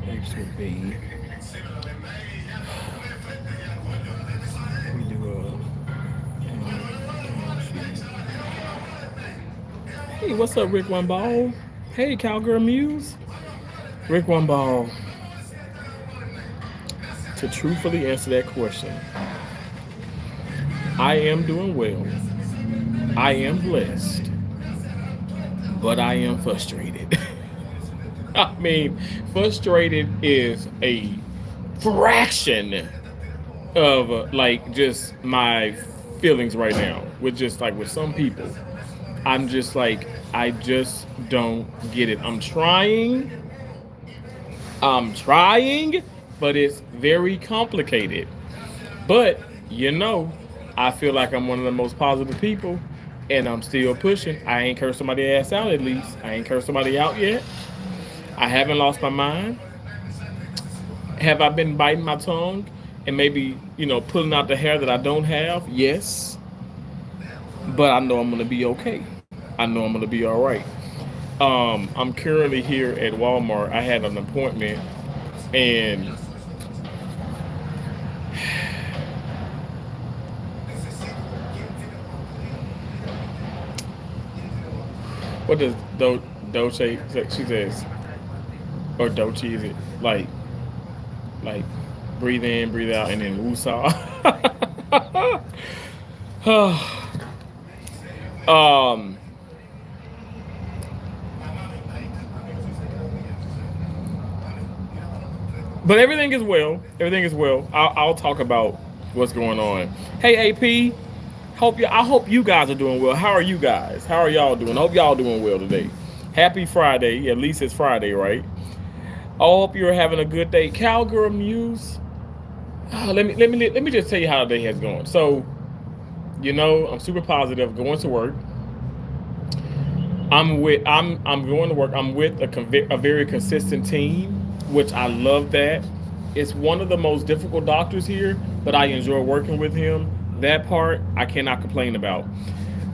X would be we do hey, what's up, Rick One Ball? Hey, Cowgirl Muse. Rick One Ball. To truthfully answer that question, I am doing well. I am blessed, but I am frustrated. I mean, frustrated is a fraction of like just my feelings right now. With just like with some people, I'm just like I just don't get it. I'm trying, but it's very complicated. But you know, I feel like I'm one of the most positive people, and I'm still pushing. I ain't cursed somebody ass out at least. I ain't cursed somebody out yet. I haven't lost my mind. Have I been biting my tongue and maybe, pulling out the hair that I don't have? Yes. But I know I'm going to be okay. I know I'm going to be all right. I'm currently here at Walmart. I had an appointment, and what does Dolce, she says, or Dolce, is it? Like, breathe in, breathe out, and then woosah. um, But everything is well. Everything is well. I'll talk about what's going on. Hey AP, I hope you guys are doing well. How are you guys? How are y'all doing? I hope y'all doing well today. Happy Friday. At least it's Friday, right? I hope you're having a good day. Cowgirl Muse. Let me just tell you how the day has gone. So, I'm super positive. Going to work. I'm going to work. I'm with a very consistent team, which I love that. It's one of the most difficult doctors here, but I enjoy working with him. That part I cannot complain about.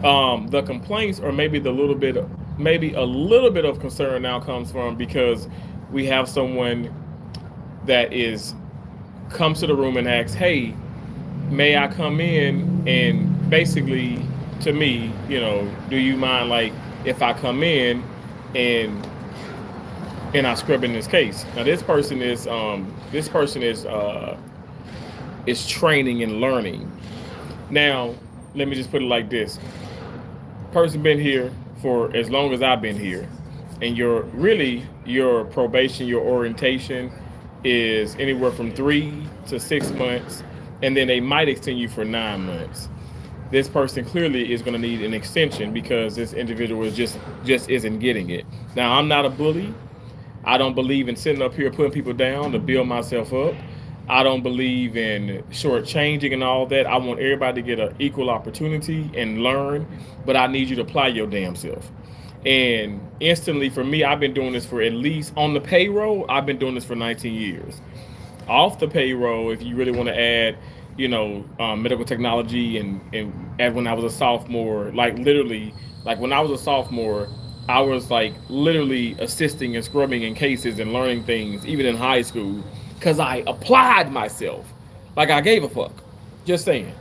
The complaints, or maybe a little bit of concern now comes from because we have someone that is comes to the room and asks, "Hey, may I come in?" And basically, to me, do you mind like if I come in and I scrub in this case? Now this person is training and learning. Now, let me just put it like this: person been here for as long as I've been here, and your probation, your orientation is anywhere from 3 to 6 months, and then they might extend you for 9 months. This person clearly is going to need an extension because this individual is just isn't getting it. Now, I'm not a bully. I don't believe in sitting up here putting people down to build myself up. I don't believe in shortchanging and all that. I want everybody to get an equal opportunity and learn, but I need you to apply your damn self. And instantly, for me, I've been doing this for at least on the payroll. I've been doing this for 19 years. Off the payroll, if you really want to add, medical technology and when I was a sophomore, like literally, like when I was a sophomore, I was like literally assisting and scrubbing in cases and learning things, even in high school, because I applied myself. Like I gave a fuck. Just saying.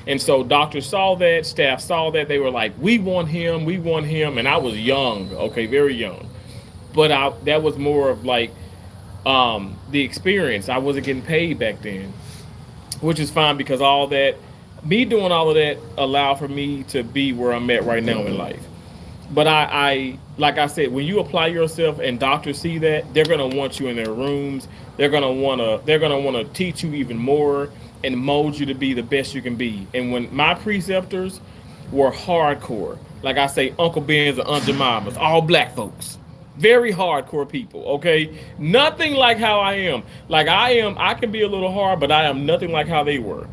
And so doctors saw that, staff saw that. They were like, we want him. And I was young, okay, very young. But that was more of like the experience. I wasn't getting paid back then, which is fine because me doing all of that allowed for me to be where I'm at right now in life. But I like I said, when you apply yourself and doctors see that, they're gonna want you in their rooms. They're gonna wanna teach you even more and mold you to be the best you can be. And when my preceptors were hardcore, like I say, Uncle Ben's and Aunt Jemima's, all black folks, very hardcore people. Okay, nothing like how I am. Like I can be a little hard, but I am nothing like how they were.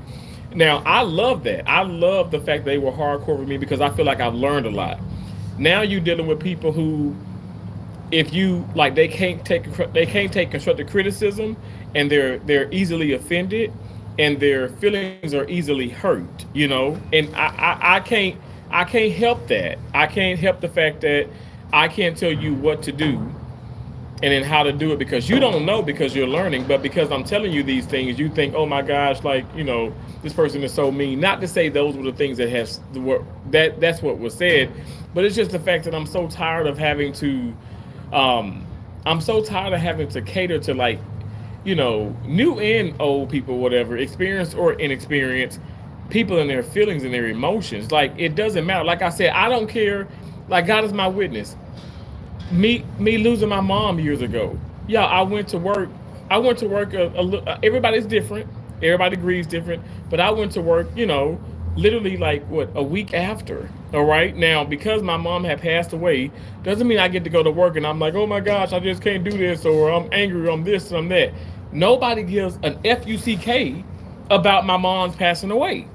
Now I love that. I love the fact they were hardcore with me because I feel like I've learned a lot. Now you're dealing with people who, if you like, they can't take constructive criticism, and they're easily offended, and their feelings are easily hurt. And I can't help that. I can't help the fact that I can't tell you what to do, and then how to do it, because you don't know, because you're learning. But because I'm telling you these things, you think, oh my gosh, like, this person is so mean. Not to say those were the things that's what was said, but it's just the fact that um I'm so tired of having to cater to, like, new and old people, whatever, experienced or inexperienced, people and their feelings and their emotions. Like, it doesn't matter. Like I said, I don't care. Like, God is my witness. Me losing my mom years ago. Yeah, I went to work. Everybody's different. Everybody grieves different. But I went to work, literally like what, a week after. All right. Now, because my mom had passed away, doesn't mean I get to go to work and I'm like, oh my gosh, I just can't do this, or I'm angry, I'm this, I'm that. Nobody gives an fuck about my mom's passing away.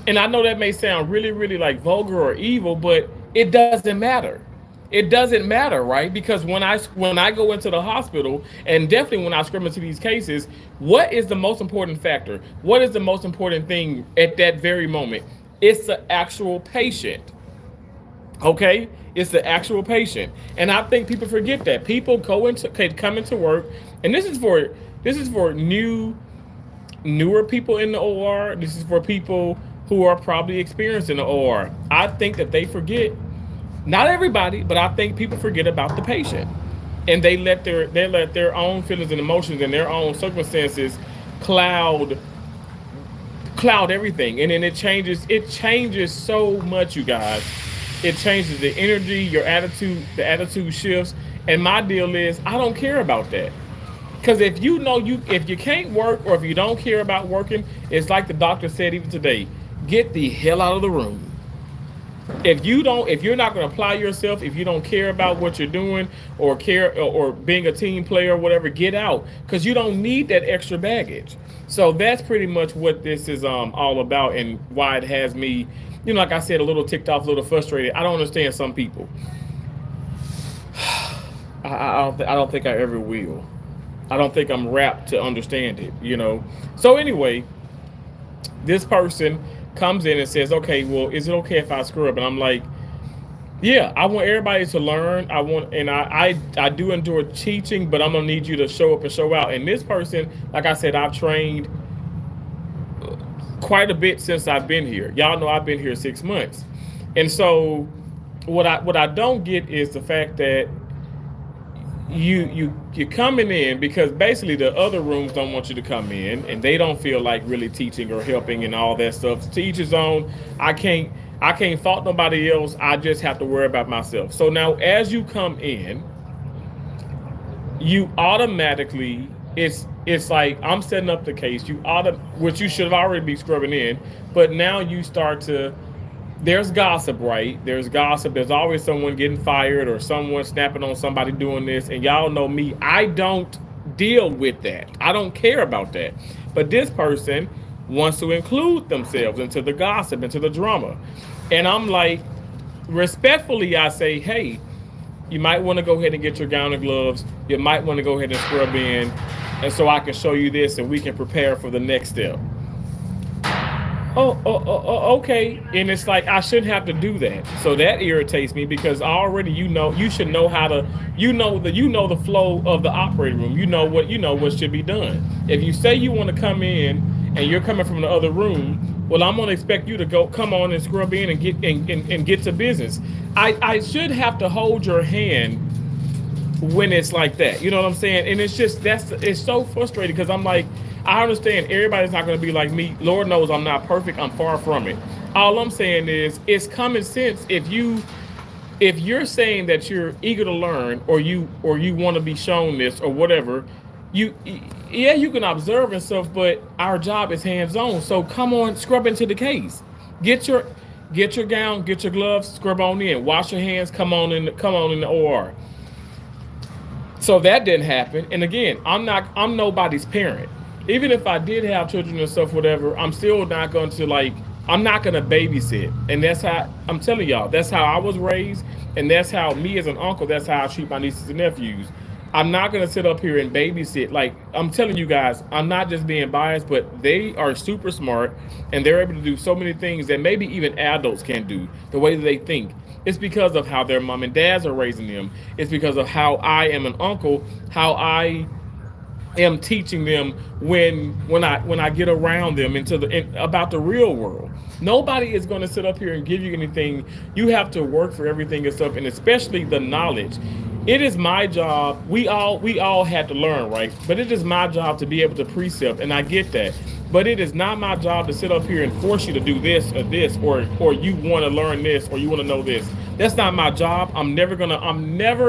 And I know that may sound really, really like vulgar or evil, but it doesn't matter. It doesn't matter, right? Because when I go into the hospital, and definitely when I scrim into these cases, what is the most important factor? What is the most important thing at that very moment? It's the actual patient. Okay, it's the actual patient, and I think people forget that. People come into work, and this is for newer people in the OR. This is for people who are probably experienced in the OR. I think that they forget, not everybody, but I think people forget about the patient, and they let their own feelings and emotions and their own circumstances cloud everything, and then it changes so much, you guys. It changes the energy, your attitude, the attitude shifts. And my deal is, I don't care about that. Because if you can't work, or if you don't care about working, it's like the doctor said even today, get the hell out of the room. If you're not going to apply yourself, if you don't care about what you're doing, or being a team player or whatever, get out, because you don't need that extra baggage. So that's pretty much what this is all about, and why it has me, like I said, a little ticked off, a little frustrated. I don't understand some people. I don't think I ever will. I don't think I'm wrapped to understand it. So anyway, this person comes in and says, okay, well, is it okay if I screw up? And I'm like, yeah, I want everybody to learn. I do enjoy teaching, but I'm gonna need you to show up and show out. And this person, like I said, I've trained quite a bit since I've been here. Y'all know I've been here 6 months. And so what I don't get is the fact that you're coming in, because basically the other rooms don't want you to come in, and they don't feel like really teaching or helping and all that stuff. To each his own. I can't fault nobody else. I just have to worry about myself. So now, as you come in, you automatically, it's like I'm setting up the case. Which you should have already be scrubbing in, but now you start to. There's gossip, right? There's gossip. There's always someone getting fired, or someone snapping on somebody doing this. And y'all know me, I don't deal with that. I don't care about that. But this person wants to include themselves into the gossip, into the drama. And I'm like, respectfully, I say, hey, you might want to go ahead and get your gown and gloves. You might want to go ahead and scrub in, and so I can show you this, and we can prepare for the next step. Okay. And it's like, I shouldn't have to do that. So that irritates me, because already, you should know how to, the flow of the operating room. You know what should be done. If you say you want to come in and you're coming from the other room, well, I'm gonna expect you to come on and scrub in and get to business. I should have to hold your hand when it's like that. You know what I'm saying? And it's so frustrating, because I'm like, I understand everybody's not going to be like me. Lord knows I'm not perfect. I'm far from it. All I'm saying is, it's common sense. If you're saying that you're eager to learn, or you want to be shown this or whatever, you can observe and stuff, but our job is hands on. So come on, scrub into the case. Get your gown, get your gloves, scrub on in, wash your hands, come on in the OR. So that didn't happen. And again, I'm nobody's parent. Even if I did have children and stuff, whatever, I'm still not going to I'm not going to babysit. And that's how, I'm telling y'all, that's how I was raised. And that's how, me as an uncle, that's how I treat my nieces and nephews. I'm not going to sit up here and babysit. Like, I'm telling you guys, I'm not just being biased, but they are super smart, and they're able to do so many things that maybe even adults can't do, the way that they think. It's because of how their mom and dads are raising them. It's because of how I am an uncle, how I am teaching them when I get around them about the real world. Nobody is going to sit up here and give you anything. You have to work for everything and stuff, and especially the knowledge. It is my job. We all had to learn, right? But it is my job to be able to precept, and I get that. But it is not my job to sit up here and force you to do this, or you want to learn this, or you want to know this. That's not my job. I'm never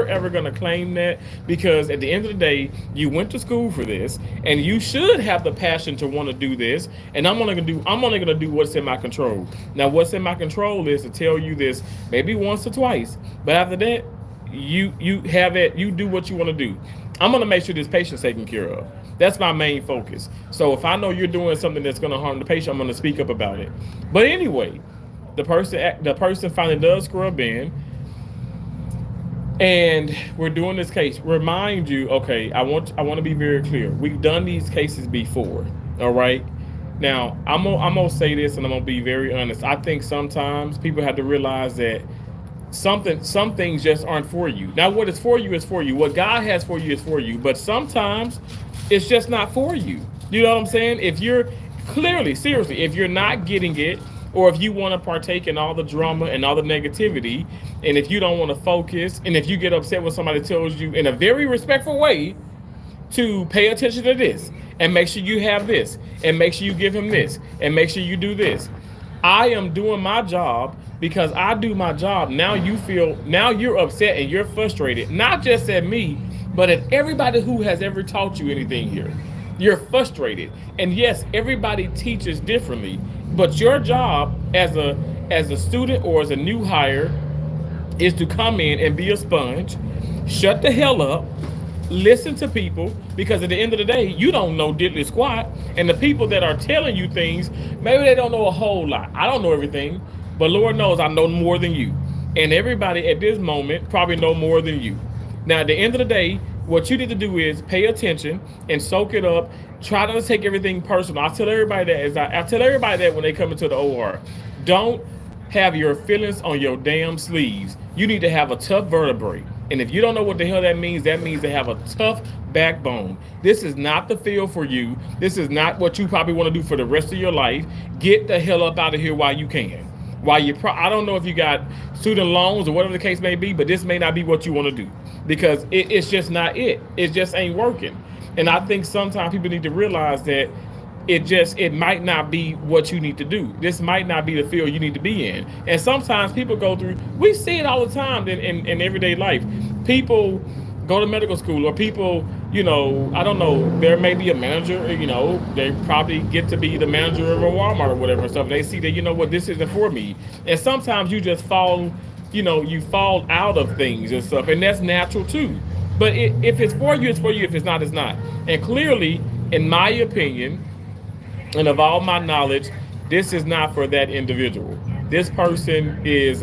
ever gonna claim that, because at the end of the day, you went to school for this, and you should have the passion to want to do this. And I'm only gonna do what's in my control. Now, what's in my control is to tell you this maybe once or twice, but after that, you have it. You do what you want to do. I'm gonna make sure this patient's taken care of. That's my main focus. So if I know you're doing something that's gonna harm the patient, I'm gonna speak up about it. But anyway, the person finally does scrub in, and we're doing this case. Remind you, okay, I want to be very clear. We've done these cases before. All right. Now I'm gonna say this, and I'm gonna be very honest. I think sometimes people have to realize that some things just aren't for you. Now, what is for you is for you. What God has for you is for you. But sometimes it's just not for you. You know what I'm saying? If you're clearly, seriously, if you're not getting it, or if you want to partake in all the drama and all the negativity, and if you don't want to focus, and if you get upset when somebody tells you in a very respectful way to pay attention to this, and make sure you have this, and make sure you give him this, and make sure you do this. I am doing my job because I do my job. Now you're upset and you're frustrated, not just at me, but at everybody who has ever taught you anything here. You're frustrated. And yes, everybody teaches differently, but your job as a student or as a new hire is to come in and be a sponge, shut the hell up, listen to people, because at the end of the day, you don't know diddly squat, and the people that are telling you things, maybe they don't know a whole lot. I don't know everything, but Lord knows I know more than you, and everybody at this moment probably know more than you. Now, at the end of the day, what you need to do is pay attention and soak it up. Try not to take everything personal. I tell everybody that I tell everybody that when they come into the OR, don't have your feelings on your damn sleeves. You need to have a tough vertebrae. And if you don't know what the hell that means they have a tough backbone. This is not the field for you. This is not what you probably want to do for the rest of your life. Get the hell up out of here while you can. I don't know if you got student loans or whatever the case may be, but this may not be what you want to do, because it's just not it. It just ain't working. And I think sometimes people need to realize that it might not be what you need to do. This might not be the field you need to be in. And sometimes people go through, we see it all the time in everyday life. People go to medical school, or people, I don't know, there may be a manager, they probably get to be the manager of a Walmart or whatever and stuff. They see that, this isn't for me. And sometimes you just fall, you fall out of things and stuff, and that's natural too. But if it's for you, it's for you. If it's not, it's not. And clearly, in my opinion, and of all my knowledge, this is not for that individual. This person is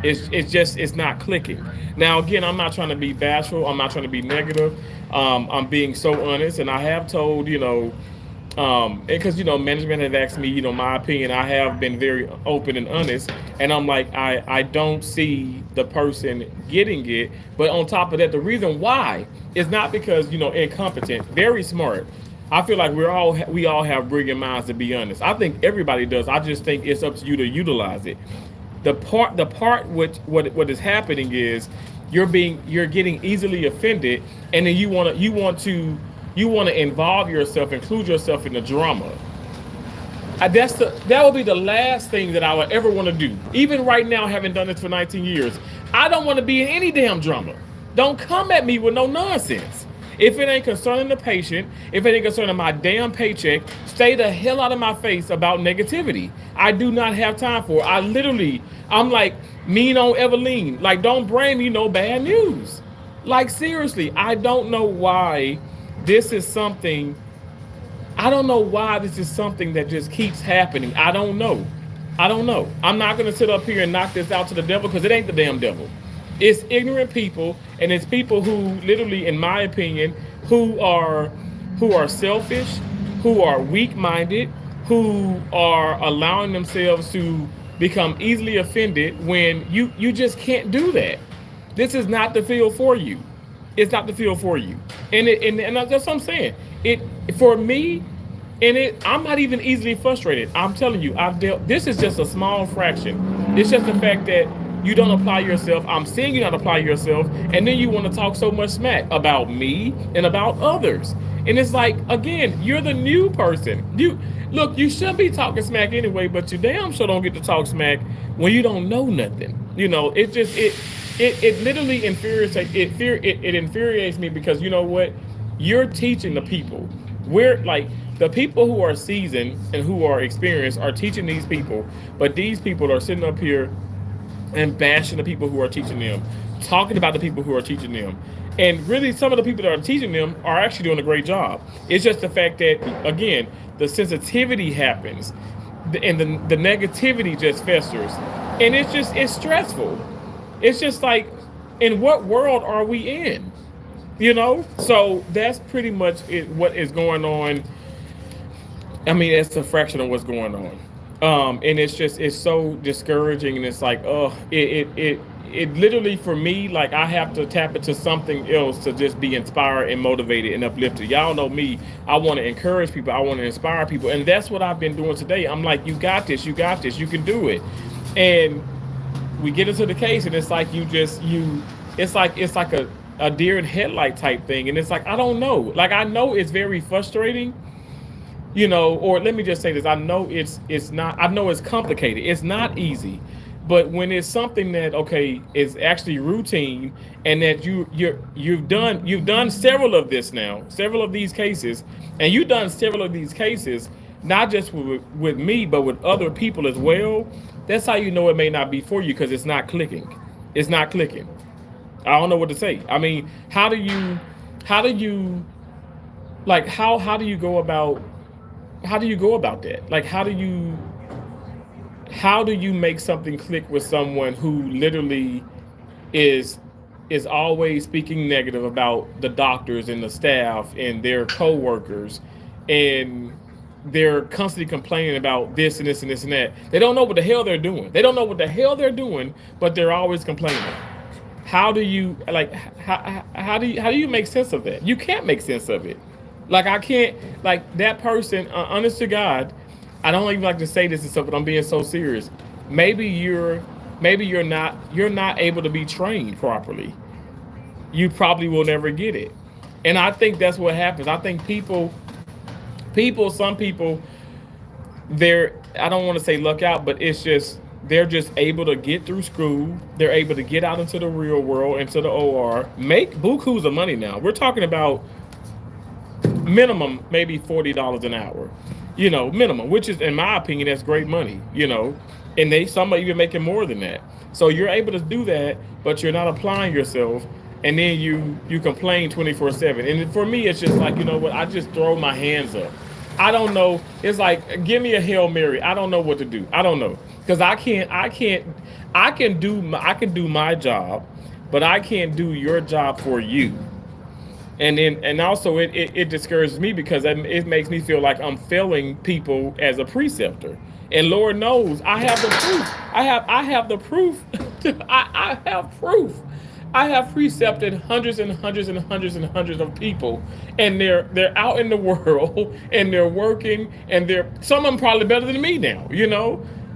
it's not clicking. Now again, I'm not trying to be bashful. I'm not trying to be negative. I'm being so honest, and I have told because management have asked me my opinion. I have been very open and honest, and I'm like, I don't see the person getting it. But on top of that, the reason why is not because incompetent, very smart. I feel like we all have brilliant minds, to be honest. I think everybody does. I just think it's up to you to utilize it. The part which what is happening is you're getting easily offended, and then you want to involve yourself, include yourself in the drama. That would be the last thing that I would ever want to do. Even right now, having done this for 19 years, I don't want to be in any damn drama. Don't come at me with no nonsense. If it ain't concerning the patient, if it ain't concerning my damn paycheck, stay the hell out of my face about negativity. I do not have time for it. I'm like mean on Evelyn. Like, don't bring me no bad news. Like, seriously, I don't know why this is something. I don't know why this is something that just keeps happening. I don't know. I'm not going to sit up here and knock this out to the devil, because it ain't the damn devil. It's ignorant people, and it's people who literally, in my opinion, who are selfish, who are weak-minded, who are allowing themselves to become easily offended when you just can't do that. This is not the field for you. It's not the field for you. And that's what I'm saying. It for me, and I'm not even easily frustrated. I'm telling you, I've dealt. This is just a small fraction. It's just the fact that you don't apply yourself. I'm seeing you not apply yourself, and then you want to talk so much smack about me and about others. And it's like, again, you're the new person. You look, you should be talking smack anyway, but you damn sure don't get to talk smack when you don't know nothing. It just it literally it infuriates me because you know what? You're teaching the people. We're like the people who are seasoned and who are experienced are teaching these people, but these people are sitting up here and bashing the people who are teaching them, talking about the people who are teaching them. And really, some of the people that are teaching them are actually doing a great job. It's just the fact that, again, the sensitivity happens and the negativity just festers. And it's stressful. It's just like, in what world are we in? So that's pretty much what is going on. I mean, it's a fraction of what's going on. And it's so discouraging, and it's like, oh, it literally, for me, like, I have to tap into something else to just be inspired and motivated and uplifted. Y'all know me. I want to encourage people. I want to inspire people. And that's what I've been doing today. I'm like, you got this, you can do it. And we get into the case, and it's like it's like a deer in headlight type thing. And it's like, I don't know. Like, I know it's very frustrating, or let me just say this. I know I know it's complicated. It's not easy. But when it's something that, okay, is actually routine, and that you've done several of these cases, and you've done several of these cases, not just with me, but with other people as well, that's how you know it may not be for you, because it's not clicking. It's not clicking. I don't know what to say. I mean, how do you like, how do you go about that? Like, how do you make something click with someone who literally is always speaking negative about the doctors and the staff and their co-workers, and they're constantly complaining about this and this and this and that? They don't know what the hell they're doing. But they're always complaining. How do you how do you make sense of that? You can't make sense of it. Like, I can't, like, that person, honest to God, I don't even like to say this and stuff, but I'm being so serious. Maybe you're not able to be trained properly. You probably will never get it. And I think that's what happens. I think some people, I don't want to say luck out, but it's just, they're just able to get through school. They're able to get out into the real world, into the OR, make bukus of money now. We're talking about minimum maybe $40 an hour, minimum, which is, in my opinion, that's great money, and some are even making more than that. So you're able to do that, but you're not applying yourself, and then you complain 24/7. And for me, it's just like, you know what, I just throw my hands up. I don't know. It's like, give me a Hail Mary. I don't know what to do. I don't know, because I can do my job, but I can't do your job for you. And also it discourages me, because it makes me feel like I'm failing people as a preceptor. And Lord knows I have the proof. I have the proof. I have proof. I have precepted hundreds and hundreds and hundreds and hundreds of people, and they're out in the world, and they're working, and some of them probably better than me now.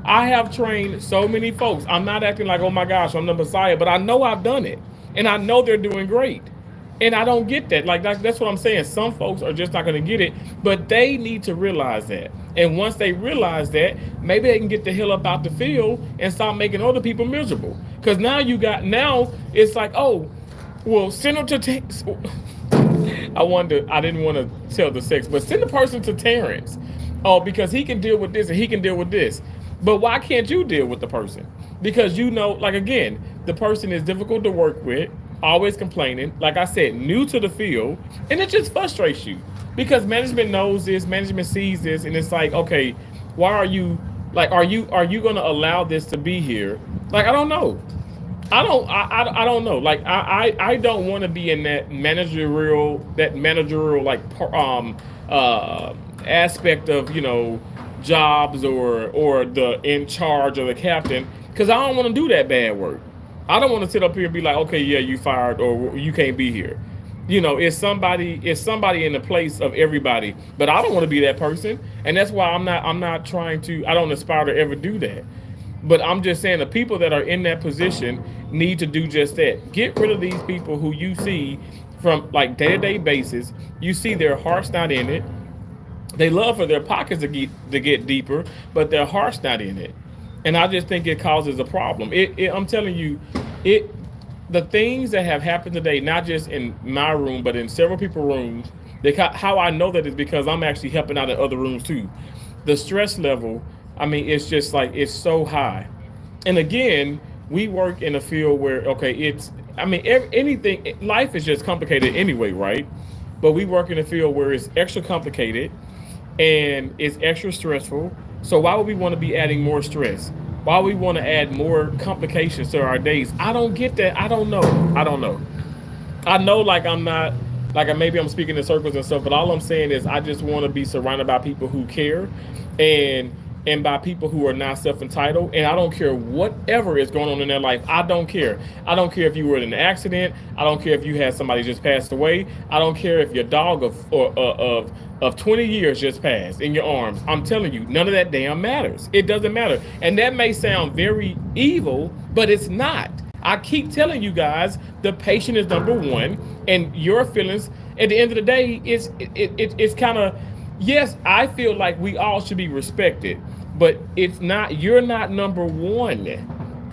I have trained so many folks. I'm not acting like, oh my gosh, I'm the Messiah, but I know I've done it, and I know they're doing great. And I don't get that. Like, that's what I'm saying. Some folks are just not going to get it, but they need to realize that. And once they realize that, maybe they can get the hell up out the field and stop making other people miserable. Because now it's like, oh, well, send them to I didn't want to tell the sex, but send the person to Terrence. Oh, because he can deal with this and he can deal with this. But why can't you deal with the person? Because like, again, the person is difficult to work with, always complaining, like I said, new to the field, and it just frustrates you, because management knows this, management sees this, and it's like, okay, why are you going to allow this to be here? Like, I don't know. I don't know. Like, I don't want to be in that managerial like aspect of, jobs or the in charge or the captain, because I don't want to do that bad work. I don't want to sit up here and be like, okay, yeah, you fired or you can't be here. It's somebody in the place of everybody, but I don't want to be that person, and that's why I'm not trying to. I don't aspire to ever do that. But I'm just saying the people that are in that position need to do just that. Get rid of these people who you see from like day-to-day basis. You see their heart's not in it. They love for their pockets to get deeper, but their heart's not in it. And I just think it causes a problem. I'm telling you, it the things that have happened today, not just in my room, but in several people's rooms. How I know that is because I'm actually helping out in other rooms too. The stress level, I mean, it's just like it's so high. And again, we work in a field where okay, I mean, anything, life is just complicated anyway, right? But we work in a field where it's extra complicated and it's extra stressful. So why would we want to be adding more stress? Why would we want to add more complications to our days? I don't get that. I don't know. I don't know. I know, like I'm not, like maybe I'm speaking in circles and stuff, but all I'm saying is I just want to be surrounded by people who care, and by people who are not self-entitled. And I don't care whatever is going on in their life. I don't care. I don't care if you were in an accident. I don't care if you had somebody just passed away. I don't care if your dog of 20 years just passed in your arms. I'm telling you, none of that damn matters. It doesn't matter. And that may sound very evil, but it's not. I keep telling you guys, the patient is number one, and your feelings at the end of the day it's kind of, yes, I feel like we all should be respected, but it's not, you're not number one.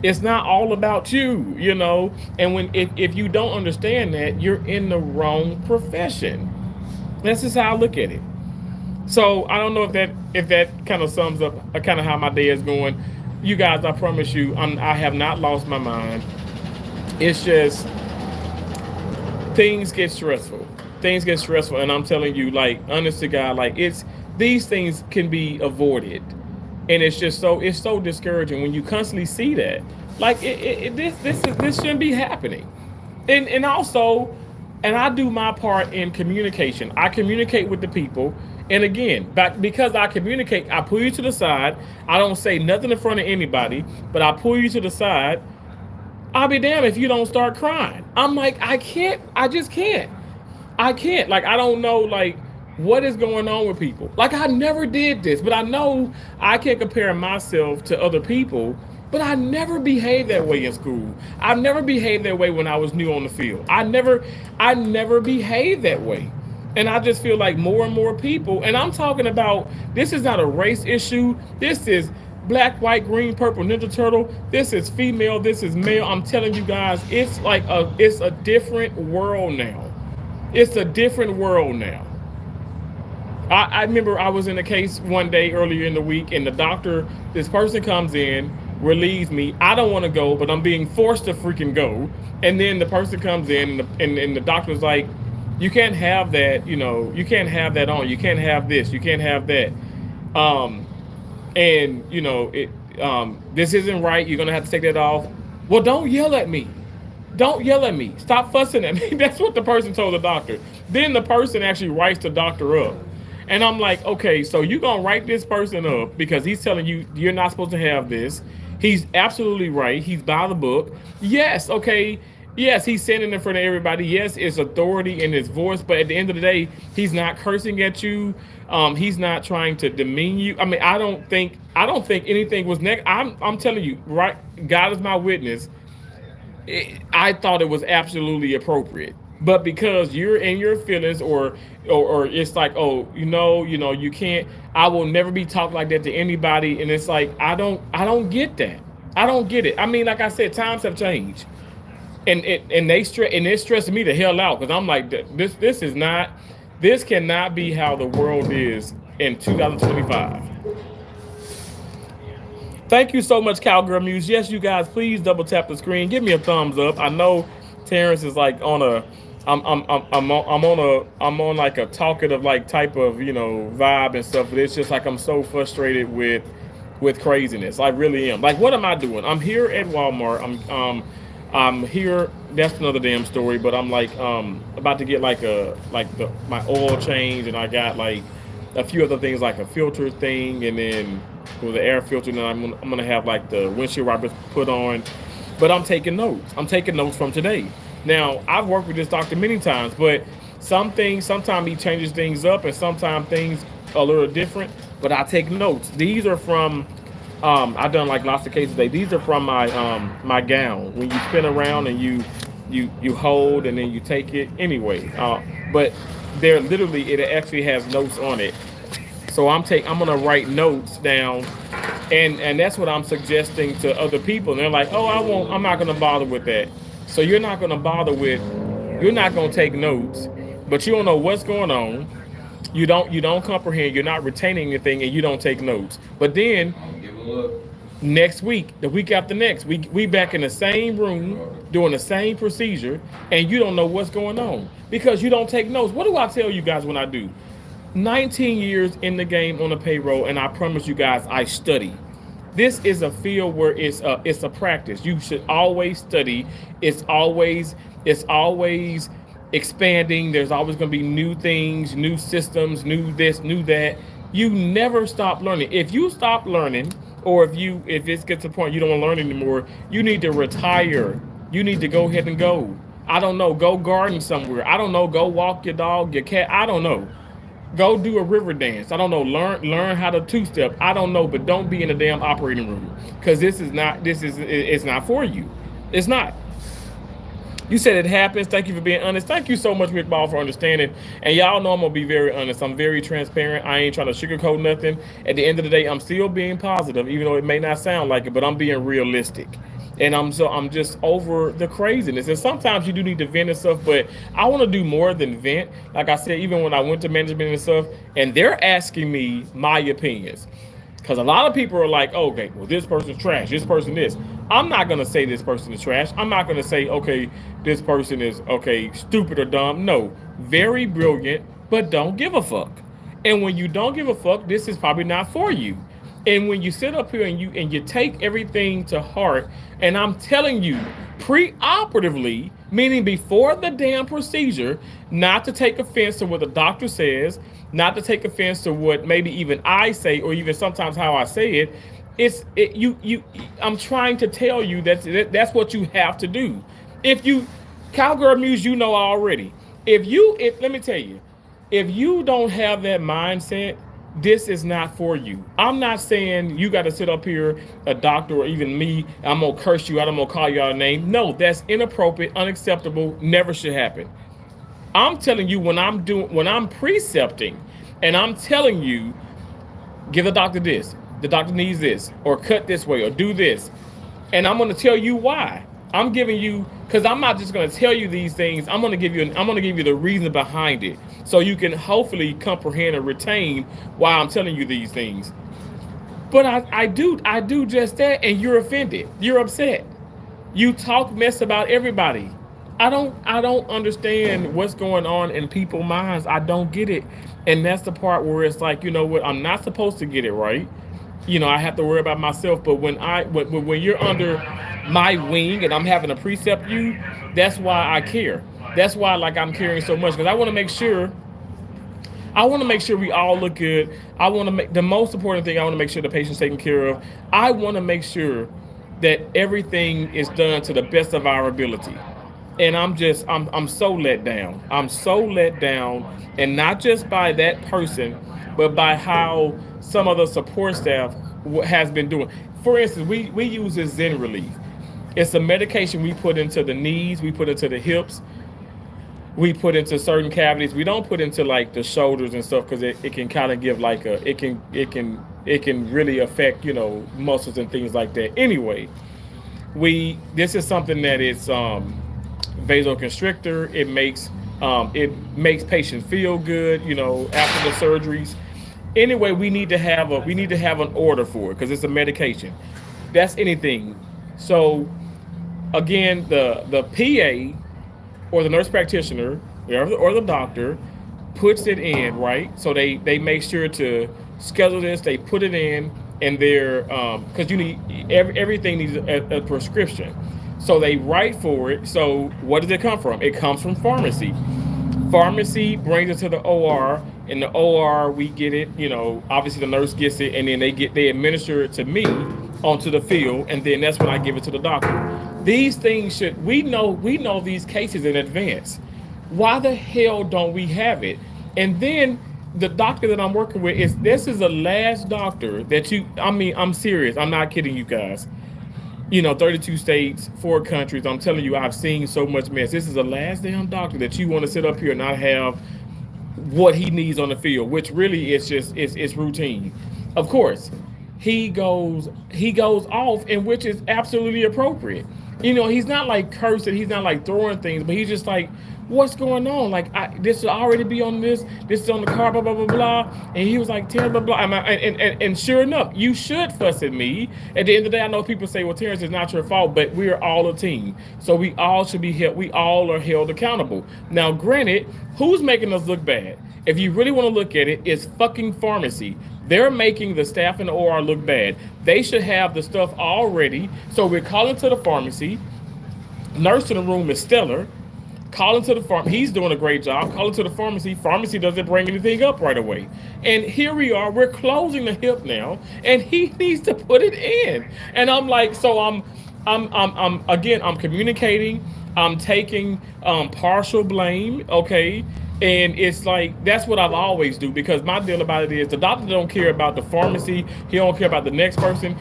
It's not all about you, and if you don't understand that, you're in the wrong profession. That's just how I look at it. So I don't know if that kind of sums up kind of how my day is going. You guys, I promise you, I have not lost my mind. It's just things get stressful. Things get stressful, and I'm telling you, like, honest to God, like these things can be avoided, and it's so discouraging when you constantly see that. Like this shouldn't be happening, and also, and I do my part in communication. I communicate with the people, and again, because I communicate, I pull you to the side. I don't say nothing in front of anybody, but I pull you to the side. I'll be damned if you don't start crying. I'm like, I can't. I just can't. I can't. Like, I don't know, like, what is going on with people. Like, I never did this, but I know I can't compare myself to other people, but I never behaved that way in school. I never behaved that way when I was new on the field. I never behaved that way. And I just feel like more and more people, and I'm talking about, this is not a race issue. This is black, white, green, purple, Ninja Turtle. This is female. This is male. I'm telling you guys, it's a different world now. It's a different world now. I remember I was in a case one day earlier in the week, and this person comes in, relieves me. I don't want to go, but I'm being forced to freaking go. And then the person comes in, and the doctor's like, you can't have that, you can't have that on. You can't have this. You can't have that. This isn't right. You're going to have to take that off. Well, don't yell at me. Don't yell at me. Stop fussing at me. That's what the person told the doctor. Then the person actually writes the doctor up. And I'm like, okay, so you're going to write this person up because he's telling you you're not supposed to have this. He's absolutely right. He's by the book. Yes, okay. Yes, he's saying in front of everybody. Yes, it's authority in his voice. But at the end of the day, he's not cursing at you. He's not trying to demean you. I mean, I don't think anything was negative. I'm telling you, right? God is my witness. I thought it was absolutely appropriate, but because you're in your feelings, or it's like, oh, you can't. I will never be talked like that to anybody, and it's like I don't get that. I don't get it. I mean, like I said, times have changed, and it's stressing me the hell out because I'm like, this cannot be how the world is in 2025. Thank you so much, Cowgirl Muse. Yes, you guys, please double tap the screen. Give me a thumbs up. I know Terrence is like on a, I'm on like a talkative like type of vibe and stuff. But it's just like I'm so frustrated with craziness. I really am. Like, what am I doing? I'm here at Walmart. I'm here. That's another damn story. But I'm like about to get my oil change, and I got like a few other things like a filter thing, and then with the air filter, and then I'm gonna have like the windshield wipers put on. But I'm taking notes. I'm taking notes from today. Now I've worked with this doctor many times, but some things sometimes he changes things up, and sometimes things are a little different. But I take notes. These are from I've done like lots of cases today. These are from my gown. When you spin around and you hold and then you take it anyway. But they're literally, it actually has notes on it. So I'm gonna write notes down, and that's what I'm suggesting to other people. And they're like, oh, I'm not gonna bother with that. So you're not gonna take notes, but you don't know what's going on. You don't comprehend. You're not retaining anything, and you don't take notes. But then next week, the week after next, we back in the same room doing the same procedure, and you don't know what's going on because you don't take notes. What do I tell you guys when I do? 19 years in the game on the payroll, and I promise you guys, I study. This is a field where it's a practice. You should always study. It's always expanding. There's always going to be new things, new systems, new this, new that. You never stop learning. If you stop learning, or if it gets to the point you don't want to learn anymore, you need to retire. You need to go ahead and go. I don't know, go garden somewhere. I don't know, go walk your dog, your cat. I don't know. Go do a river dance. I don't know. Learn how to two-step. I don't know, but don't be in the damn operating room, because it's not for you. It's not. You said it happens. Thank you for being honest. Thank you so much, Rick Ball, for understanding. And y'all know I'm gonna be very honest. I'm very transparent. I ain't trying to sugarcoat nothing. At the end of the day, I'm still being positive, even though it may not sound like it, but I'm being realistic. And I'm just over the craziness. And sometimes you do need to vent and stuff, but I want to do more than vent. Like I said, even when I went to management and stuff, and they're asking me my opinions. Because a lot of people are like, oh, okay, well, this person's trash, this person this. I'm not going to say this person is trash. I'm not going to say, okay, this person is, okay, stupid or dumb. No, very brilliant, but don't give a fuck. And when you don't give a fuck, this is probably not for you. And when you sit up here and you take everything to heart, and I'm telling you, preoperatively, meaning before the damn procedure, not to take offense to what the doctor says, not to take offense to what maybe even I say, or even sometimes how I say it. I'm trying to tell you that's what you have to do. If you, Cowgirl Muse, you know already. If let me tell you, if you don't have that mindset, this is not for you. I'm not saying you got to sit up here, a doctor or even me, I'm going to curse you out, I'm going to call you out a name. No, that's inappropriate, unacceptable, never should happen. I'm telling you, when I'm precepting and I'm telling you, give the doctor this, the doctor needs this, or cut this way, or do this. And I'm going to tell you why. I'm giving you, because I'm not just going to tell you these things. I'm going to give you the reason behind it, so you can hopefully comprehend and retain why I'm telling you these things. But I do just that, and you're offended. You're upset. You talk mess about everybody. I don't understand what's going on in people's minds. I don't get it. And that's the part where it's like, you know what, I'm not supposed to get it right. You know, I have to worry about myself. But when you're under my wing and I'm having to precept you, that's why I care. That's why, like, I'm caring so much, because I want to make sure we all look good. I want to make the most important thing. I want to make sure the patient's taken care of. I want to make sure that everything is done to the best of our ability. And I'm so let down. I'm so let down, and not just by that person, but by how some of the support staff has been doing. For instance, we use this Zen Relief. It's a medication we put into the knees, we put into the hips, we put into certain cavities. We don't put into like the shoulders and stuff, because it can kind of give like it can really affect, you know, muscles and things like that. Anyway, this is something that is vasoconstrictor. It makes patients feel good, you know, after the surgeries. Anyway, we need to have an order for it, because it's a medication. That's anything. So again, the PA or the nurse practitioner or the doctor puts it in, right? So they make sure to schedule this, they put it in, and they're because you need everything needs a prescription. So they write for it. So what does it come from? It comes from pharmacy. Pharmacy brings it to the OR. In the OR, we get it. Obviously the nurse gets it, and then they administer it to me onto the field, and then that's when I give it to the doctor. These things we know these cases in advance. Why the hell don't we have it? And then the doctor that I'm working with this is the last doctor that I'm serious. I'm not kidding you guys. 32 states, 4 countries. I'm telling you, I've seen so much mess. This is the last damn doctor that you want to sit up here and not have what he needs on the field, which really is just it's routine. Of course, he goes off, and which is absolutely appropriate. He's not like cursing, he's not like throwing things, but he's just like, what's going on? Like, this will already be on this is on the car, blah blah blah blah. And he was like, Terrence, blah blah. And sure enough, you should fuss at me. At the end of the day, I know people say, well, Terrence, it's not your fault, but we are all a team, so we all should be held. We all are held accountable. Now, granted, who's making us look bad? If you really want to look at it, it's fucking pharmacy. They're making the staff in the OR look bad. They should have the stuff already. So we're calling to the pharmacy. Nurse in the room is stellar. Calling to the pharmacy. He's doing a great job. Calling to the pharmacy. Pharmacy doesn't bring anything up right away. And here we are. We're closing the hip now, and he needs to put it in. And I'm like, so I'm communicating. I'm taking partial blame. Okay. And it's like, that's what I've always do, because my deal about it is the doctor don't care about the pharmacy. He don't care about the next person.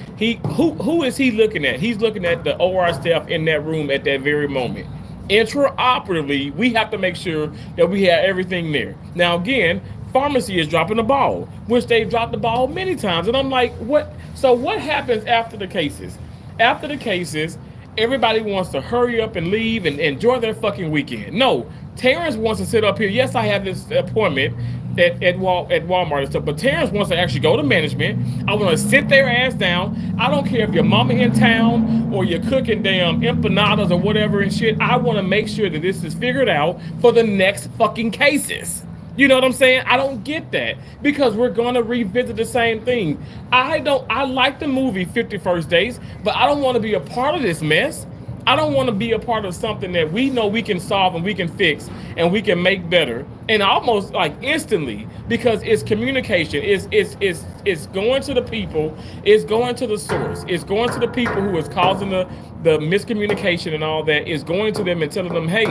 Who is he looking at? He's looking at the OR staff in that room at that very moment. Intraoperatively, we have to make sure that we have everything there. Now, again, pharmacy is dropping the ball, which they've dropped the ball many times. And I'm like, what? So what happens after the cases? After the cases, everybody wants to hurry up and leave and enjoy their fucking weekend. No, Terrence wants to sit up here. Yes, I have this appointment at Walmart and stuff, but Terrence wants to actually go to management. I want to sit their ass down. I don't care if your mama in town or you're cooking damn empanadas or whatever and shit. I want to make sure that this is figured out for the next fucking cases. You know what I'm saying? I don't get that, because we're going to revisit the same thing. I like the movie 50 First Dates, but I don't want to be a part of this mess. I don't want to be a part of something that we know we can solve and we can fix and we can make better, and almost like instantly, because it's communication. It's going to the people. It's going to the source. It's going to the people who is causing the miscommunication and all that. It's going to them and telling them, hey,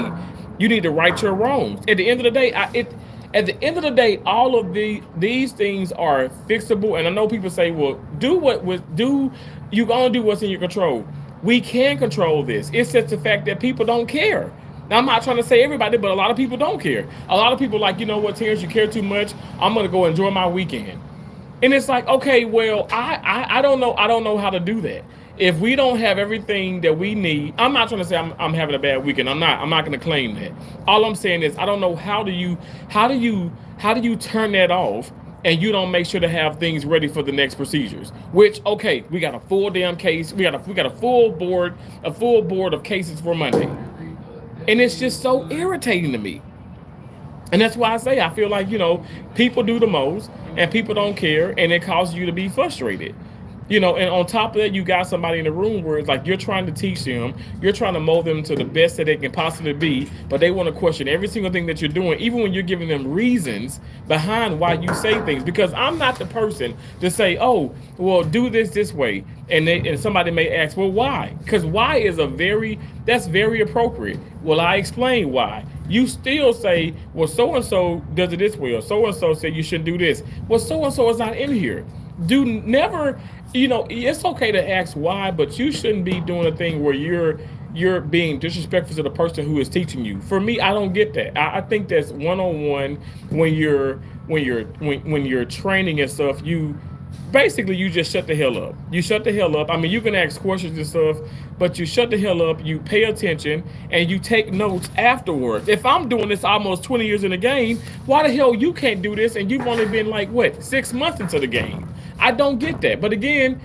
you need to right your wrongs. At the end of the day, all of these things are fixable. And I know people say, well, you're gonna do what's in your control. We can control this. It's just the fact that people don't care. Now, I'm not trying to say everybody, but a lot of people don't care. A lot of people like, you know what, Terrence, you care too much. I'm gonna go enjoy my weekend. And it's like, okay, well, I don't know how to do that. If we don't have everything that we need, I'm not trying to say I'm having a bad weekend. I'm not going to claim that. All I'm saying is, I don't know how do you turn that off and you don't make sure to have things ready for the next procedures. Which, okay, we got a full damn case. We got a full board of cases for Monday. And it's just so irritating to me. And that's why I say I feel like, people do the most and people don't care, and it causes you to be frustrated. And on top of that, you got somebody in the room where it's like you're trying to teach them, you're trying to mold them to the best that they can possibly be, but they want to question every single thing that you're doing, even when you're giving them reasons behind why you say things. Because I'm not the person to say, oh, well, do this way. And somebody may ask, well, why? Because why is that's very appropriate. Well, I explain why. You still say, well, so-and-so does it this way, or so-and-so said you shouldn't do this. Well, so-and-so is not in here. It's okay to ask why, but you shouldn't be doing a thing where you're being disrespectful to the person who is teaching you. For me, I don't get that. I think that's one-on-one when you're training and stuff. You just shut the hell up. You shut the hell up. I mean, you can ask questions and stuff, but you shut the hell up. You pay attention and you take notes afterwards. If I'm doing this almost 20 years in the game, why the hell you can't do this? And you've only been 6 months into the game. I don't get that. But again,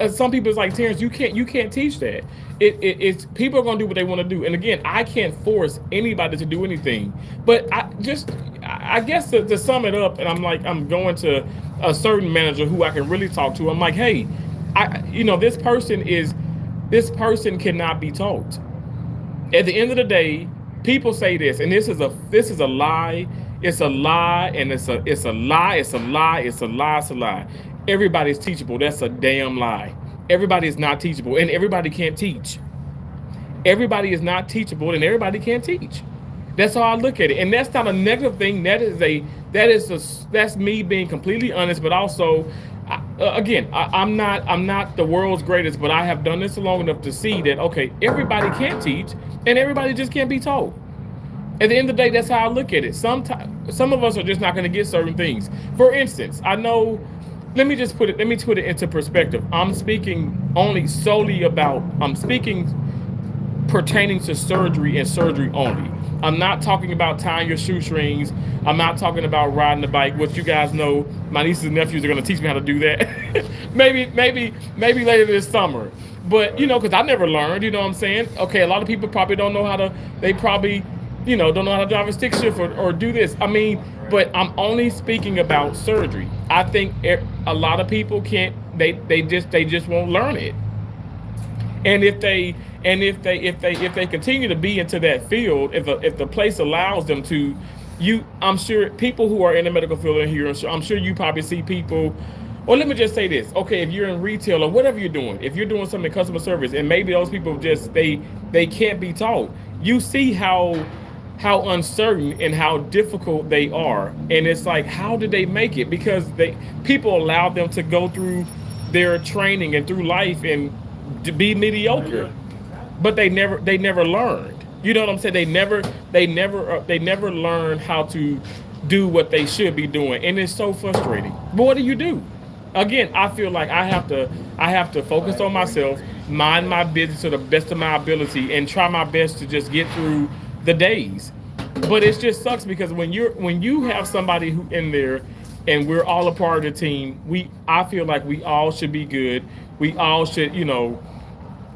some people is like, Terrence, you can't teach that. It's people are gonna do what they want to do. And again, I can't force anybody to do anything. But I guess to sum it up, and I'm going to a certain manager who I can really talk to. I'm like, hey, this person cannot be taught. At the end of the day, People say this, and this is a lie. It's a lie, and it's a lie. It's a lie. It's a lie. It's a lie. Everybody's teachable. That's a damn lie. Everybody is not teachable, and everybody can't teach. Everybody is not teachable, and everybody can't teach. That's how I look at it, and that's not a negative thing. That's me being completely honest, but also, again, I'm not the world's greatest, but I have done this long enough to see that okay, everybody can't teach, and everybody just can't be told. At the end of the day, that's how I look at it. Sometimes some of us are just not going to get certain things. For instance, I know. Let me put it into perspective. I'm speaking only solely about. I'm speaking pertaining to surgery and surgery only. I'm not talking about tying your shoestrings. I'm not talking about riding the bike, which you guys know my nieces and nephews are going to teach me how to do that. maybe later this summer. But, because I never learned, you know what I'm saying? Okay, a lot of people probably don't know how to, they probably, don't know how to drive a stick shift or do this. I mean, but I'm only speaking about surgery. I think a lot of people can't, they just won't learn it. And if they continue to be into that field, if the place allows them to, I'm sure people who are in the medical field are here. I'm sure you probably see people. Or let me just say this. Okay, if you're in retail or whatever you're doing, if you're doing something in customer service, and maybe those people just they can't be taught. You see how uncertain and how difficult they are, and it's like, how did they make it? Because people allowed them to go through their training and through life and to be mediocre, but they never learned. You know what I'm saying? They never learned how to do what they should be doing, and it's so frustrating. But what do you do? Again, I feel like I have to focus on myself, mind my business to the best of my ability, and try my best to just get through the days. But it just sucks because when you have somebody who in there, and we're all a part of the team, I feel like we all should be good. We all should,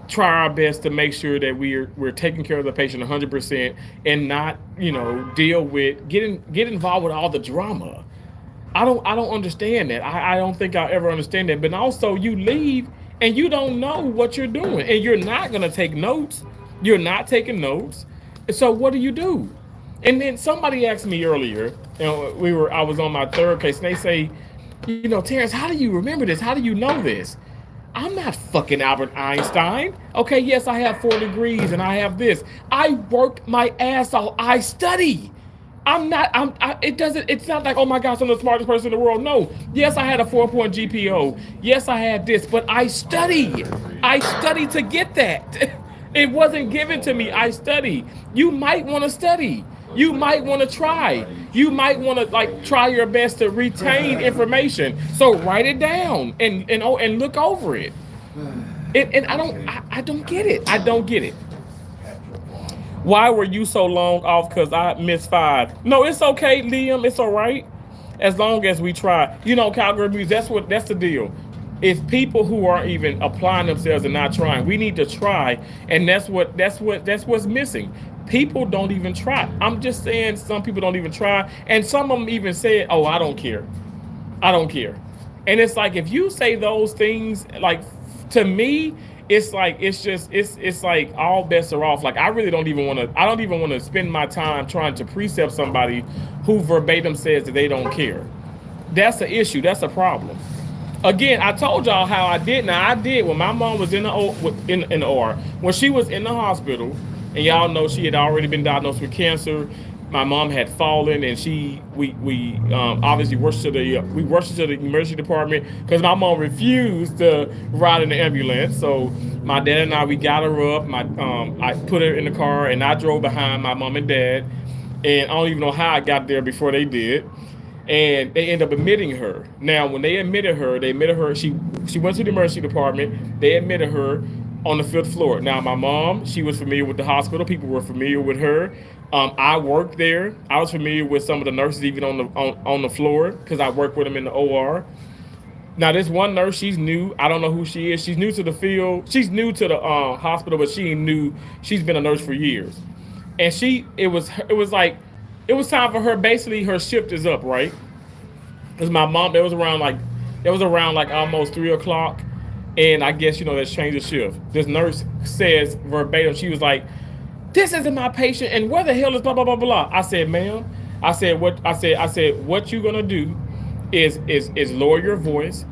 try our best to make sure that we're taking care of the patient 100% and not, deal with get involved with all the drama. I don't understand that. I don't think I'll ever understand that. But also, you leave and you don't know what you're doing, and you're not gonna take notes. You're not taking notes. So what do you do? And then somebody asked me earlier, I was on my third case, and they say, Terrence, how do you remember this? How do you know this? I'm not fucking Albert Einstein. Okay, yes, I have 4 degrees and I have this. I worked my ass off. I study. It's not like, oh my gosh, I'm the smartest person in the world. No. Yes, I had a 4-point GPO. Yes, I had this, but I study. I study to get that. It wasn't given to me. I study. You might want to study. You might want to try. You might want to try your best to retain information. So write it down and look over it. And I don't get it. I don't get it. Why were you so long off? Because I missed 5. No, it's okay, Liam. It's all right. As long as we try. Cowgirl Music, that's the deal. It's people who aren't even applying themselves and not trying. We need to try, and that's what's missing. People don't even try. I'm just saying some people don't even try, and some of them even say, "Oh, I don't care. I don't care." And it's like, if you say those things, to me, it's like all bets are off. I really don't even want to spend my time trying to precept somebody who verbatim says that they don't care. That's the issue. That's a problem. Again, I told y'all how I did. Now, I did when my mom was in the OR, when she was in the hospital, and y'all know she had already been diagnosed with cancer. My mom had fallen, and we obviously rushed to the emergency department because my mom refused to ride in the ambulance. So my dad and I, we got her up. I put her in the car, and I drove behind my mom and dad. And I don't even know how I got there before they did. And they ended up admitting her. Now, when they admitted her, she went to the emergency department. They admitted her on the 5th floor. Now, my mom, she was familiar with the hospital. People were familiar with her. I worked there. I was familiar with some of the nurses even on the floor because I worked with them in the OR. Now, this one nurse, she's new. I don't know who she is. She's new to the field. She's new to the hospital, but she's been a nurse for years. And it was time for her. Basically, her shift is up, right? Because my mom, it was around almost 3:00, and I guess let's change the shift. This nurse says verbatim, she was like, This isn't my patient, and where the hell is blah blah blah blah. I said, ma'am, I said what you gonna do is lower your voice.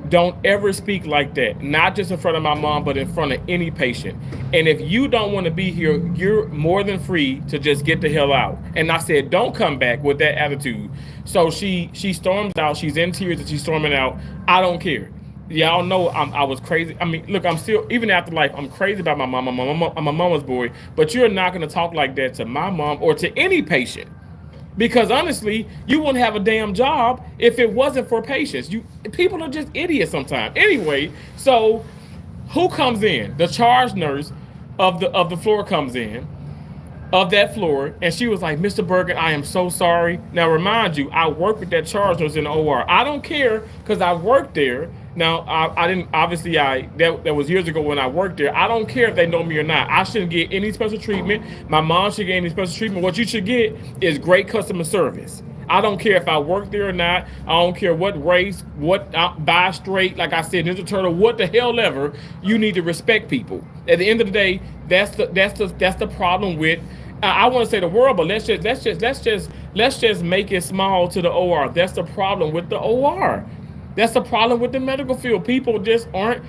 Don't ever speak like that, not just in front of my mom, but in front of any patient. And if you don't want to be here, you're more than free to just get the hell out. And I said, don't come back with that attitude. So she storms out. She's in tears and she's storming out. I don't care. Y'all know I was crazy. I mean, look, I'm still, even after life, I'm crazy about my mom. I'm a mama's boy. But you're not going to talk like that to my mom or to any patient. Because honestly, you wouldn't have a damn job if it wasn't for patients. People are just idiots sometimes. Anyway, so who comes in? The charge nurse of the floor comes in, of that floor, and she was like, Mr. Bergen, I am so sorry. Now remind you, I work with that charge nurse in the OR. I don't care because I worked there. Now I didn't, obviously that was years ago when I worked there. I don't care if they know me or not. I shouldn't get any special treatment. My mom should get any special treatment. What you should get is great customer service. I don't care if I work there or not. I don't care what race, what bi, straight, like I said, Ninja Turtle, what the hell ever. You need to respect people. At the end of the day, that's the problem with. I want to say the world, but let's just make it small to the OR. That's the problem with the OR. That's the problem with the medical field. People just aren't.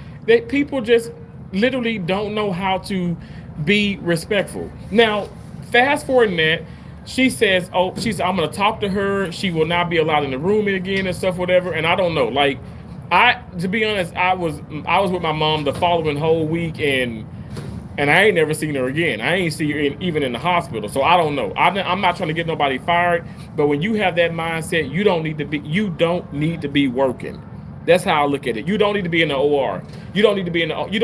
People just literally don't know how to be respectful. Now, fast forward that. She says, I'm going to talk to her. She will not be allowed in the room again and stuff, whatever. And I don't know. Like, to be honest, I was with my mom the following whole week, and I ain't never seen her again. I ain't see her even in the hospital. So I don't know. I'm not trying to get nobody fired. But when you have that mindset, you don't need to be working. That's how I look at it. You don't need to be in the OR. You don't need to be in the OR. You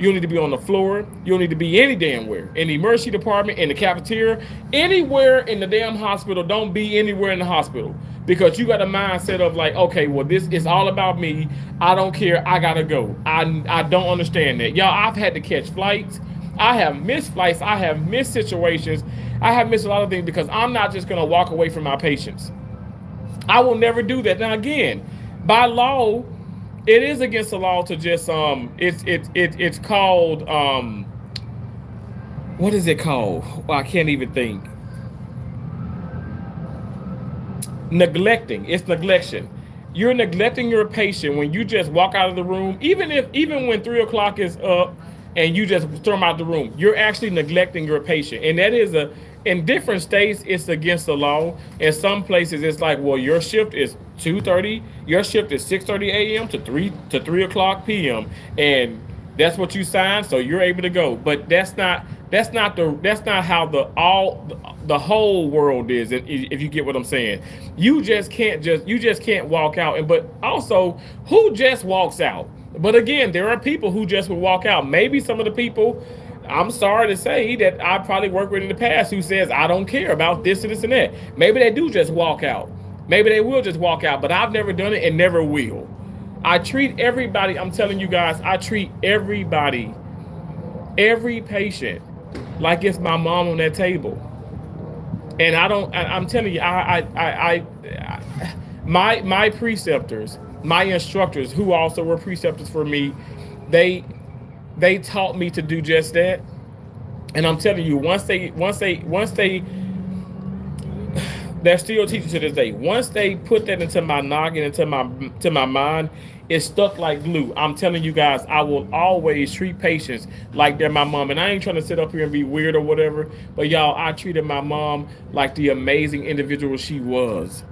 don't need to be on the floor. You don't need to be any damn where. In the emergency department, in the cafeteria, anywhere in the damn hospital. Don't be anywhere in the hospital. Because you got a mindset of like, okay, well, this is all about me. I don't care. I gotta go. I don't understand that. Y'all, I've had to catch flights. I have missed flights. I have missed situations. I have missed a lot of things because I'm not just gonna walk away from my patients. I will never do that. Now again, by law, it is against the law to just it's called what is it called? Well, I can't even think. Neglecting. It's neglection. You're neglecting your patient when you just walk out of the room, even when 3 o'clock is up and you just throw them out the room. You're actually neglecting your patient, and that is in different states it's against the law. In some places it's like, well, your shift is 2:30, your shift is 6:30 a.m. to 3 o'clock p.m. and that's what you signed, so you're able to go. But that's not how the whole world is. If you get what I'm saying, you just can't walk out. But also, who just walks out? But again, there are people who just will walk out. Maybe some of the people, I'm sorry to say, that I probably worked with in the past who says, I don't care about this and this and that. Maybe they do just walk out. Maybe they will just walk out, but I've never done it and never will. I treat everybody, I'm telling you guys, I treat everybody, every patient, like it's my mom on that table. And I'm telling you, my preceptors, my instructors, who also were preceptors for me, they taught me to do just that. And I'm telling you, once they they're still teaching to this day. Once they put that into my noggin, into my mind, it's stuck like glue. I'm telling you guys, I will always treat patients like they're my mom. And I ain't trying to sit up here and be weird or whatever, but y'all, I treated my mom like the amazing individual she was.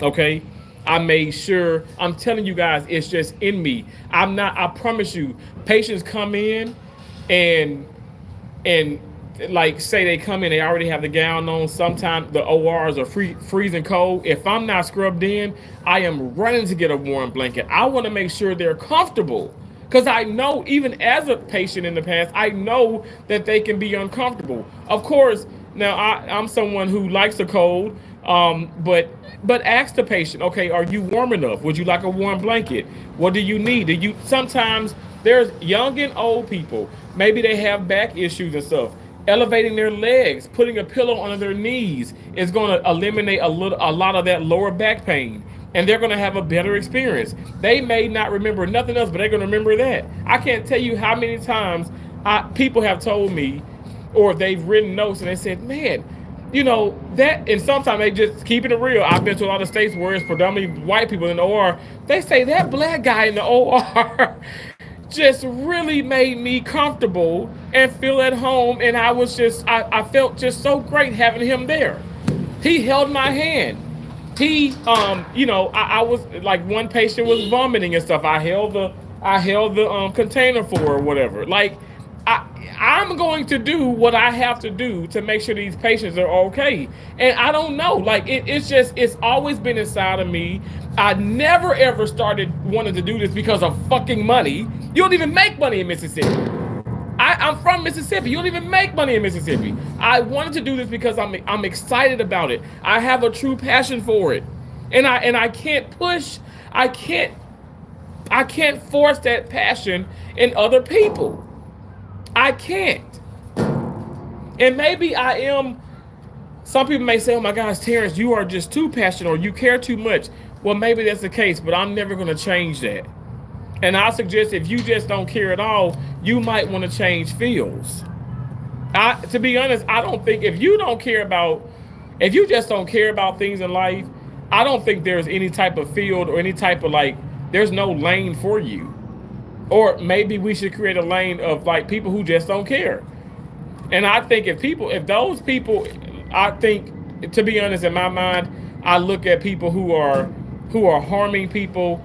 Okay? I made sure, I'm telling you guys, it's just in me. I promise you, patients come in and like say they come in, they already have the gown on. Sometimes the ORs are freezing cold. If I'm not scrubbed in, I am running to get a warm blanket. I want to make sure they're comfortable, because I know, even as a patient in the past, I know that they can be uncomfortable. Of course, now I'm someone who likes the cold, but ask the patient, okay, are you warm enough? Would you like a warm blanket? What do you need? Sometimes there's young and old people, maybe they have back issues and stuff. Elevating their legs, putting a pillow under their knees is going to eliminate a lot of that lower back pain, and they're going to have a better experience. They may not remember nothing else, but they're going to remember that. I can't tell you how many times people have told me, or they've written notes and they said, man, you know, that, and sometimes they just keeping it real. I've been to a lot of states where it's predominantly white people in the OR. They say that black guy in the OR just really made me comfortable and feel at home. And I was just, I felt just so great having him there. He held my hand. He, you know, I was like, one patient was vomiting and stuff. I held the container for her or whatever. Like, I'm going to do what I have to do to make sure these patients are okay. And I don't know, like it's always been inside of me. I never ever started wanting to do this because of fucking money. You don't even make money in Mississippi. I'm from Mississippi. You don't even make money in Mississippi. I wanted to do this because I'm excited about it. I have a true passion for it, and I can't push. I can't force that passion in other people. I can't. And maybe I am. Some people may say, "Oh my gosh, Terrence, you are just too passionate, or you care too much." Well, maybe that's the case, but I'm never going to change that. And I suggest if you just don't care at all, you might want to change fields. To be honest, I don't think if you just don't care about things in life, I don't think there's any type of field or any type of there's no lane for you. Or maybe we should create a lane of people who just don't care. And I think if those people, I think, to be honest, in my mind, I look at people who are harming people,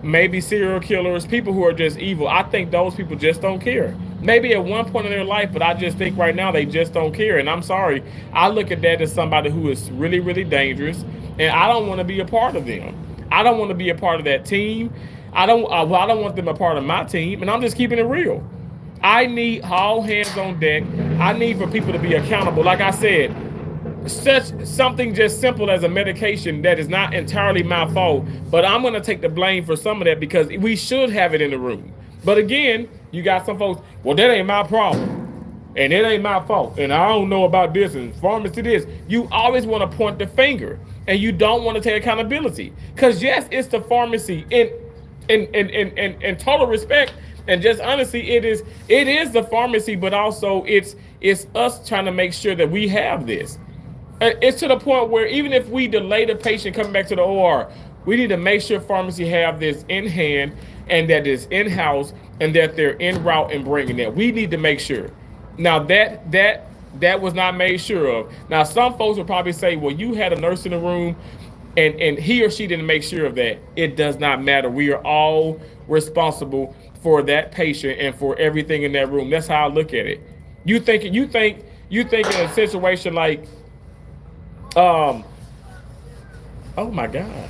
maybe serial killers, people who are just evil. I think those people just don't care. Maybe at one point in their life, but I just think right now they just don't care. And I'm sorry, I look at that as somebody who is really, really dangerous, and I don't want to be a part of them. I don't want to be a part of that team. I don't want them a part of my team, and I'm just keeping it real. I need all hands on deck. I need for people to be accountable. Like I said, something just simple as a medication that is not entirely my fault, but I'm going to take the blame for some of that because we should have it in the room. But again, you got some folks, well, that ain't my problem, and it ain't my fault, and I don't know about this, and pharmacy this. You always want to point the finger, and you don't want to take accountability. Because yes, it's the pharmacy. In total respect and just honestly, it is the pharmacy, but also it's us trying to make sure that we have this. It's to the point where even if we delay the patient coming back to the OR, we need to make sure pharmacy have this in hand and that it's in-house and that they're en route and bringing that. We need to make sure. Now that was not made sure of. Now some folks will probably say, well, you had a nurse in the room and he or she didn't make sure of that. It does not matter. We are all responsible for that patient and for everything in that room. That's how I look at it. You think in a situation like oh my God.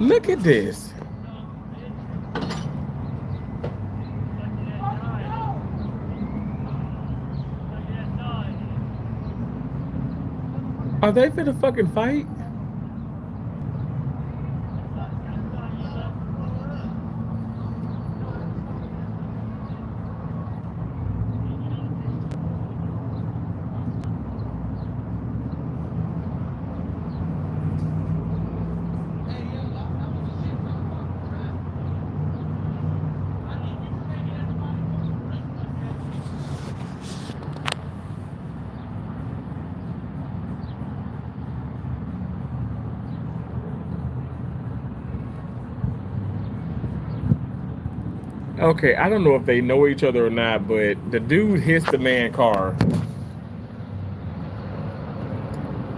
Look at this. Are they finna fucking fight? Okay, I don't know if they know each other or not, but the dude hits the man car.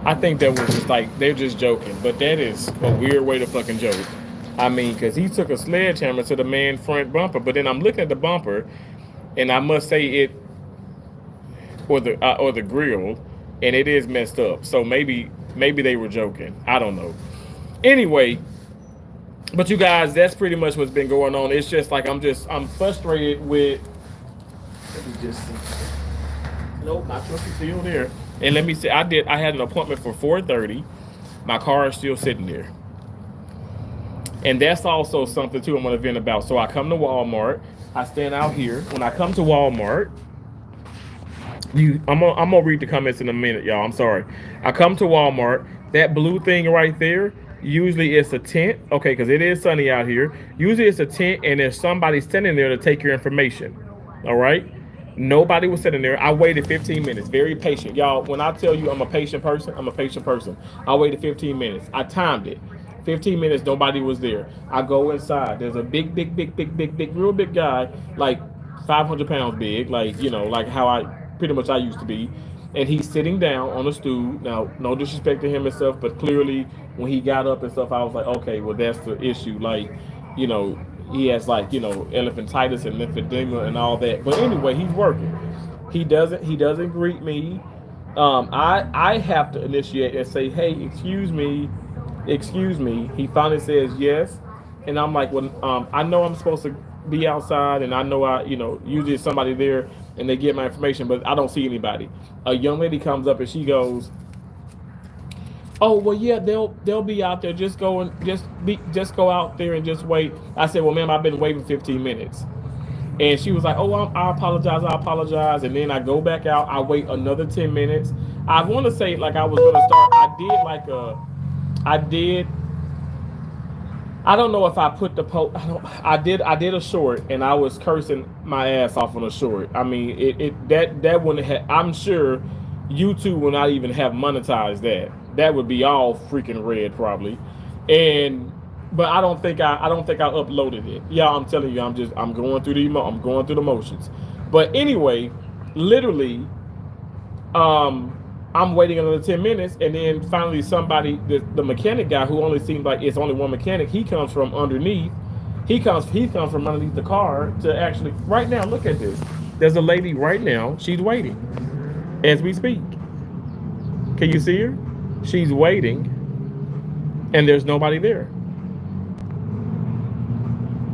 I think that was just they're just joking, but that is a weird way to fucking joke. I mean, because he took a sledgehammer to the man's front bumper, but then I'm looking at the bumper, and I must say it, or the grill, and it is messed up. So maybe they were joking. I don't know. Anyway. But you guys, that's pretty much what's been going on. It's just I'm frustrated with, let me just see. Nope, not supposed to still there. And let me say, I had an appointment for 4:30. My car is still sitting there. And that's also something too I'm gonna vent about. So I come to Walmart, I stand out here. When I come to Walmart, I'm gonna read the comments in a minute, y'all. I'm sorry. I come to Walmart. That blue thing right there, usually it's a tent. Okay, because it is sunny out here. Usually it's a tent, and there's somebody standing there to take your information. All right. Nobody was sitting there. I waited 15 minutes. Very patient, y'all. When I tell you I'm a patient person, I'm a patient person. I waited 15 minutes. I timed it. 15 minutes. Nobody was there. I go inside. There's a big, real big guy, like 500 pounds big, like like how I pretty much I used to be, and he's sitting down on a stool. Now, no disrespect to him and stuff, but clearly when he got up and stuff, I was like, okay, well that's the issue. Like, you know, he has like elephantitis and lymphedema and all that. But anyway, he's working. He doesn't greet me. I have to initiate and say, hey, excuse me. He finally says yes, and I'm like, well, I know I'm supposed to be outside, and I know usually somebody there, and they get my information, but I don't see anybody. A young lady comes up and she goes, "Oh well, yeah, they'll be out there. Just go out there and just wait." I said, "Well, ma'am, I've been waiting 15 minutes." And she was like, "Oh, I apologize." And then I go back out. I wait another 10 minutes. I want to say like I was gonna start. I did. I don't know if I put the post. I did a short, and I was cursing my ass off on a short. I mean, that wouldn't have. I'm sure YouTube will not even have monetized that. That would be all freaking red probably, and but I don't think I uploaded it. Yeah, I'm telling you, I'm going through the motions. But anyway, literally, I'm waiting another 10 minutes, and then finally somebody, the mechanic guy, who only seems like it's only one mechanic, he comes from underneath. He comes from underneath the car to actually. Right now, look at this. There's a lady right now. She's waiting as we speak. Can you see her? She's waiting, and there's nobody there.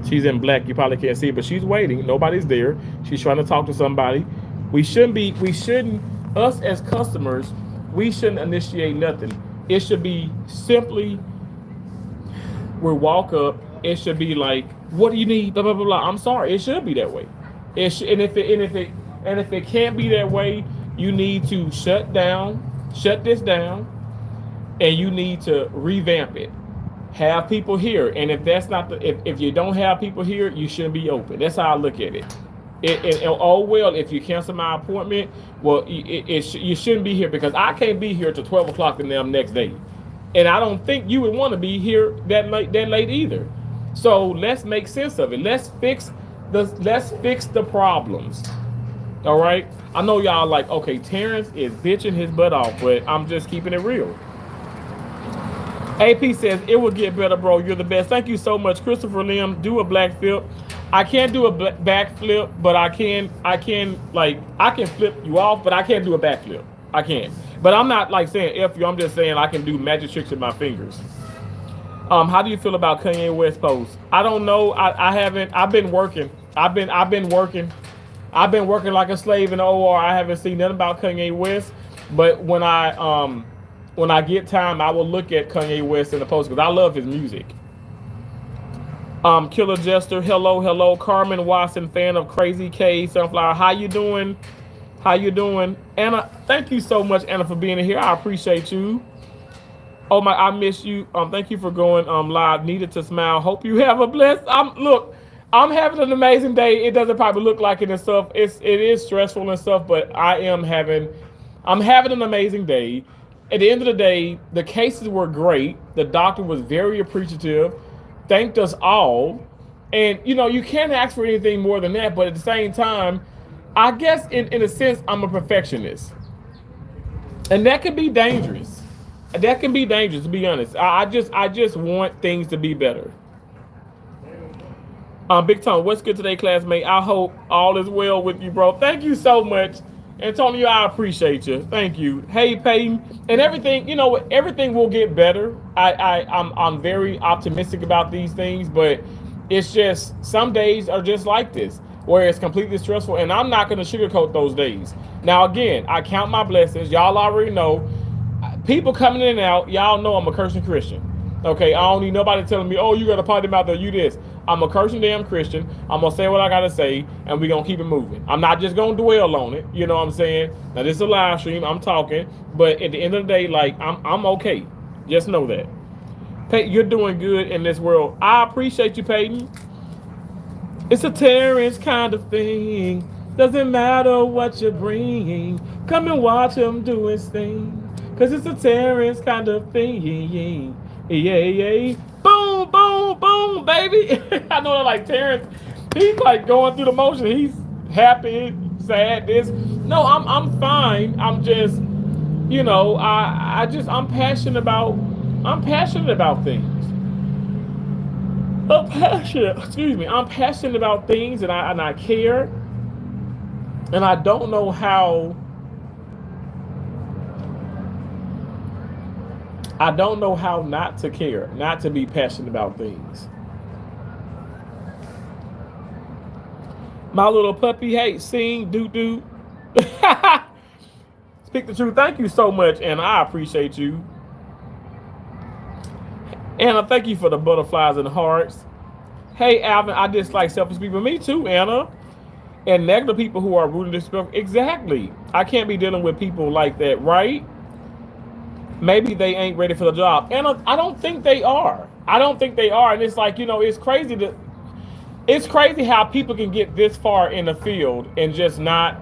She's in black. You probably can't see it, but she's waiting. Nobody's there. She's trying to talk to somebody. We shouldn't, us as customers, we shouldn't initiate nothing. It should be simply, we walk up, it should be like, what do you need? Blah, blah, blah, blah. I'm sorry. It should be that way. And if it can't be that way, you need to shut this down, and you need to revamp it. Have people here, and if that's not if you don't have people here, you shouldn't be open. That's how I look at it. Oh well, if you cancel my appointment, well, you shouldn't be here, because I can't be here till 12 o'clock the next day, and I don't think you would want to be here that late either. So let's make sense of it. Let's fix the problems. All right. I know y'all like, okay, Terrence is bitching his butt off, but I'm just keeping it real. AP says, it will get better, bro. You're the best. Thank you so much. Christopher Lim, do a black flip. I can't do a back flip, but I can flip you off, but I can't do a back flip. I can't. But I'm not like saying F you. I'm just saying I can do magic tricks with my fingers. How do you feel about Kanye West post? I don't know. I haven't. I've been working. I've been working. I've been working like a slave in the OR. I haven't seen nothing about Kanye West. But when I get time, I will look at Kanye West in the post, because I love his music. Killer Jester, hello. Carmen Watson, fan of Crazy K, Sunflower. How you doing? Anna, thank you so much, Anna, for being here. I appreciate you. Oh my, I miss you. Thank you for going live. Needed to smile. Hope you have a blessed. I'm having an amazing day. It doesn't probably look like it and stuff. It is stressful and stuff, but I'm having an amazing day. At the end of the day, the cases were great. The doctor was very appreciative, thanked us all. And, you can't ask for anything more than that. But at the same time, I guess in a sense, I'm a perfectionist. And that can be dangerous. To be honest. I just want things to be better. Big Tom, what's good today, classmate? I hope all is well with you, bro. Thank you so much. Antonio, I appreciate you. Thank you. Hey, Peyton, and everything. Everything will get better. I'm very optimistic about these things, but it's just some days are just like this. where it's completely stressful, and I'm not going to sugarcoat those days. Now, again, I count my blessings. Y'all already know. People coming in and out, y'all know I'm a cursing Christian. Okay, I don't need nobody telling me, oh, you got a potty mouth or you this. I'm a cursing damn Christian. I'm going to say what I got to say, and we're going to keep it moving. I'm not just going to dwell on it. You know what I'm saying? Now, this is a live stream. I'm talking. But at the end of the day, like, I'm okay. Just know that. Peyton, you're doing good in this world. I appreciate you, Peyton. It's a Terrence kind of thing. Doesn't matter what you're bringing. Come and watch him do his thing. Because it's a Terrence kind of thing. Yeah. Boom, boom, boom, baby. I know that like Terrence, he's like going through the motion. He's happy, sad, this. No, I'm fine. I'm just, you know, I'm passionate about things. I'm passionate about things, and I care, and I don't know how. I don't know how not to care, not to be passionate about things. My little puppy, hey, sing, do. Speak the truth. Thank you so much, and I appreciate you. Anna, thank you for the butterflies and hearts. Hey, Alvin, I dislike selfish people. Me too, Anna. And negative people who are rude and disrespectful. Exactly. I can't be dealing with people like that, right? Maybe they ain't ready for the job. And I don't think they are. And it's like, you know, it's crazy how people can get this far in the field and just not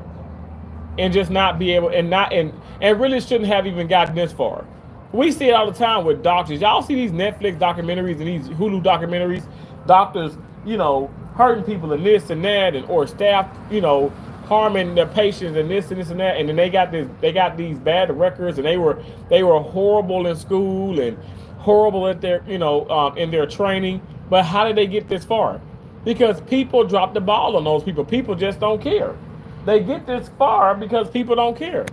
be able and really shouldn't have even gotten this far. We see it all the time with doctors. Y'all see these Netflix documentaries and these Hulu documentaries, doctors, you know, hurting people and this and that, and or staff, you know, harming their patients and this and that, and then they got these bad records, and they were horrible in school and horrible at their, you know, in their training. But how did they get this far? Because people drop the ball on those people. People just don't care. They get this far because people don't care.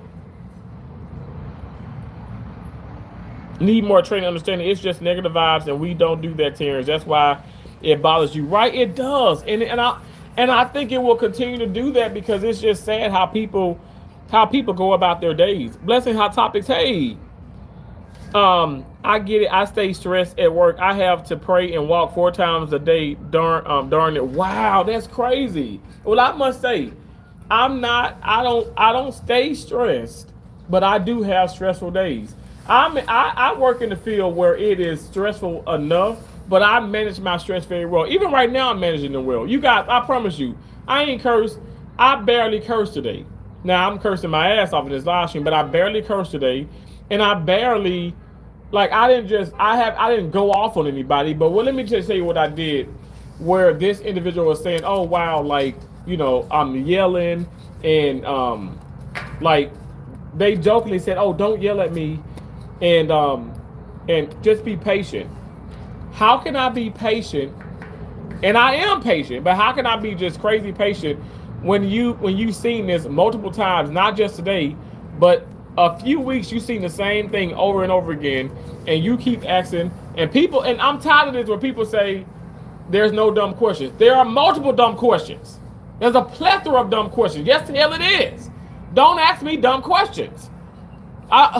Need more training, understanding. It's just negative vibes, and we don't do that, Terrence. That's why it bothers you, right? It does, and I think it will continue to do that because it's just sad how people go about their days. Blessing Hot Topics. Hey, I get it. I stay stressed at work. I have to pray and walk 4 times a day. Darn it. Wow, that's crazy. Well, I must say, I don't stay stressed, but I do have stressful days. I work in the field where it is stressful enough, but I manage my stress very well. Even right now, I'm managing it well. You guys, I promise you, I ain't cursed. I barely cursed today. Now, I'm cursing my ass off in this live stream, but I barely cursed today. And I barely, like, I didn't go off on anybody. But let me just tell you what I did, where this individual was saying, oh, wow, like, you know, I'm yelling. And, like, they jokingly said, oh, don't yell at me. And just be patient. How can I be patient? And I am patient, but how can I be just crazy patient when you've seen this multiple times, not just today, but a few weeks you've seen the same thing over and over again, and you keep asking, and I'm tired of this where people say there's no dumb questions. There are multiple dumb questions. There's a plethora of dumb questions. Yes, the hell it is. Don't ask me dumb questions.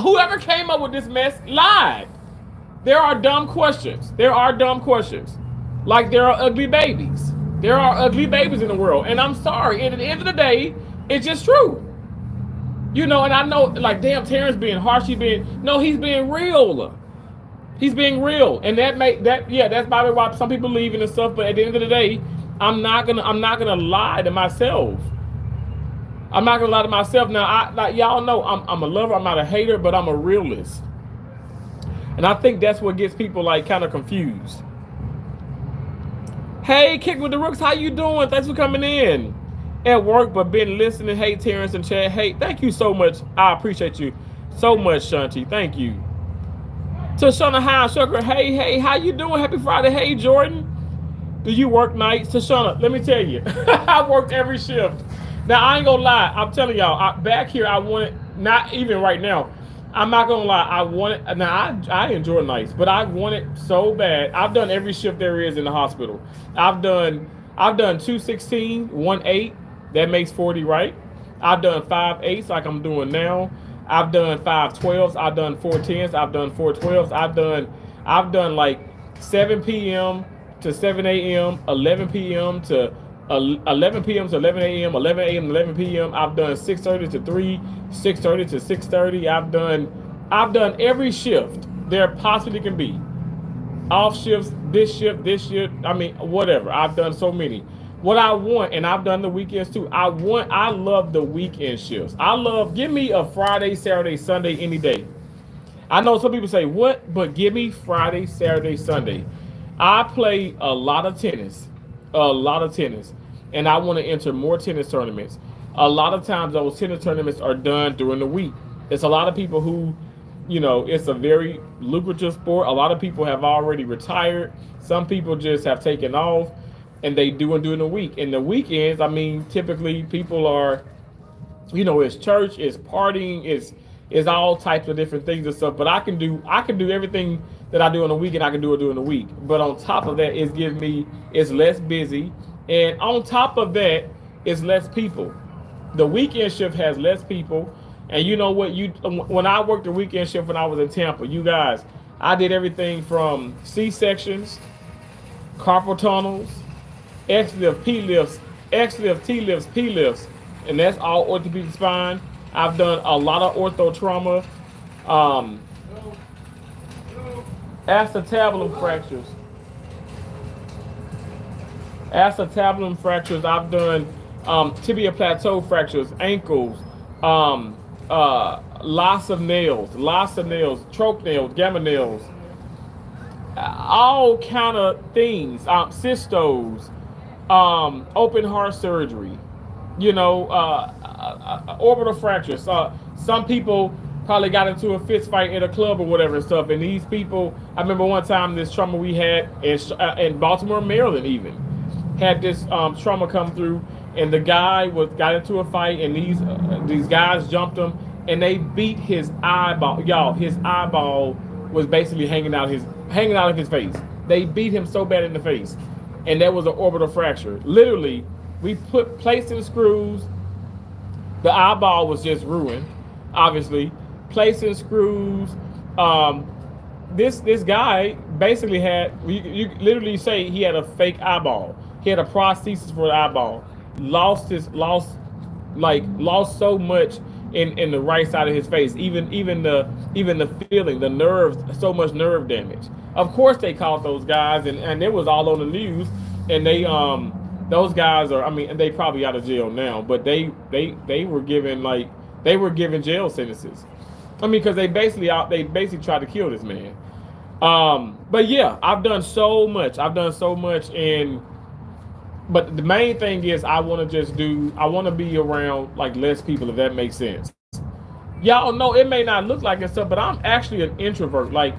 Whoever came up with this mess lied. There are dumb questions. Like there are ugly babies. There are ugly babies in the world. And I'm sorry. And at the end of the day, it's just true. You know, and I know, like, damn, Terrence being harsh. He's being real. He's being real. And that's probably why some people leave and stuff. But at the end of the day, I'm not gonna lie to myself. Now, like y'all know, I'm a lover. I'm not a hater, but I'm a realist. And I think that's what gets people like kind of confused. Hey, Kick with the Rooks, how you doing? Thanks for coming in. At work, but been listening. Hey, Terrence and Chad. Hey, thank you so much. I appreciate you so much, Shanti. Thank you. Tashana High Sugar. Hey, how you doing? Happy Friday. Hey, Jordan. Do you work nights? Tashana, let me tell you. I worked every shift. Now, I ain't gonna lie. I'm telling y'all, back here, I want it, not even right now. I'm not gonna lie. I want it. Now, I enjoy nights, but I want it so bad. I've done every shift there is in the hospital. I've done I've done 216, 1/8. That makes 40, right? I've done 5/8 like I'm doing now. I've done 5/12s. I've done 4/10s. I've done 4/12s. I've done like 7 p.m. to 7 a.m., 11 p.m. to 11 p.m. to 11 a.m., 11 a.m. to 11 p.m. I've done 6:30 to 3, 6:30 to 6:30. I've done every shift there possibly can be. Off shifts, this shift, this shift. I mean, whatever. I've done so many. What I want, and I've done the weekends too. I love the weekend shifts. Give me a Friday, Saturday, Sunday, any day. I know some people say what, but give me Friday, Saturday, Sunday. I play a lot of tennis, and I want to enter more tennis tournaments. A lot of times those tennis tournaments are done during the week. It's a lot of people who, it's a very lucrative sport. A lot of people have already retired. Some people just have taken off, and they do and do in the week. In the weekends, I mean, typically people are, it's church, it's partying, it's all types of different things and stuff. But I can do everything that I do on the weekend. I can do it during the week. But on top of that, it's less busy, and on top of that, it's less people. The weekend shift has less people, and you know what? When I worked the weekend shift when I was in Tampa, you guys, I did everything from C sections, carpal tunnels, X lift, P lifts, X lift, T lifts, P lifts, and that's all orthopedic spine. I've done a lot of ortho trauma, um, acetabulum fractures, acetabulum fractures. I've done tibia plateau fractures, ankles, um, loss of nails, trope nails, gamma nails, all kind of things, cystos, open heart surgery, orbital fractures. Some people probably got into a fist fight at a club or whatever and stuff. And these people, I remember one time this trauma we had in Baltimore, Maryland, even had this trauma come through, and the guy got into a fight, and these guys jumped him, and they beat his eyeball. Y'all, his eyeball was basically hanging out of his face. They beat him so bad in the face, and that was an orbital fracture. Literally, we placed in screws. The eyeball was just ruined, obviously. Placing screws. This guy basically had, you literally say he had a fake eyeball. He had a prosthesis for the eyeball. Lost so much in the right side of his face. Even the feeling, the nerves, so much nerve damage. Of course they caught those guys, and it was all on the news. And those guys are, I mean, they probably out of jail now, but they were given jail sentences. I mean, because they basically tried to kill this man. But yeah, I've done so much, but the main thing is I want to be around like less people, if that makes sense. Y'all know it may not look like it stuff, but I'm actually an introvert. Like,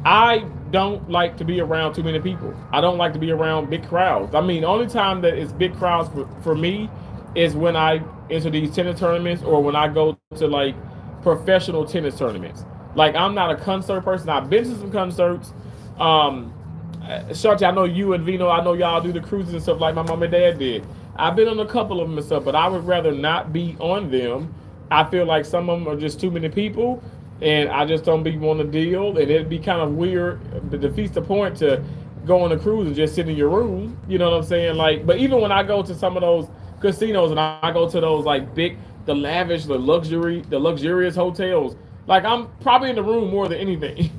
I don't like to be around too many people. I don't like to be around big crowds. I mean, the only time that it's big crowds for me is when I enter these tennis tournaments, or when I go to like professional tennis tournaments. Like, I'm not a concert person. I've been to some concerts. Shanti, I know you and Vino, I know y'all do the cruises and stuff like my mom and dad did. I've been on a couple of them and stuff, but I would rather not be on them. I feel like some of them are just too many people, and I just don't want to deal, and it'd be kind of weird. It defeats the point to go on a cruise and just sit in your room. You know what I'm saying? Like, but even when I go to some of those casinos and I go to those like big, the lavish, the luxurious hotels, like, I'm probably in the room more than anything.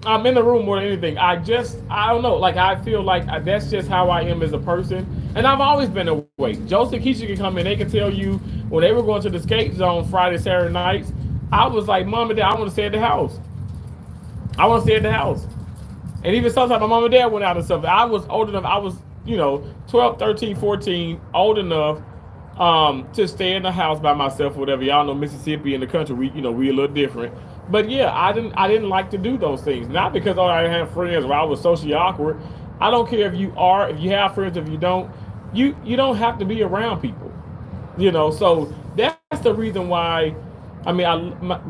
I'm in the room more than anything. I don't know. Like, I feel like that's just how I am as a person. And I've always been that way. Joseph Keisha can come in. They can tell you when they were going to the skate zone Friday, Saturday nights, I was like, Mom and Dad, I want to stay at the house. And even sometimes my mom and dad went out and stuff. I was old enough. I was, 12, 13, 14, old enough to stay in the house by myself or whatever. Y'all know Mississippi and the country, we a little different. But yeah, I didn't like to do those things. Not because I didn't have friends or I was socially awkward. I don't care if you have friends, if you don't, you don't have to be around people. So that's the reason why I mean,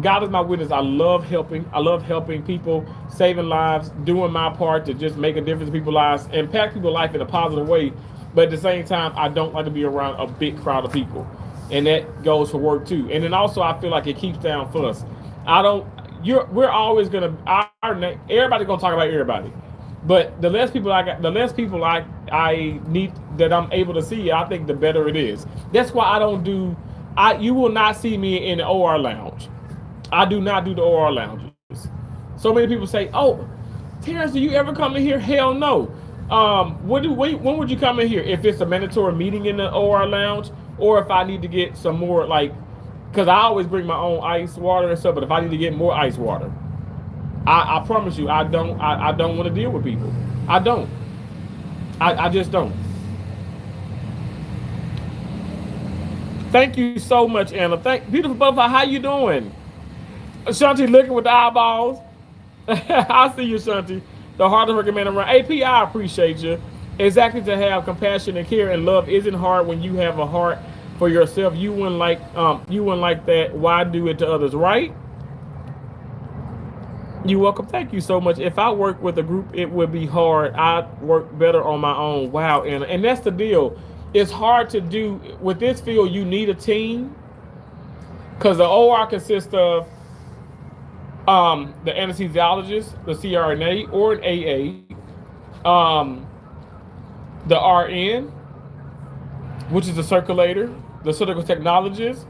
God is my witness. I love helping. I love helping people, saving lives, doing my part to just make a difference in people's lives, impact people's life in a positive way. But at the same time, I don't like to be around a big crowd of people, and that goes for work too. And then also, I feel like it keeps down fuss. I don't. We're always gonna everybody's gonna talk about everybody. But the less people I got, the less people I need that I'm able to see, I think the better it is. That's why I don't do. You will not see me in the OR lounge. I do not do the OR lounges. So many people say, "Oh, Terrence, do you ever come in here?" Hell no. When would you come in here? If it's a mandatory meeting in the OR lounge, or if I need to get some more like, because I always bring my own ice water and stuff. But if I need to get more ice water, I promise you, I don't want to deal with people. I don't. I just don't. Thank you so much, Anna. Beautiful butterfly. How you doing? Shanti looking with the eyeballs. I see you, Shanti. The hardest working man around. AP, I appreciate you. Exactly, to have compassion and care and love isn't hard when you have a heart for yourself. You wouldn't like that. Why do it to others, right? You're welcome. Thank you so much. If I work with a group, it would be hard. I'd work better on my own. Wow, Anna. And that's the deal. It's hard to do with this field. You need a team because the OR consists of the anesthesiologist, the CRNA or an AA, the RN, which is the circulator, the surgical technologist,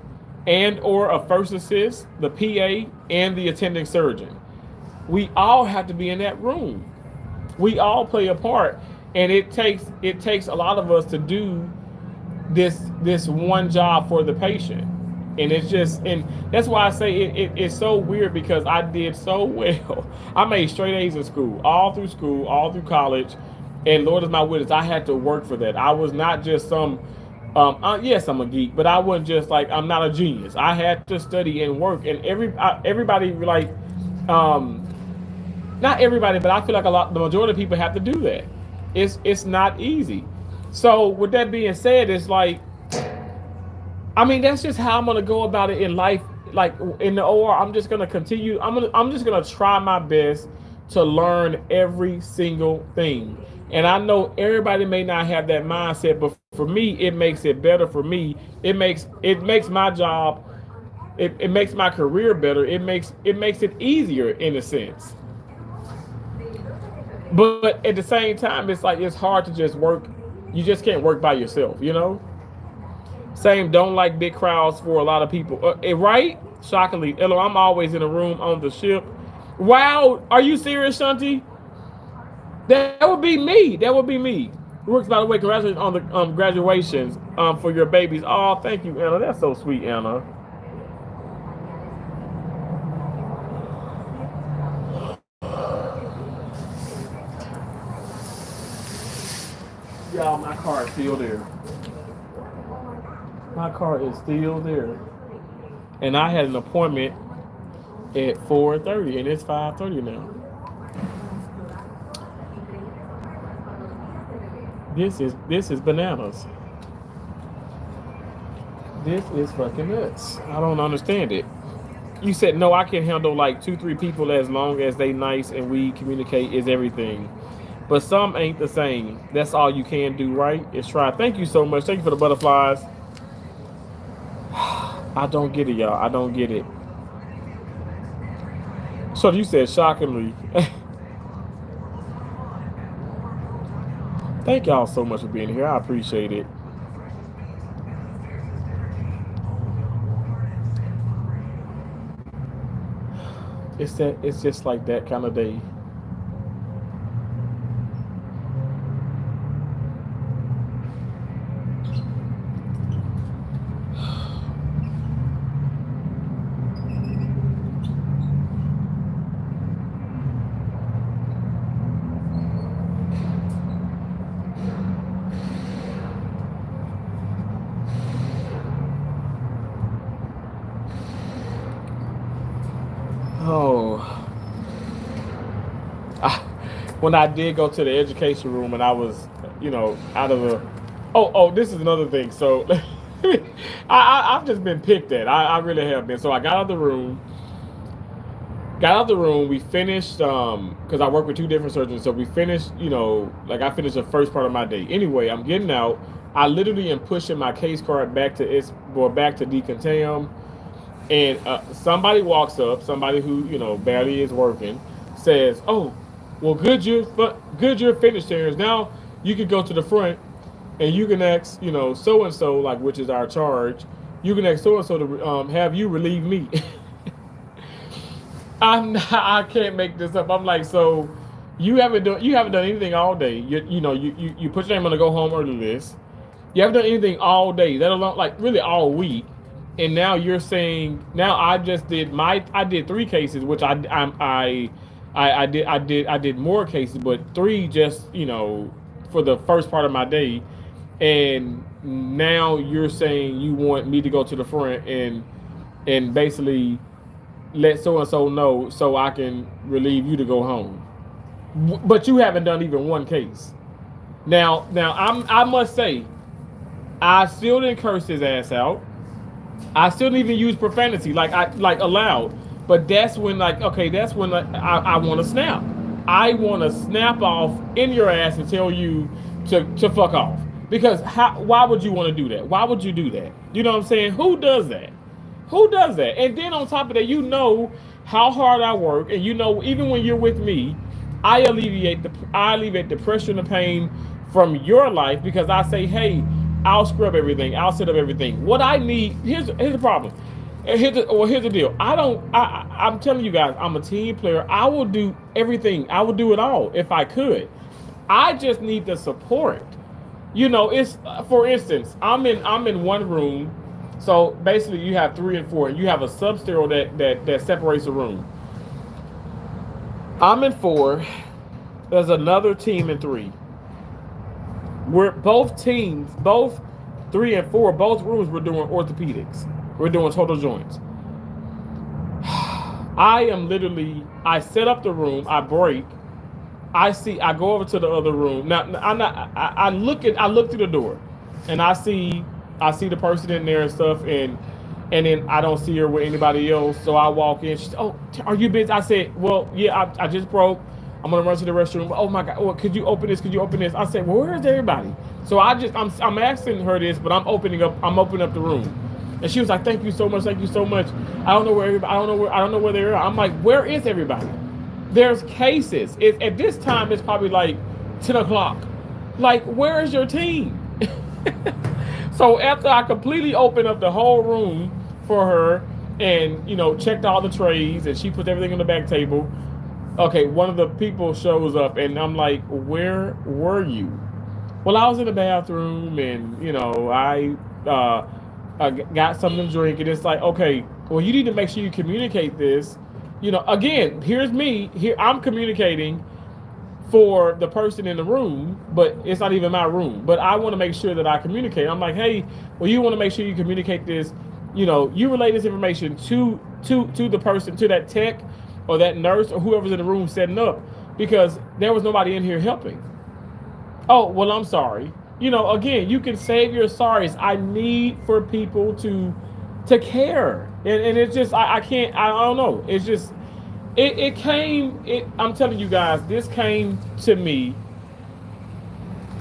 and or a first assist, the PA, and the attending surgeon. We all have to be in that room. We all play a part, and it takes a lot of us to do this one job for the patient. And it's just, and that's why I say it's so weird, because I did so well. I made straight A's in school, all through college, and Lord is my witness, I had to work for that. I was not just some. Yes, I'm a geek, but I wasn't just like, I'm not a genius. I had to study and work, and everybody like. Not everybody, but I feel like the majority of people have to do that. It's not easy. So with that being said, it's like, I mean, that's just how I'm gonna go about it in life. Like in the OR, I'm just gonna continue. I'm just gonna try my best to learn every single thing. And I know everybody may not have that mindset, but for me, it makes it better for me. It makes my job. It makes my career better. It makes it easier in a sense. But at the same time, it's like, it's hard to just work. You just can't work by yourself, you know? Same, don't like big crowds for a lot of people. Right? Shockingly. Hello, I'm always in a room on the ship. Wow, are you serious, Shanti? That would be me. That would be me. Brooks, by the way, congratulations on the graduations for your babies. Oh, thank you, Anna. That's so sweet, Anna. Y'all, my car is still there. My car is still there. And I had an appointment at 4:30, and it's 5:30 now. This is bananas. This is fucking nuts. I don't understand it. You said, no, I can handle like 2-3 people as long as they nice and we communicate is everything. But some ain't the same. That's all you can do, right? Is try. Thank you so much. Thank you for the butterflies. I don't get it, y'all. I don't get it. So you said shockingly. Thank y'all so much for being here. I appreciate it. It's just like that kind of day. When I did go to the education room and I was, out of the, this is another thing. So I've just been picked at. I really have been. So I got out of the room. Got out the room. We finished because I work with two different surgeons. So we finished, like I finished the first part of my day. Anyway, I'm getting out. I literally am pushing my case card back to back to decontam, and somebody walks up, somebody who barely is working, says, "Oh, well, good you're finished, Terrence. Now you can go to the front and you can ask, so and so, like which is our charge. You can ask so and so to have you relieve me." I can't make this up. I'm like, so you haven't done anything all day. You put your name on the go home early list. You haven't done anything all day, let alone like really all week. And now you're saying now I did 3 cases, which I did more cases, but 3 just for the first part of my day. And now you're saying you want me to go to the front and basically let so and so know so I can relieve you to go home. But you haven't done even 1 case. Now I must say, I still didn't curse his ass out. I still didn't even use profanity like aloud. But that's when I want to snap. I want to snap off in your ass and tell you to fuck off. Because why would you want to do that? Why would you do that? You know what I'm saying? Who does that? Who does that? And then on top of that, how hard I work, and even when you're with me, I alleviate the pressure and the pain from your life because I say, hey, I'll scrub everything, I'll set up everything. What I need, here's the problem. Here's the deal. I'm telling you guys, I'm a team player. I will do everything. I will do it all if I could. I just need the support. It's for instance, I'm in one room. So basically, you have 3 and 4. You have a sub-stereo that separates the room. I'm in 4. There's another team in 3. We're both teams, both 3 and 4, both rooms. We're doing orthopedics. We're doing total joints. I set up the room. I break. I go over to the other room. Now I look through the door, and I see the person in there and stuff, and then I don't see her with anybody else. So I walk in. She's, "Oh, are you busy?" I said, "Well, yeah, I just broke. I'm gonna run to the restroom." "Oh my God, well, could you open this? Could you open this?" I said, "Well, where's everybody?" So I'm asking her this, but I'm opening up the room, and she was like, "Thank you so much, thank you so much. I don't know where everybody. I don't know where they are." I'm like, "Where is everybody?" There's cases. At this time, it's probably like 10 o'clock. Like, where is your team? So after I completely opened up the whole room for her and, checked all the trays and she put everything on the back table, okay, one of the people shows up and I'm like, "Where were you?" "Well, I was in the bathroom and, I got something to drink." And it's like, okay, well, you need to make sure you communicate this. Again, here's me. Here I'm communicating for the person in the room, but it's not even my room. But I want to make sure that I communicate. I'm like, "Hey, well, you want to make sure you communicate this. You relay this information to the person, to that tech or that nurse or whoever's in the room setting up, because there was nobody in here helping." "Oh, well, I'm sorry." Again, you can save your sorries. I need for people to care, and it's just I can't. I don't know. It's just. I'm telling you guys, this came to me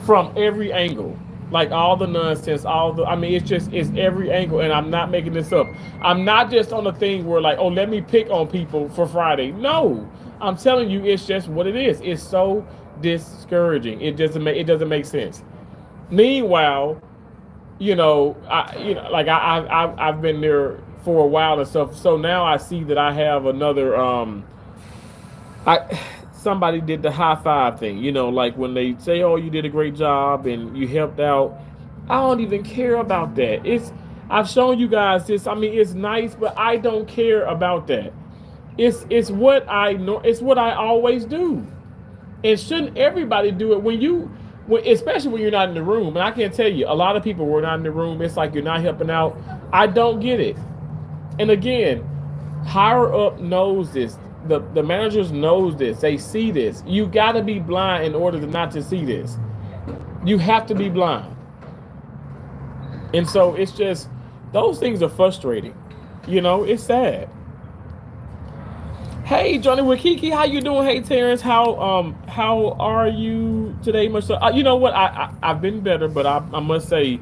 from every angle. Like all the nonsense, it's every angle, and I'm not making this up. I'm not just on the thing where like, oh, let me pick on people for Friday. No, I'm telling you, it's just what it is. It's so discouraging. It doesn't make sense. Meanwhile, I've been there for a while and stuff. So now I see that I have another somebody did the high five thing, like when they say, "Oh, you did a great job and you helped out." I don't even care about that. I've shown you guys this. It's nice, but I don't care about that. It's what I know. It's what I always do. And shouldn't everybody do it especially when you're not in the room? And I can tell you, a lot of people were not in the room. It's like you're not helping out. I don't get it. And again, higher up knows this. The managers knows this. They see this. You got to be blind in order to not to see this. You have to be blind. And so it's just those things are frustrating. It's sad. Hey, Johnny Wakiki, how you doing? Hey, Terrence, how are you today? Much so, you know what? I've been better, but I must say,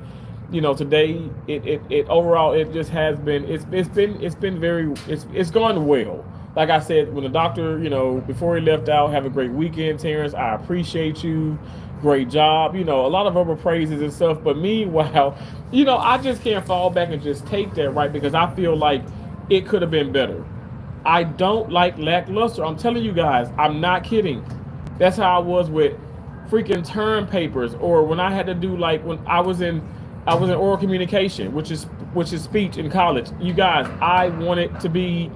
today it overall it just has been it's been very it's gone well. Like I said, when the doctor, before he left out, have a great weekend, Terrence. I appreciate you. Great job. A lot of verbal praises and stuff. But meanwhile, I just can't fall back and just take that, right? Because I feel like it could have been better. I don't like lackluster. I'm telling you guys, I'm not kidding. That's how I was with freaking term papers, or when I had to do, like, when I was in oral communication, which is speech in college. You guys, I wanted to be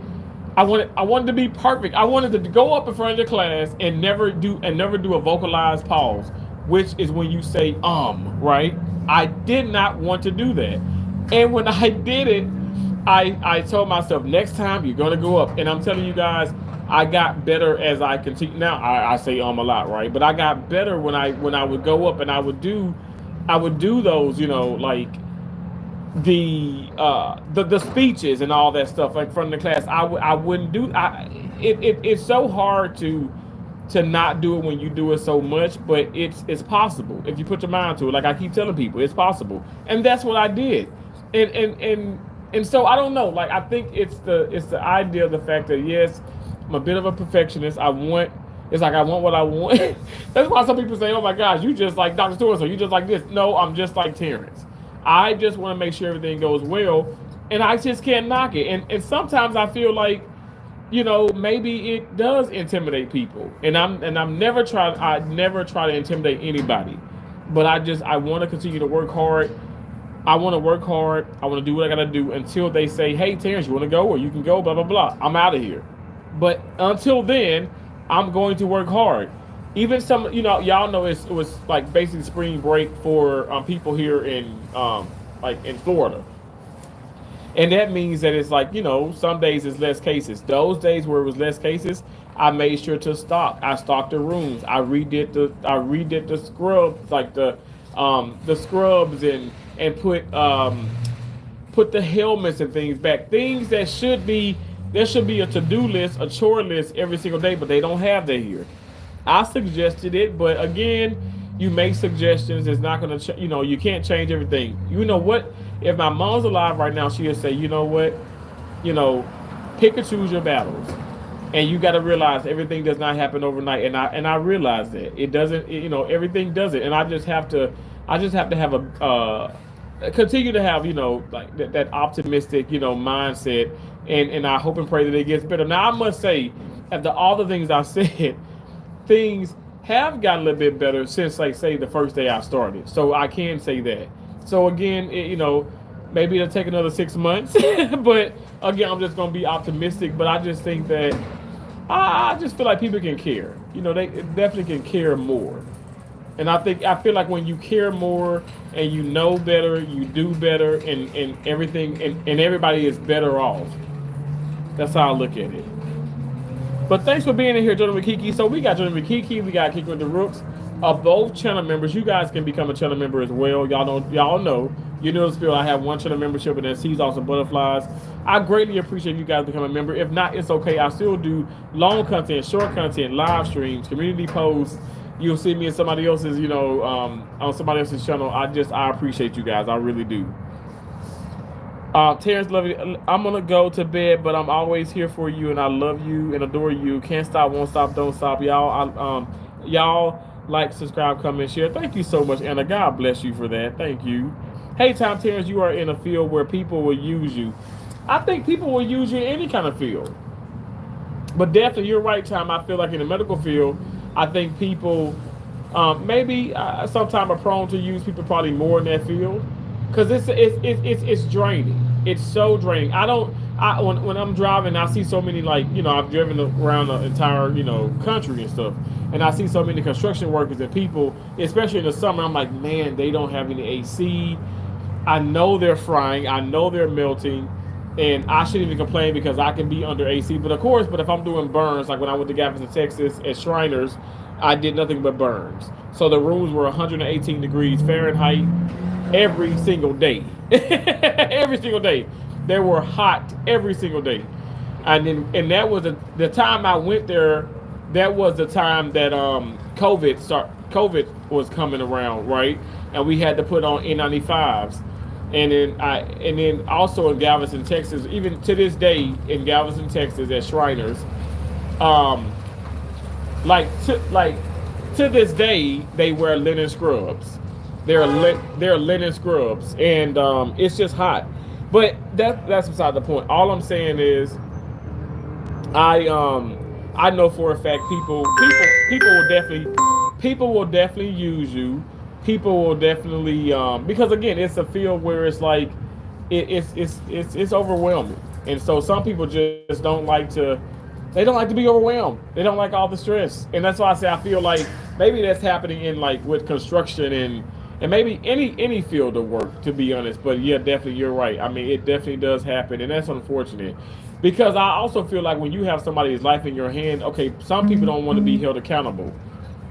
perfect. I wanted to go up in front of the class and never do a vocalized pause, which is when you say right? I did not want to do that. And when I did it, I told myself, next time you're gonna go up. And I'm telling you guys, I got better as I continue. Now I say a lot, right? But I got better when I would go up and I would do those, like the speeches and all that stuff, like from the class. I wouldn't do. It's so hard to not do it when you do it so much, but it's possible if you put your mind to it. Like I keep telling people, it's possible, and that's what I did. And so I don't know. Like I think it's the idea of the fact that, yes, I'm a bit of a perfectionist. I want what I want. That's why some people say, "Oh my gosh, you just like Dr. Stewart, so you just like this." No, I'm just like Terrence. I just want to make sure everything goes well, and I just can't knock it. And sometimes I feel like, maybe it does intimidate people, and I never try to intimidate anybody, but I want to continue to work hard. I want to work hard. I want to do what I got to do until they say, "Hey, Terrence, you want to go, or you can go." Blah blah blah. I'm out of here. But until then, I'm going to work hard. Even some, y'all know it was like basically spring break for people here in like in Florida, and that means that it's like, some days it's less cases. Those days where it was less cases, I made sure to stock. I stocked the rooms. I redid the scrubs, like the scrubs, and put the helmets and things back. Things that should be there should be a to-do list, a chore list every single day, but they don't have that here. I suggested it, but again, you make suggestions. It's not going to, you can't change everything. You know what? If my mom's alive right now, she'll say, you know what? You know, pick and choose your battles. And you got to realize everything does not happen overnight. And I realize that it doesn't, everything doesn't. And I just have to have continue to have, like that optimistic, mindset. And I hope and pray that it gets better. Now, I must say, after all the things I said, things have gotten a little bit better since, like, say, the first day I started. So I can say that. So again, maybe it'll take another 6 months, but again, I'm just going to be optimistic. But I just think that I just feel like people can care. They definitely can care more. And I feel like when you care more and you know better, you do better, and everything, and everybody is better off. That's how I look at it. But thanks for being in here, Jordan Kiki. So we got Jordan Kiki, we got Kiki with the Rooks. Both channel members, you guys can become a channel member as well. Y'all know. You know the spiel. I have one channel membership, and then Seas Awesome Butterflies. I greatly appreciate you guys becoming a member. If not, it's okay. I still do long content, short content, live streams, community posts. You'll see me in somebody else's, on somebody else's channel. I appreciate you guys. I really do. Terrence, love you. I'm gonna go to bed, but I'm always here for you, and I love you and adore you. Can't stop, won't stop, don't stop, y'all. Y'all like, subscribe, comment, share. Thank you so much, Anna. God bless you for that. Thank you. Hey, Tom, Terrence, you are in a field where people will use you. I think people will use you in any kind of field, but definitely, you're right, Tom. I feel like in the medical field, I think people maybe sometimes are prone to use people probably more in that field. Because it's draining. It's so draining. When I'm driving, I see so many, like, I've driven around the entire, country and stuff, and I see so many construction workers and people, especially in the summer. I'm like, man, they don't have any AC. I know they're frying. I know they're melting, and I shouldn't even complain because I can be under AC. But if I'm doing burns, like when I went to Galveston, Texas at Shriners, I did nothing but burns. So the rooms were 118 degrees Fahrenheit. every single day. Every single day. They were hot every single day. And that was the time I went there. That was the time that COVID was coming around, right? And we had to put on N95s. And then also in Galveston, Texas, even to this day in Galveston, Texas, at Shriners, um, like to this day they wear linen scrubs. They're linen scrubs, and it's just hot. But that's beside the point. All I'm saying is I know for a fact people will definitely use you. People will definitely because again it's a field where it's like it's overwhelming, and so some people just don't like to they don't like to be overwhelmed. They don't like all the stress, and that's why I say I feel like maybe that's happening in like with construction and maybe any field of work, to be honest. But yeah, definitely you're right. I mean, it definitely does happen, and that's unfortunate. Because I also feel like when you have somebody's life in your hand, okay, some people don't want to be held accountable,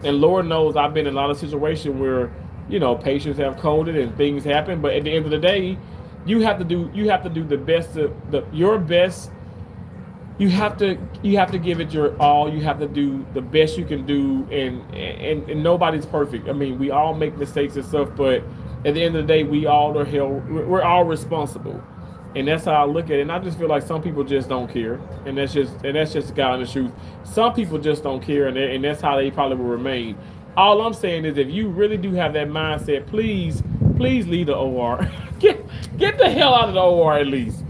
and Lord knows I've been in a lot of situations where patients have coded and things happen. But at the end of the day, you have to do the best your best. You have to give it your all. You have to do the best you can do, and nobody's perfect. I mean, we all make mistakes and stuff, but at the end of the day, we all are held. We're all responsible, and that's how I look at it. And I just feel like some people just don't care, and that's just the guy in the truth. Some people just don't care, and that's how they probably will remain. All I'm saying is, if you really do have that mindset, please leave the OR. get the hell out of the OR at least.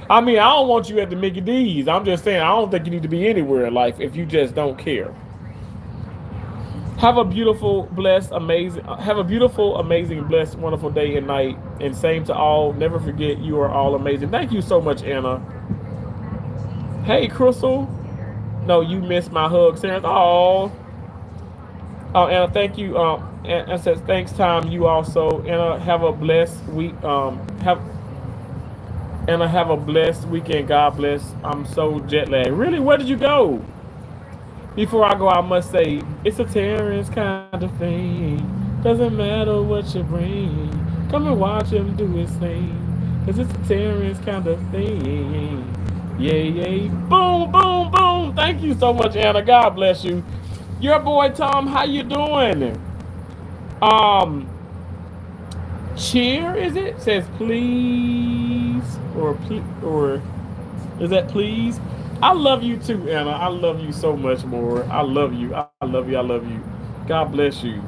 I mean, I don't want you at the Mickey D's. I'm just saying, I don't think you need to be anywhere in life if you just don't care. Have a beautiful, blessed, amazing, have a beautiful, amazing, blessed, wonderful day and night. And same to all. Never forget you are all amazing. Thank you so much, Anna. Hey, Crystal. No, you missed my hug, Sarah. Oh, Anna, thank you. And says thanks, Tom. You also, Anna, have a blessed week. Have a blessed weekend. God bless. I'm so jet lagged. Really? Where did you go? Before I go, I must say it's a Terrence kind of thing. Doesn't matter what you bring. Come and watch him do his thing. Cause it's a Terrence kind of thing. Yay, yay. Boom, boom, boom. Thank you so much, Anna. God bless you. Your boy Tom, how you doing? Um, cheer is it? Says please or is that please? I love you too, Anna. I love you so much more. I love you. I love you. I love you. God bless you.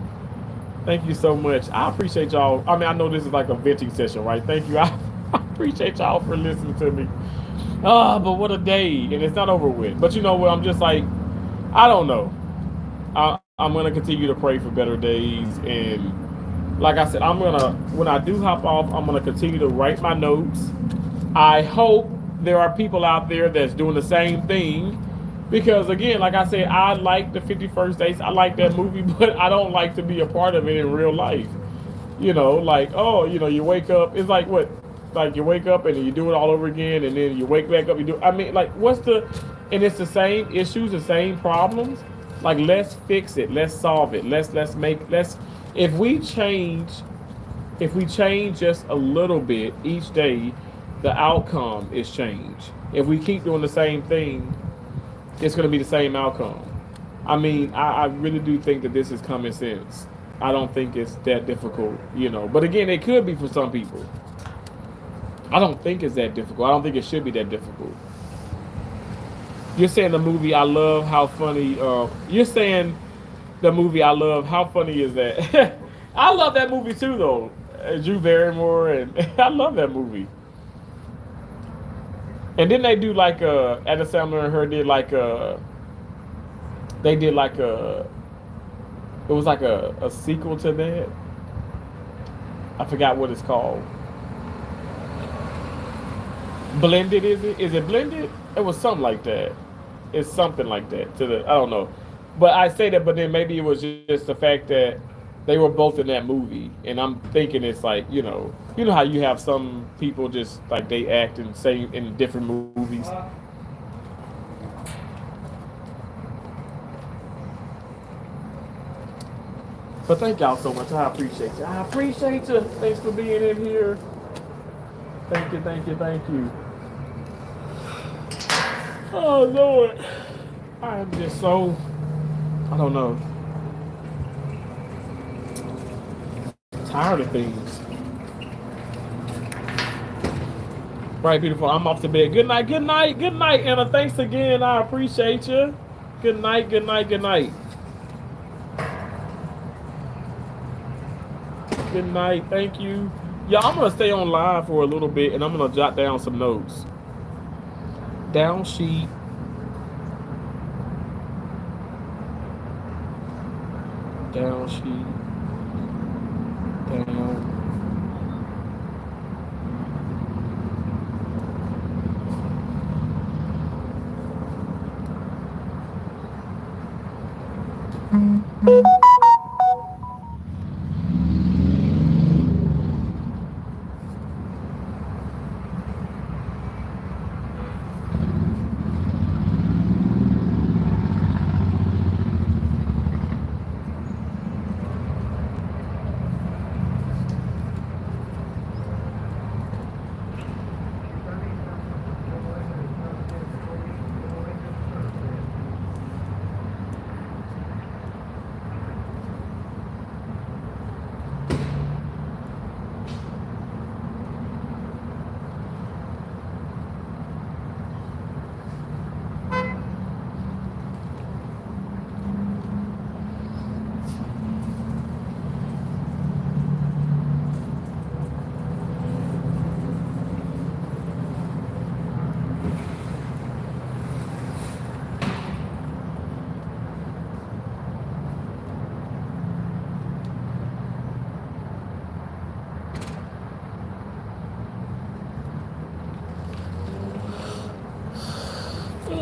Thank you so much. I appreciate y'all. I mean, I know this is like a venting session, right? Thank you. I appreciate y'all for listening to me. But what a day, and it's not over with. But you know what? I'm just like, I don't know. I'm gonna continue to pray for better days, and like I said, when I do hop off, I'm gonna continue to write my notes. I hope there are people out there that's doing the same thing, because again, like I said, I like the 51st Dates. I like that movie, but I don't like to be a part of it in real life. Like, oh, you wake up. It's like what? Like you wake up and you do it all over again, and then you wake back up. You do. I mean, like, and it's the same issues, the same problems. Like, let's fix it. Let's solve it. Let's. If we change, just a little bit each day, the outcome is change. If we keep doing the same thing, it's going to be the same outcome. I mean, I really do think that this is common sense. I don't think it's that difficult. But again, it could be for some people. I don't think it's that difficult. I don't think it should be that difficult. You're saying the movie I love, how funny. You're saying the movie I love, how funny is that? I love that movie too, though. Drew Barrymore, and I love that movie. And then they do like Adam Sandler and her did like they did like it was like a sequel to that. I forgot what it's called. Blended, is it? Is it Blended? It was something like that. It's something like that. I don't know. But I say that, but then maybe it was just the fact that they were both in that movie, and I'm thinking it's like how you have some people just like they act and say in different movies. But thank y'all so much. I appreciate you. I appreciate you. Thanks for being in here. Thank you, thank you, thank you. Oh Lord. I am just so, I don't know, tired of things. Right, beautiful. I'm off to bed. Good night, good night, good night, Anna. Thanks again. I appreciate you. Good night, good night, good night. Good night. Thank you. Yeah, I'm gonna stay on live for a little bit and I'm gonna jot down some notes. Down sheet. Down sheet. Down.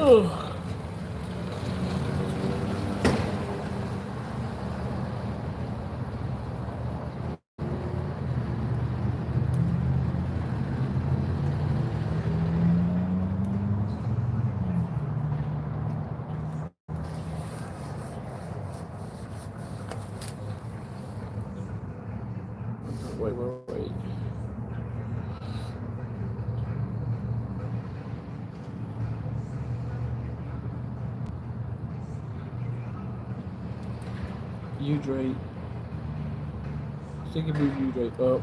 Ugh. Wait. U-Drake. Sticky Boo U-Drake up.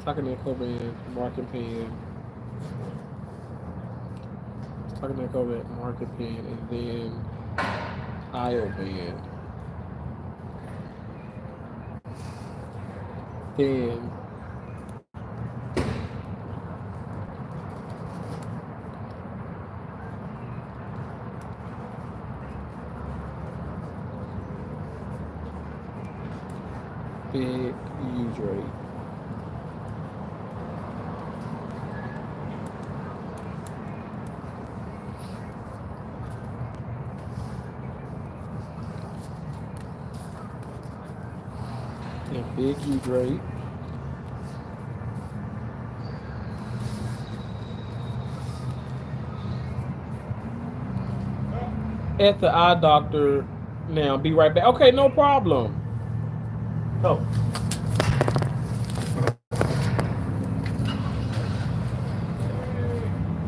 Talking to Coban, Market Pen. Talking to Coban, Market Pen, and then IO Band. Then Big U-Drake. And Big U-Drake. At the eye doctor now. Be right back. Okay, no problem. Oh.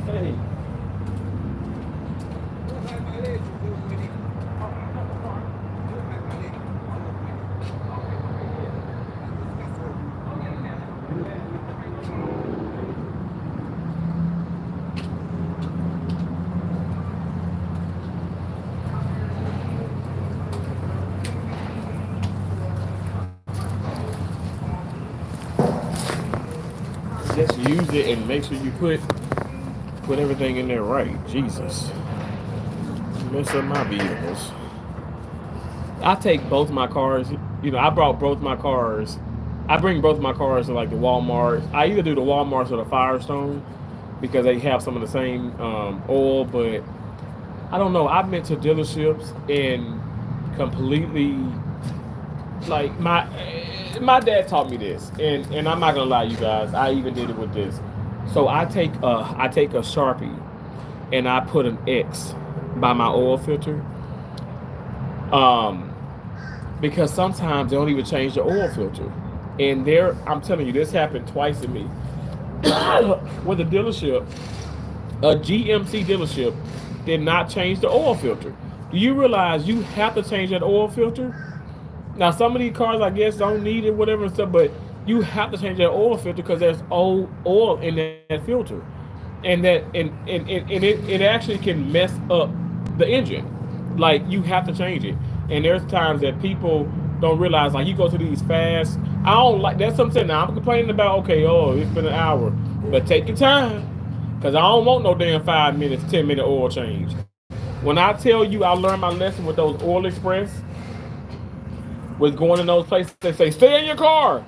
Hey. Just use it and make sure you put everything in there right. Jesus. Mess up my vehicles. I take both my cars. You know, I brought both my cars. I bring both my cars to like the Walmart. I either do the Walmarts or the Firestone because they have some of the same oil. But I don't know. I've been to dealerships and completely like my dad taught me this, and I'm not gonna lie, you guys. I even did it with this. So I take a Sharpie and I put an X by my oil filter. Um, because sometimes they don't even change the oil filter. And there, I'm telling you, this happened twice to me. With a dealership, a GMC dealership, did not change the oil filter. Do you realize you have to change that oil filter? Now, some of these cars, I guess, don't need it, whatever and stuff, but you have to change that oil filter because there's old oil in that filter, and it actually can mess up the engine. Like, you have to change it. And there's times that people don't realize, like, you go to these fast. I don't like that's something. Now I'm complaining about. Okay, oh, it's been an hour, but take your time, cause I don't want no damn 5 minutes, 10 minute oil change. When I tell you, I learned my lesson with those Oil Express, was going in those places. They say, stay in your car.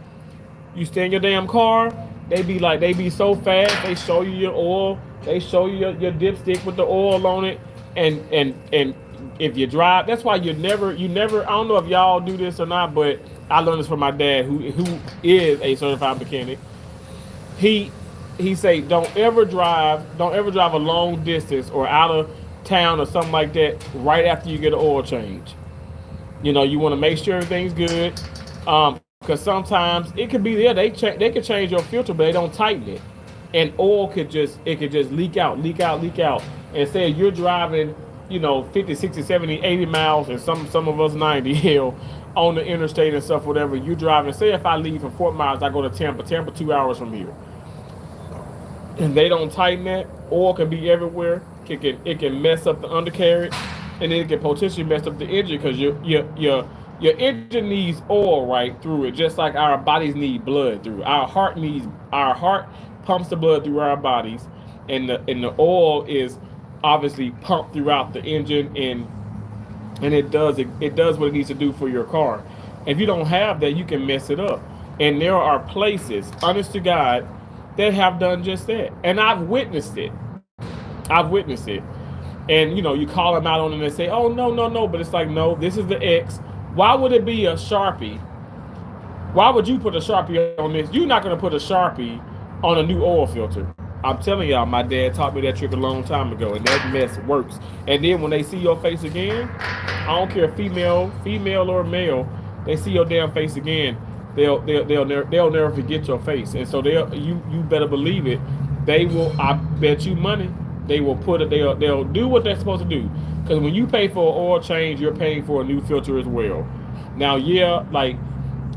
You stay in your damn car. They be so fast. They show you your oil. They show you your dipstick with the oil on it. And if you drive, that's why you never. I don't know if y'all do this or not, but I learned this from my dad, who is a certified mechanic. He say don't ever drive a long distance or out of town or something like that right after you get an oil change. You know, you want to make sure everything's good. Because sometimes it could be there. They could change your filter, but they don't tighten it, and oil could just leak out. And say you're driving, 50, 60, 70, 80 miles, and some of us 90 on the interstate and stuff, whatever. You're driving. Say if I leave from Fort Myers, I go to Tampa 2 hours from here, and they don't tighten that. Oil can be everywhere. It can mess up the undercarriage, and then it can potentially mess up the engine because your engine needs oil right through it, just like our bodies need blood through. Our heart pumps the blood through our bodies, and the oil is obviously pumped throughout the engine, and it does what it needs to do for your car. If you don't have that, you can mess it up. And there are places, honest to God, that have done just that, and I've witnessed it. And you call them out on it and they say, oh, no, but it's like, no, this is the X. Why would it be a Sharpie? Why would you put a Sharpie on this? You're not going to put a Sharpie on a new oil filter. I'm telling y'all, my dad taught me that trick a long time ago, and that mess works. And then when they see your face again, I don't care, female or male, they see your damn face again, they'll never forget your face. And so you better believe it. They will. I bet you money. They will they'll do what they're supposed to do. Because when you pay for an oil change, you're paying for a new filter as well. Now, yeah, like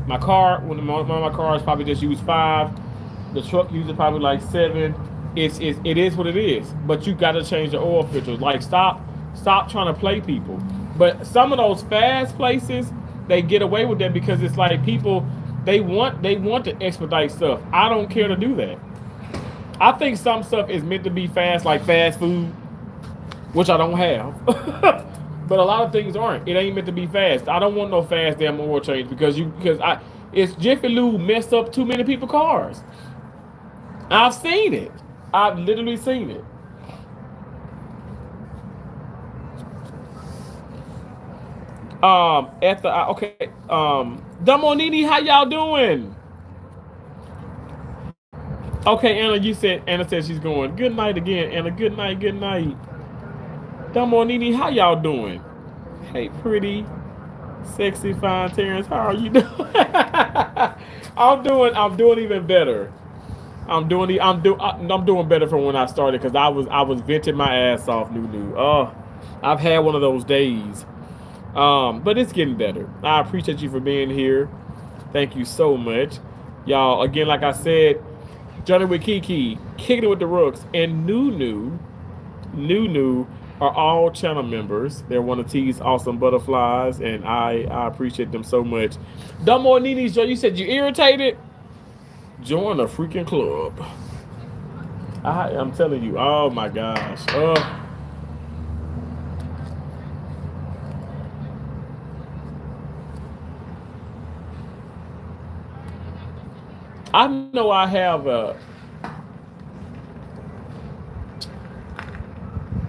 my car, one of my cars probably just use 5. The truck uses probably like 7. It is what it is. But you got to change the oil filters. Like, stop trying to play people. But some of those fast places, they get away with that because it's like people, they want to expedite stuff. I don't care to do that. I think some stuff is meant to be fast, like fast food, which I don't have. But a lot of things aren't. It ain't meant to be fast. I don't want no fast damn oil change because it's Jiffy Lube messed up too many people's cars. I've seen it. I've literally seen it. Damonini, how y'all doing? Okay, Anna said she's going. Good night again, Anna. Good night. Damonini, how y'all doing? Hey, pretty, sexy, fine Terrence, how are you doing? I'm doing even better. I'm doing better from when I started because I was venting my ass off, new. Oh, I've had one of those days. But it's getting better. I appreciate you for being here. Thank you so much. Y'all, again, like I said, Johnny with Kiki, Kicking It With The Rooks, and Nunu are all channel members. They're one of T's awesome butterflies, and I appreciate them so much. Dumbo Nini's Joe, you said you irritated? Join the freaking club. I'm telling you, oh my gosh. I know I have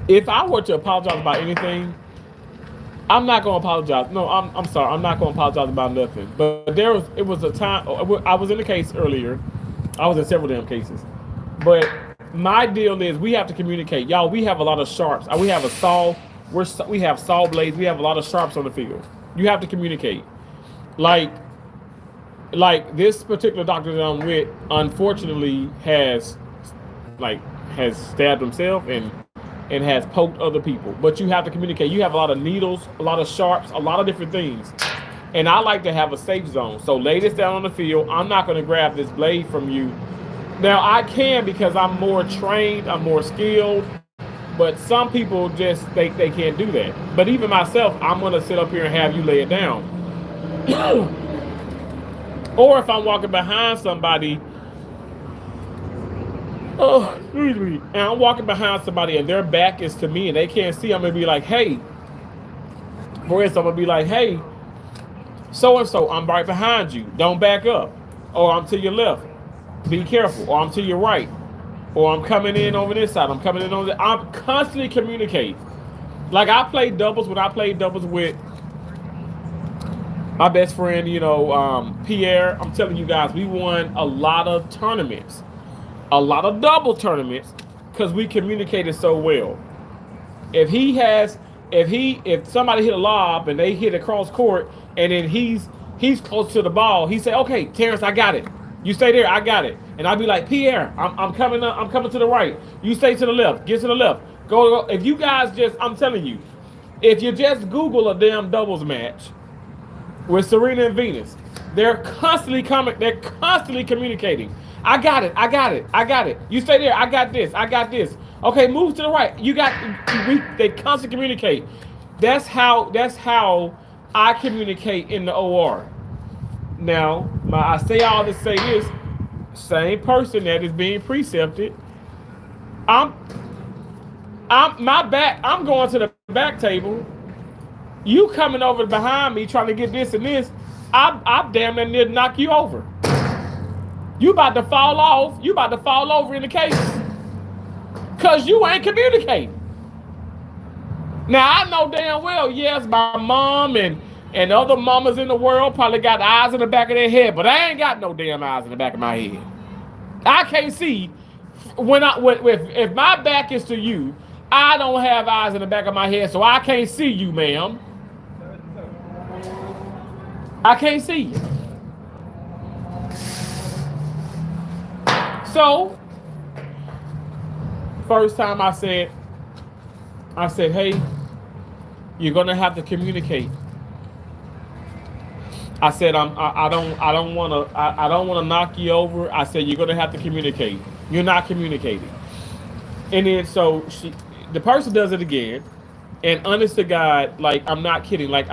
if I were to apologize about anything, I'm not going to apologize. No, I'm sorry. I'm not going to apologize about nothing. But it was a time, I was in a case earlier. I was in several damn cases. But my deal is we have to communicate. Y'all, we have a lot of sharps. We have a saw. We have saw blades. We have a lot of sharps on the field. You have to communicate. Like this particular doctor that I'm with, unfortunately, like has stabbed himself and has poked other people. But you have to communicate. You have a lot of needles, a lot of sharps, a lot of different things. And I like to have a safe zone. So lay this down on the field. I'm not going to grab this blade from you. Now I can because I'm more trained, I'm more skilled. But some people just they can't do that. But even myself, I'm going to sit up here and have you lay it down. Or if I'm walking behind somebody, oh, excuse me, and I'm walking behind somebody and their back is to me and they can't see, I'm gonna be like, hey, for instance, I'm gonna be like, hey, so and so, I'm right behind you. Don't back up. Or I'm to your left. Be careful. Or I'm to your right. Or I'm coming in over this side. I'm coming in over this. I'm constantly communicating. Like I played doubles when I played doubles with my best friend, Pierre. I'm telling you guys, we won a lot of tournaments, a lot of double tournaments, because we communicated so well. If somebody hit a lob and they hit across court and then he's close to the ball, he say, okay, Terrence, I got it. You stay there, I got it. And I'd be like, Pierre, I'm coming up, I'm coming to the right. You stay to the left, get to the left. Go. If you guys I'm telling you, if you just Google a damn doubles match with Serena and Venus, they're constantly communicating. I got it. You stay there. I got this. Okay, move to the right. They constantly communicate. That's how I communicate in the OR. Now, I say all to say this, same person that is being precepted, I'm going to the back table. You coming over behind me trying to get this and this, I'm damn near knock you over. You about to fall off. You about to fall over in the case. Because you ain't communicating. Now, I know damn well, yes, my mom and other mamas in the world probably got eyes in the back of their head, but I ain't got no damn eyes in the back of my head. I can't see. If my back is to you, I don't have eyes in the back of my head, so I can't see you, ma'am. I can't see you. So, first time I said, hey, you're gonna have to communicate. I said, I don't wanna knock you over. I said, you're gonna have to communicate. You're not communicating. And then so the person does it again, and honest to God, like I'm not kidding. Like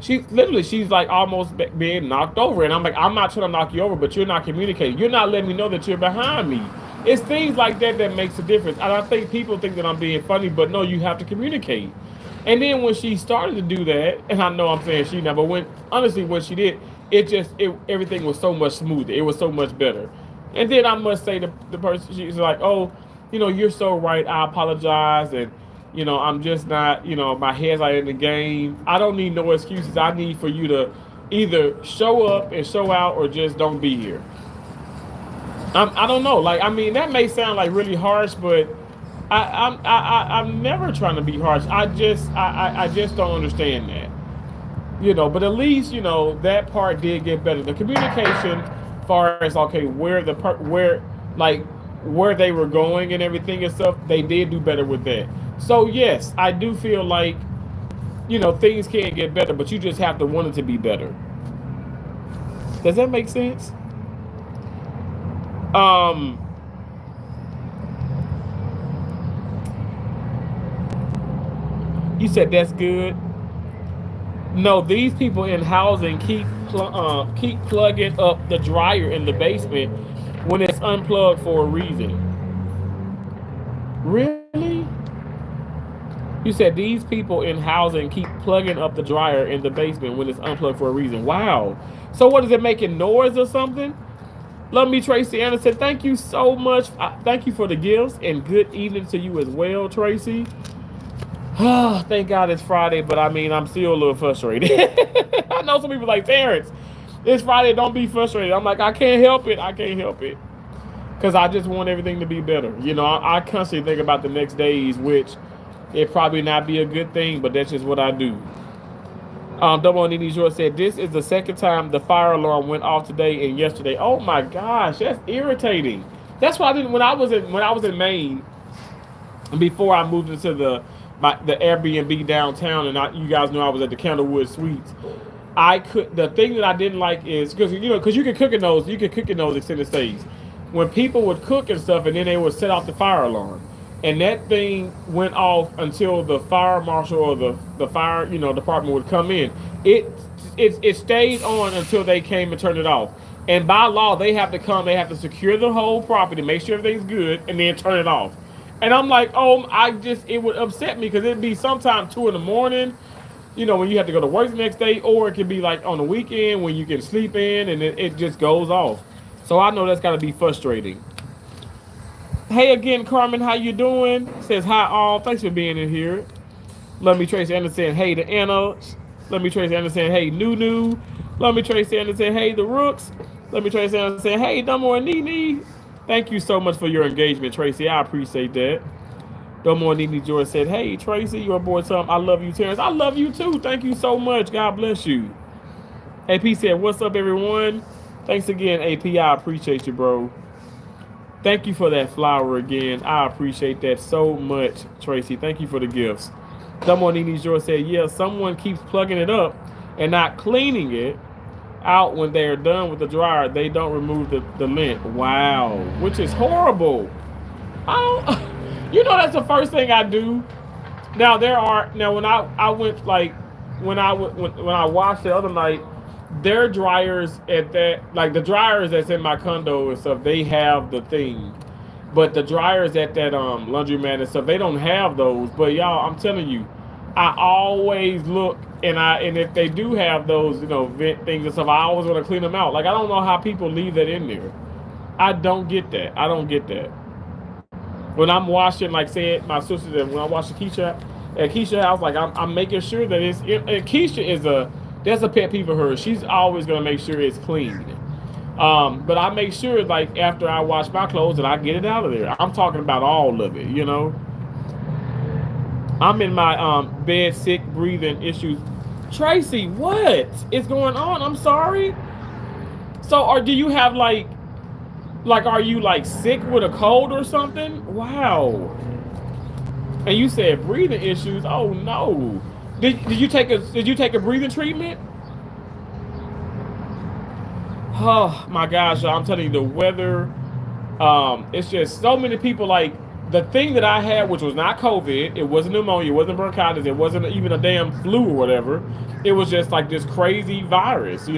she's like almost being knocked over, and I'm like, I'm not trying to knock you over, but you're not communicating. You're not letting me know that you're behind me. It's things like that makes a difference. And I think people think that I'm being funny, but no, you have to communicate. And then when she started to do that, and I know I'm saying she now, but when she did, everything was so much smoother. It was so much better. And then I must say the person, she's like, oh, you're so right. I apologize. And, I'm just not, my head's not in the game. I don't need no excuses. I need for you to either show up and show out or just don't be here. I don't know. Like, I mean, that may sound like really harsh, but I'm never trying to be harsh. I just don't understand that. But at least, that part did get better. The communication, as far as, okay, where they were going and everything and stuff, they did do better with that. So, yes, I do feel like, things can get better, but you just have to want it to be better. Does that make sense? You said that's good. No, these people in housing keep plugging up the dryer in the basement when it's unplugged for a reason. Really? You said these people in housing keep plugging up the dryer in the basement when it's unplugged for a reason. Wow. So what is it, making noise or something? Love me, Tracy Anderson. Thank you so much. Thank you for the gifts, and good evening to you as well, Tracy. Thank God it's Friday, but I mean, I'm still a little frustrated. I know some people like, Terrence, it's Friday, don't be frustrated. I'm like, I can't help it. Because I just want everything to be better. I constantly think about the next days, which It probably not be a good thing, but that's just what I do. Double Nini George said, "This is the second time the fire alarm went off today and yesterday." Oh my gosh, that's irritating. That's why I didn't when I was in Maine before I moved into the Airbnb downtown, and you guys know I was at the Candlewood Suites. The thing that I didn't like is because you can cook in those extended stays. When people would cook and stuff, and then they would set off the fire alarm, and that thing went off until the fire marshal or the fire department would come in. It stayed on until they came and turned it off. And by law, they have to come. They have to secure the whole property, make sure everything's good, and then turn it off. And I'm like, it would upset me because it'd be sometime 2 a.m. When you have to go to work the next day, or it could be like on the weekend when you can sleep in, and it just goes off. So I know that's got to be frustrating. Hey again, Carmen, how you doing? Says hi all. Thanks for being in here. Let me Tracy Anderson. Hey to Anna. Let me Tracy Anderson. Hey Nunu. Let me Tracy Anderson. Hey the Rooks. Let me Tracy Anderson. Hey Dumbo and Nene. Thank you so much for your engagement, Tracy. I appreciate that. Dumbo and Nene George said, "Hey Tracy, your boy Tom. I love you, Terrence. I love you too. Thank you so much. God bless you." AP said, "What's up, everyone?" Thanks again, AP. I appreciate you, bro. Thank you for that flower again. I appreciate that so much, Tracy. Thank you for the gifts. Someone Nene George said, "Yeah, someone keeps plugging it up and not cleaning it out when they're done with the dryer. They don't remove the lint." Wow, which is horrible. That's the first thing I do. Now when I went when I washed the other night, their dryers at that, like the dryers that's in my condo and stuff, they have the thing. But the dryers at that laundromat and stuff, they don't have those. But y'all, I'm telling you, I always look, and if they do have those, vent things and stuff, I always want to clean them out. Like, I don't know how people leave that in there. I don't get that. When I'm washing, like say my sister, when I wash Keisha at Keisha house, like I'm making sure that it's. And Keisha that's a pet peeve of hers. She's always gonna make sure it's clean. But I make sure, like after I wash my clothes, that I get it out of there. I'm talking about all of it. I'm in my bed, sick, breathing issues. Tracy, what is going on? I'm sorry. So, do you have like, are you like sick with a cold or something? Wow. And you said breathing issues. Oh no. Did you take a breathing treatment? Oh my gosh, I'm telling you, the weather. It's just so many people. Like the thing that I had, which was not COVID, it wasn't pneumonia, it wasn't bronchitis, it wasn't even a damn flu or whatever. It was just like this crazy virus,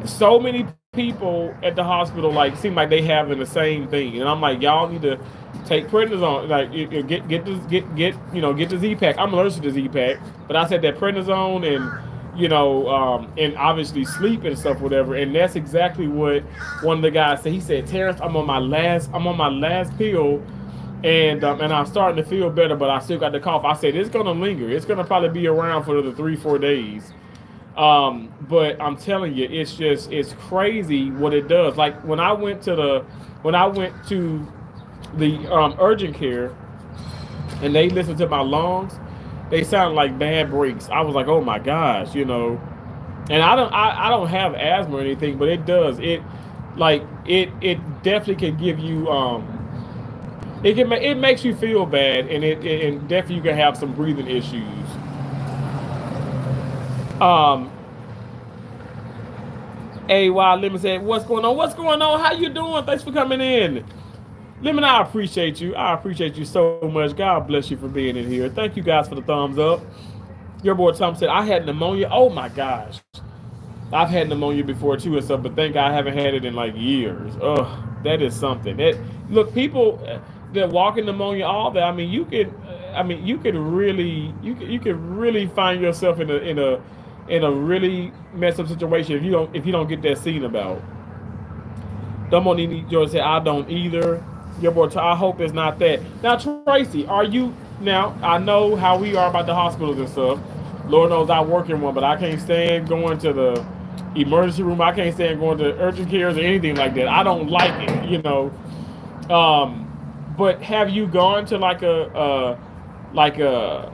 So many people at the hospital seem like they having the same thing, and I'm like, y'all need to take prednisone. Like get the Z-Pack. I'm allergic to Z-Pack, but I said that prednisone and obviously sleep and stuff, whatever. And that's exactly what one of the guys said. He said, "Terrence, I'm on my last pill, and I'm starting to feel better, but I still got the cough." I said, "It's gonna linger. It's gonna probably be around for the 3-4 days." But I'm telling you, it's crazy what it does. Like when I went to the urgent care and they listened to my lungs, they sound like bad breaks. I was like, oh my gosh, and I don't have asthma or anything, but it does. It definitely can give you it makes you feel bad, and and definitely you can have some breathing issues. AY Lemon said, "What's going on? What's going on? How you doing? Thanks for coming in." Lemon, I appreciate you. I appreciate you so much. God bless you for being in here. Thank you guys for the thumbs up. Your boy Tom said, "I had pneumonia." Oh my gosh. I've had pneumonia before too and stuff, but thank God I haven't had it in like years. Ugh, that is something. Look, people that walk in pneumonia, all that. You could really find yourself in a really messed up situation if you don't get that seen about. Dumbo George said, "I don't either." Your boy, I hope it's not that. Now, Tracy, I know how we are about the hospitals and stuff. Lord knows I work in one, but I can't stand going to the emergency room. I can't stand going to urgent cares or anything like that. I don't like it, But have you gone to like like a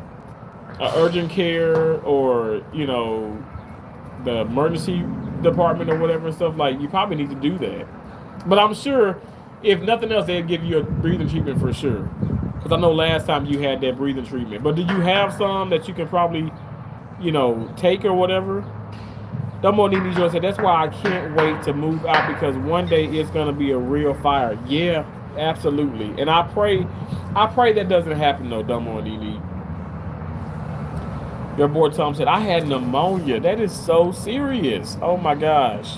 urgent care, or the emergency department or whatever and stuff, like you probably need to do that. But I'm sure, if nothing else, they'd give you a breathing treatment for sure. Because I know last time you had that breathing treatment. But do you have some that you can probably, take or whatever? Dumbo Nini Joy said, that's why I can't wait to move out, because one day it's gonna be a real fire. Yeah, absolutely. And I pray that doesn't happen though, Dumbo Nini. Your boy Tom said, I had pneumonia. That is so serious. Oh my gosh.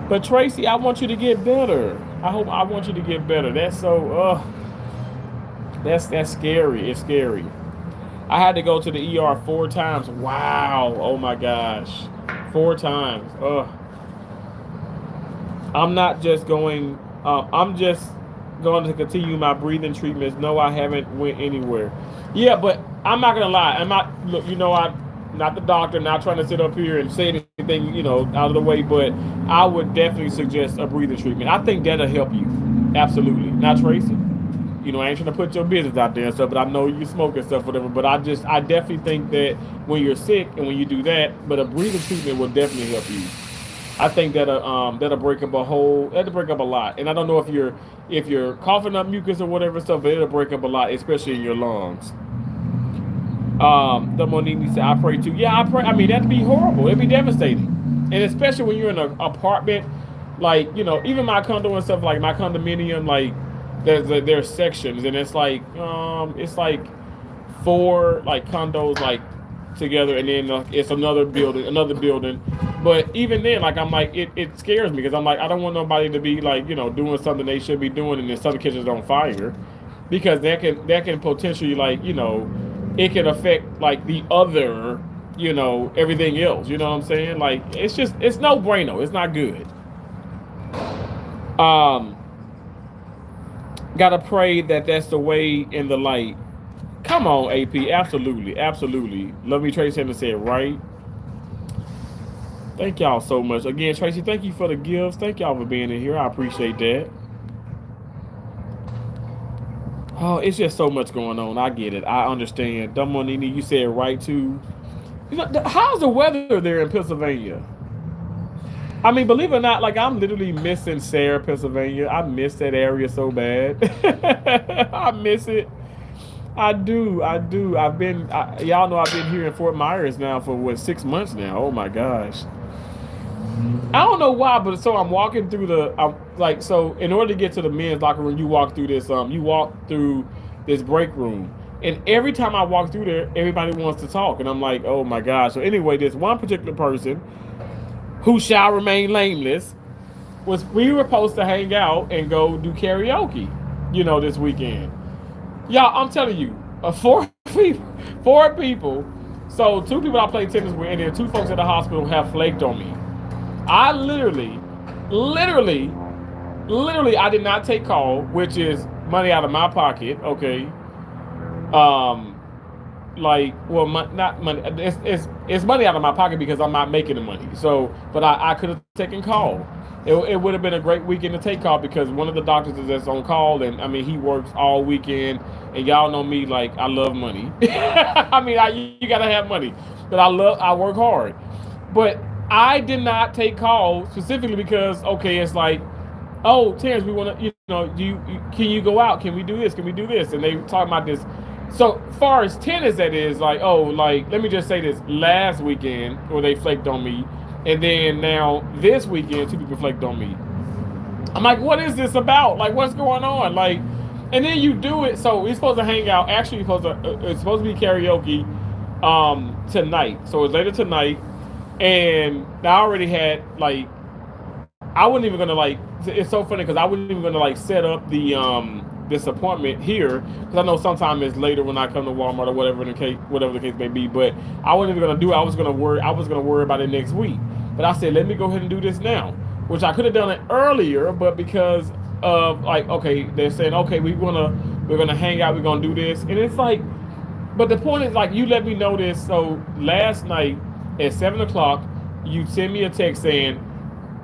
But Tracy, I want you to get better. I want you to get better. That's so that's scary. It's scary. I had to go to the ER 4 times. Wow. Oh my gosh. 4 times. I'm not just going I'm just going to continue my breathing treatments. No, I haven't went anywhere. Yeah, but I'm not gonna lie. I'm not look, I'm not the doctor, not trying to sit up here and say anything, out of the way, but I would definitely suggest a breathing treatment. I think that'll help you. Absolutely. Not Tracy. I ain't trying to put your business out there and stuff, but I know you smoke and stuff, whatever. But I definitely think that when you're sick and when you do that, but a breathing treatment will definitely help you. I think that'll break up that'll break up a lot. And I don't know if you're coughing up mucus or whatever stuff, but it'll break up a lot, especially in your lungs. The Monini said, I pray too. Yeah, I pray. I mean, that'd be horrible. It'd be devastating. And especially when you're in an apartment, like, even my condo and stuff, like my condominium, like there's sections, and it's like 4 like condos like together, and then it's another building. But even then, like, I'm like, it scares me, because I'm like, I don't want nobody to be like, doing something they should be doing, and then some kitchens on fire, because that can potentially, like, it can affect like the other, everything else. You know what I'm saying? Like, it's no bueno. It's not good. Gotta pray that that's the way in the light. Come on, AP. Absolutely. Absolutely. Love me, Tracy Henderson said, right? Thank y'all so much. Again, Tracy, thank you for the gifts. Thank y'all for being in here. I appreciate that. Oh, it's just so much going on. I get it. I understand. Dumonini, you said right too. How's the weather there in Pennsylvania? I mean, believe it or not, like, I'm literally missing Sarah, Pennsylvania. I miss that area so bad. I miss it. I do. Y'all know I've been here in Fort Myers now for 6 months now. Oh my gosh. I don't know why, but so I'm walking through so in order to get to the men's locker room, you walk through this break room. And every time I walk through there, everybody wants to talk. And I'm like, oh my gosh. So anyway, this one particular person, who shall remain nameless, we were supposed to hang out and go do karaoke, this weekend. Y'all, I'm telling you, 4 people. So 2 people I played tennis with, and then 2 folks at the hospital have flaked on me. I literally, I did not take call, which is money out of my pocket. Okay. Not money. It's money out of my pocket because I'm not making the money. So, but I could have taken call. It would have been a great weekend to take call, because one of the doctors is that's on call, and I mean, he works all weekend, and y'all know me, like, I love money. I mean, you gotta have money, but I work hard. But I did not take call specifically because, okay, it's like, oh, Terrence, we want to, can you go out? Can we do this? Can we do this? And they talking about this. So far as tennis, that is like, oh, like, let me just say this, last weekend where they flaked on me, and then now this weekend 2 people flaked on me. I'm like, what is this about? Like, what's going on? Like, and then you do it. So we're supposed to hang out. Actually, it's supposed to be karaoke tonight. So it's later tonight. And I already had, like, I wasn't even gonna, like, it's so funny because I wasn't even gonna, like, set up the this appointment here, because I know sometimes it's later when I come to Walmart or whatever the case may be. But I wasn't even gonna do it. I was gonna worry about it next week. But I said, let me go ahead and do this now, which I could have done it earlier, but because of, like, okay, they're saying, okay, we're gonna hang out, we're gonna do this, and it's like, but the point is, like, you let me know this. So last night at 7:00, you send me a text saying,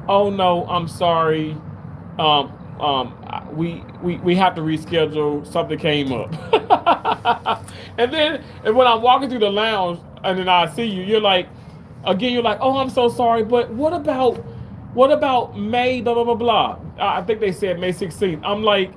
oh no, I'm sorry, we have to reschedule, something came up. And when I'm walking through the lounge and then I see you, you're like, again, you're like, oh, I'm so sorry, but what about May, blah, blah, blah, blah. I think they said May 16th. I'm like,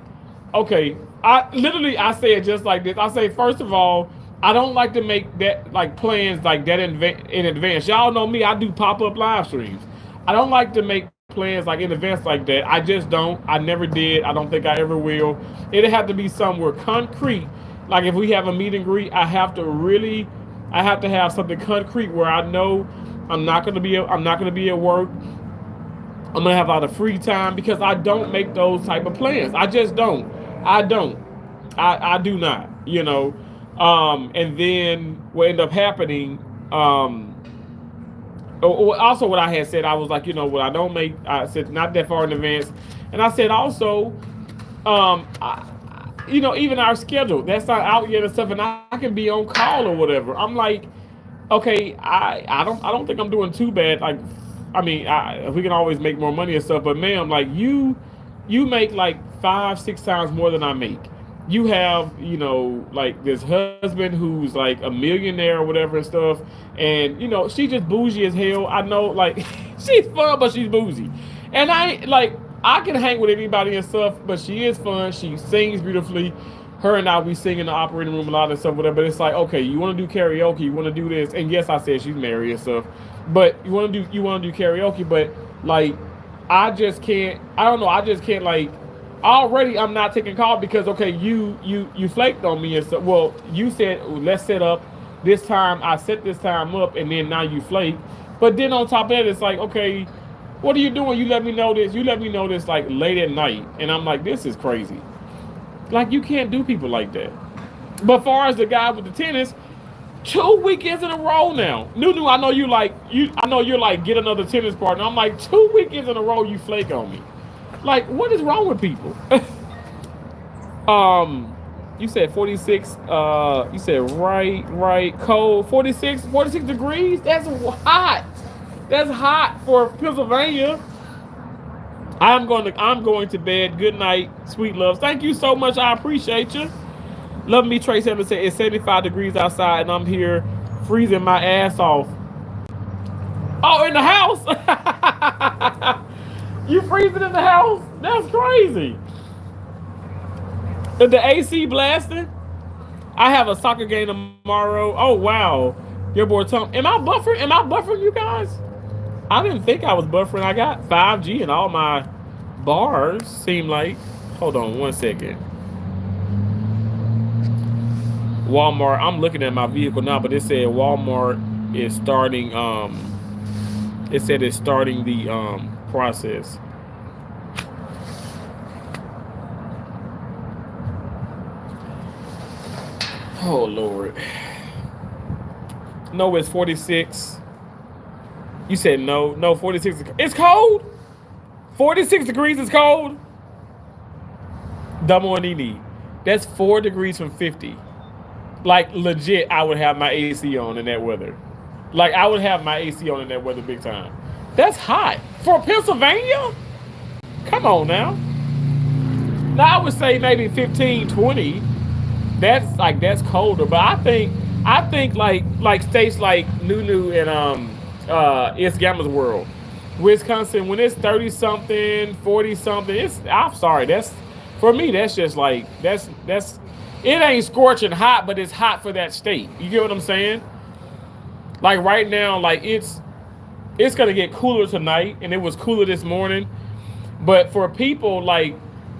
okay, I say it just like this. I say, first of all, I don't like to make that like plans like that in advance. Y'all know me, I do pop-up live streams. I don't like to make plans like in advance like that. I just don't. I never did. I don't think I ever will. It'll have to be somewhere concrete. Like if we have a meet and greet, I have to have something concrete where I know I'm not gonna be at work. I'm gonna have a lot of free time because I don't make those type of plans. I just don't. I don't. I do not. And then what ended up happening. Also, what I had said, I was like, what I don't make. I said not that far in advance, and I said also, even our schedule that's not out yet and stuff, and I can be on call or whatever. I'm like, okay, I don't think I'm doing too bad. Like, I mean, we can always make more money and stuff, but ma'am, like you make like 5-6 times more than I make. You have, like this husband who's like a millionaire or whatever and stuff, and she just bougie as hell. I know, like she's fun, but she's bougie, and I can hang with anybody and stuff, but she is fun. She sings beautifully. Her and I, we sing in the operating room a lot and stuff, whatever. But it's like, okay, you want to do karaoke, you want to do this, and yes, I said she's married and stuff, but you want to do karaoke, but like, I just can't. I don't know. I just can't like. Already, I'm not taking calls because okay, you flaked on me and so well, you said let's set up this time. I set this time up, and then now you flake. But then on top of that, it's like okay, what are you doing? You let me know this. You let me know this like late at night, and I'm like, this is crazy. Like you can't do people like that. But far as the guy with the tennis, 2 weekends in a row now. Nunu, I know you're like get another tennis partner. I'm like 2 weekends in a row you flake on me. Like, what is wrong with people? You said 46, you said right, cold, 46 degrees? That's hot. That's hot for Pennsylvania. I'm going to bed. Good night, sweet loves. Thank you so much. I appreciate you. Love me, Trace Evans said it's 75 degrees outside and I'm here freezing my ass off. Oh, in the house? You freezing in the house? That's crazy. The AC blasting? I have a soccer game tomorrow. Oh, wow. Your boy Tom. Am I buffering? Am I buffering you guys? I didn't think I was buffering. I got 5G and all my bars seem like. Hold on 1 second. Walmart. I'm looking at my vehicle now, but it said Walmart is starting. It said it's starting the process. Oh Lord. No, it's 46. You said no 46. It's cold. 46 degrees is cold. Double and Nini. That's 4 degrees from 50. Like legit, I would have my AC on in that weather. Like I would have my AC on in that weather big time. That's hot for Pennsylvania. Come on now. Now I would say maybe 15, 20. That's colder. But I think like states like Nunu and it's Gamma's World, Wisconsin, when it's 30 something, 40 something. I'm sorry. That's for me. That's just like that's. It ain't scorching hot, but it's hot for that state. You get what I'm saying? Like right now, like it's gonna get cooler tonight, and it was cooler this morning. But for people, like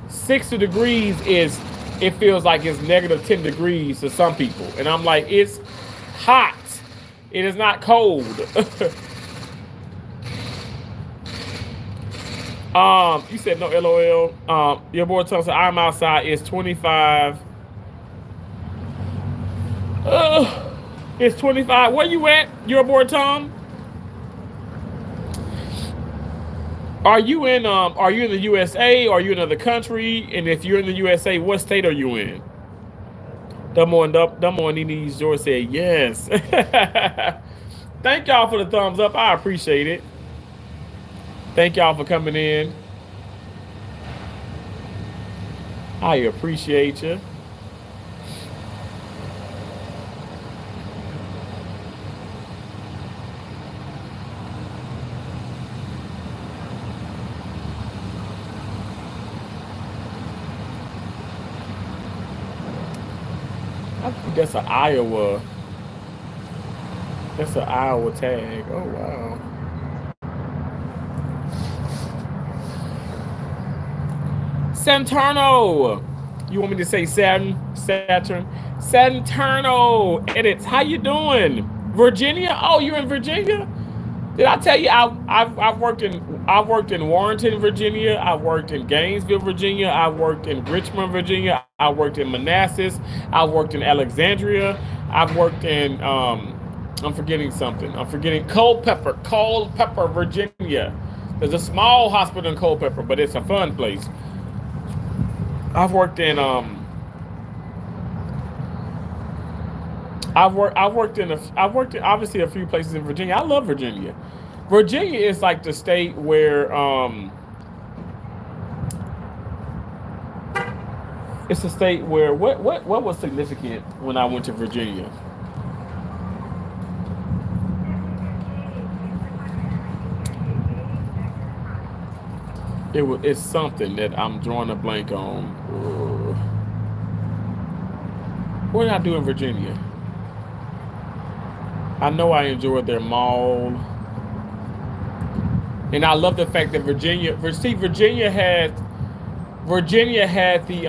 60 degrees it feels like it's negative 10 degrees to some people. And I'm like, it's hot. It is not cold. You said no LOL. Your boy tells me I'm outside. It's 25. It's 25. Where you at? Your boy Tom? Are you in the USA? Or are you in another country? And if you're in the USA, what state are you in? Dumbo Nini's George said yes. Thank y'all for the thumbs up. I appreciate it. Thank y'all for coming in. I appreciate you. That's an Iowa. That's an Iowa tag. Oh wow. Santurno. You want me to say Saturn? Santurno edits. How you doing? Virginia? Oh, you're in Virginia? Did I tell you I've worked in Warrenton, Virginia. I've worked in Gainesville, Virginia. I've worked in Richmond, Virginia. I worked in Manassas. I've worked in Alexandria. I've worked in I'm forgetting something. I'm forgetting Culpeper, Virginia. There's a small hospital in Culpeper, but it's a fun place. I've worked in I've worked in obviously a few places in Virginia. I love Virginia. Virginia is like the state where it's a state where what was significant when I went to Virginia? It's something that I'm drawing a blank on. What did I do in Virginia? I know I enjoyed their mall. And I love the fact that Virginia had the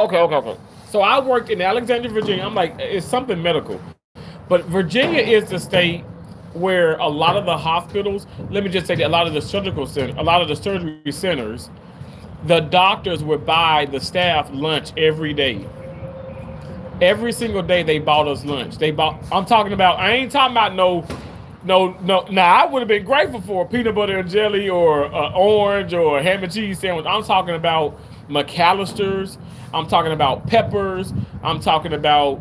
okay. So I worked in Alexandria, Virginia. I'm like, it's something medical. But Virginia is the state where a lot of the hospitals, let me just say that a lot of the surgery centers, the doctors would buy the staff lunch every day. Every single day they bought us lunch. I ain't talking about no. Now I would have been grateful for a peanut butter and jelly or an orange or a ham and cheese sandwich. I'm talking about McAllister's. I'm talking about Peppers. I'm talking about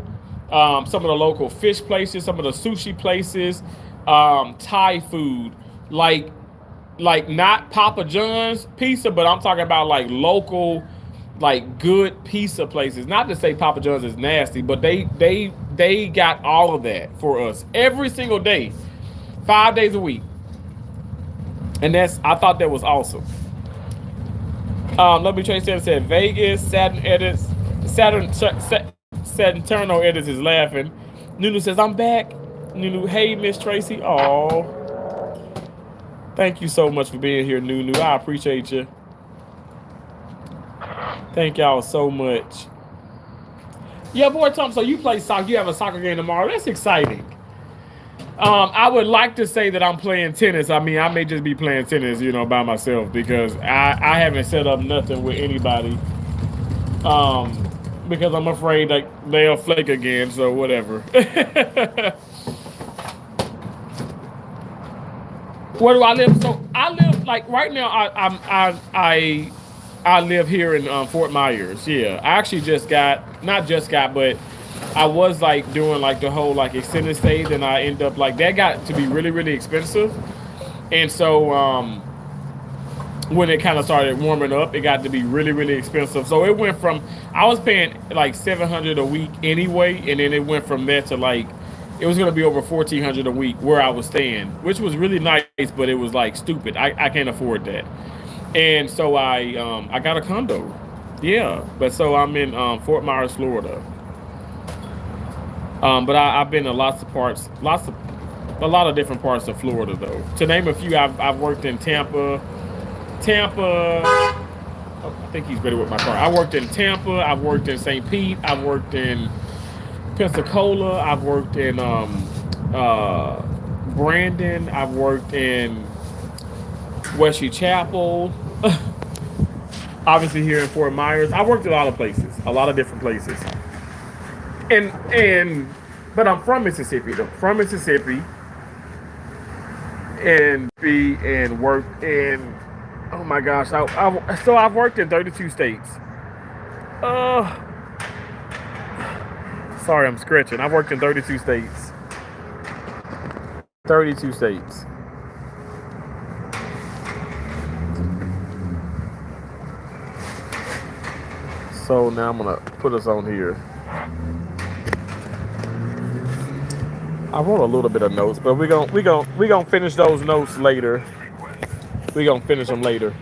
some of the local fish places, some of the sushi places, Thai food, like not Papa John's pizza, but I'm talking about like local, like good pizza places. Not to say Papa John's is nasty, but they got all of that for us every single day, 5 days a week, and I thought that was awesome. Let me trace that. Said Vegas, Saturno edits is laughing. Nunu says, I'm back. Nunu, hey, Miss Tracy. Oh, thank you so much for being here, Nunu. I appreciate you. Thank y'all so much. Yeah, boy, Tom, so you play soccer. You have a soccer game tomorrow. That's exciting. I would like to say that I'm playing tennis. I mean, I may just be playing tennis, by myself because I haven't set up nothing with anybody. Because I'm afraid that they'll flake again. So whatever. Where do I live? So I live like right now. I live here in Fort Myers. Yeah, I actually but I was like doing like the whole like extended stay. Then I end up like that got to be really, really expensive. And so when it kind of started warming up, it got to be really, really expensive. So it went from, I was paying like $700 a week anyway. And then it went from there to like, it was going to be over $1,400 a week where I was staying, which was really nice, but it was like stupid. I can't afford that. And so I got a condo. Yeah. But so I'm in Fort Myers, Florida. But I've been in a lot of different parts of Florida, though. To name a few, I've worked in Tampa. Oh, I think he's ready with my car. I worked in Tampa. I've worked in St. Pete. I've worked in Pensacola. I've worked in Brandon. I've worked in Wesley Chapel. Obviously here in Fort Myers. I worked a lot of places, a lot of different places. But I'm from Mississippi though. From Mississippi, and worked in. Oh my gosh! So I've worked in 32 states. Sorry, I'm scratching. I've worked in 32 states. 32 states. So now I'm gonna put us on here. I wrote a little bit of notes, but we're gonna finish those notes later. We gonna finish them later.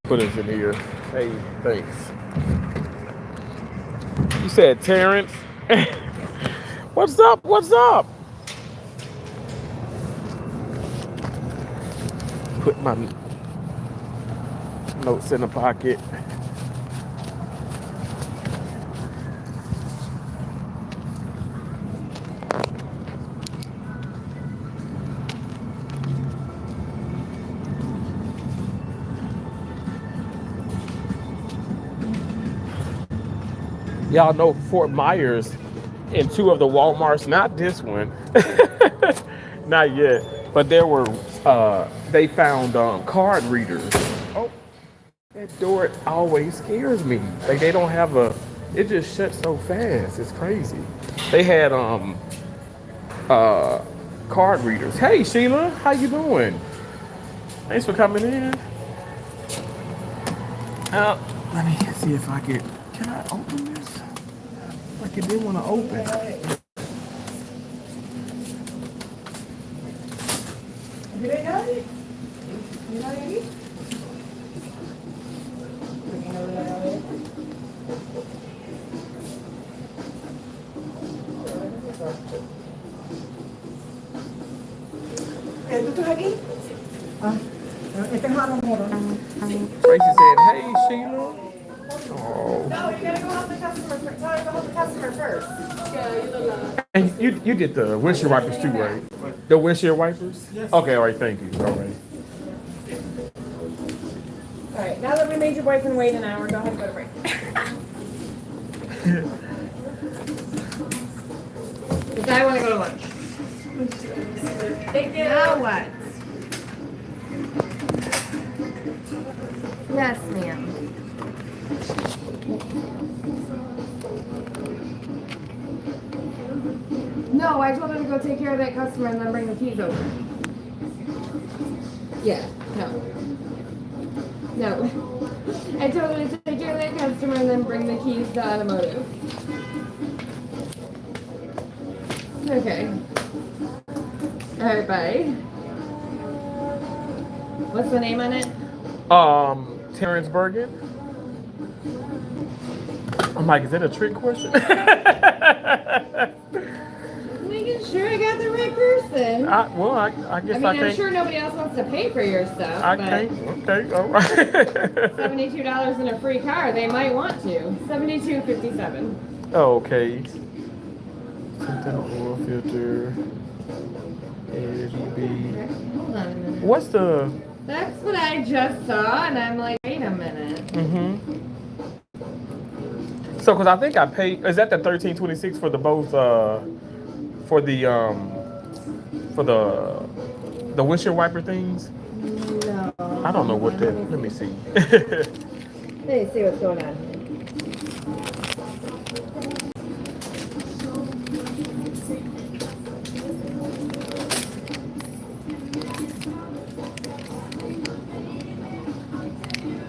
Put this in here. Hey, thanks. You said Terrence. What's up? What's up? Put my notes in the pocket. Y'all know Fort Myers in two of the Walmarts, not this one, not yet, but there were, they found card readers. Oh, that door always scares me. Like they don't have a, it just shuts so fast. It's crazy. They had card readers. Hey Sheila, how you doing? Thanks for coming in. Let me see if I can I open this? Like it didn't want to open. Tracy said, "Hey Sheila." Oh. No, you gotta go help the customer. Tell her to help the customer first. And you did the windshield wipers too, right? The windshield wipers? Yes. Okay, all right, thank you. All right. All right, now that we made your boyfriend wait an hour, go ahead and go to break. Because I want to go to lunch. Now what? Yes, ma'am. No, I told her to go take care of that customer and then bring the keys over. Yeah, no. No. I told her to take care of that customer and then bring the keys to automotive. Okay. Alright, bye. What's the name on it? Terrence Bergen. I'm like, is that a trick question? Making sure I got the right person. I guess I can't. I'm sure nobody else wants to pay for your stuff. I can't. Okay, all right. $72 in a free car. They might want to. $72.57. Okay. Something oil filter. ASUB. Hold on a minute. What's the? That's what I just saw, and I'm like, wait a minute. Mm-hmm. So, because I think I paid. Is that the $13.26 for the both? For the windshield wiper things? No. I don't know what that. Let me see. Let me see what's going on here.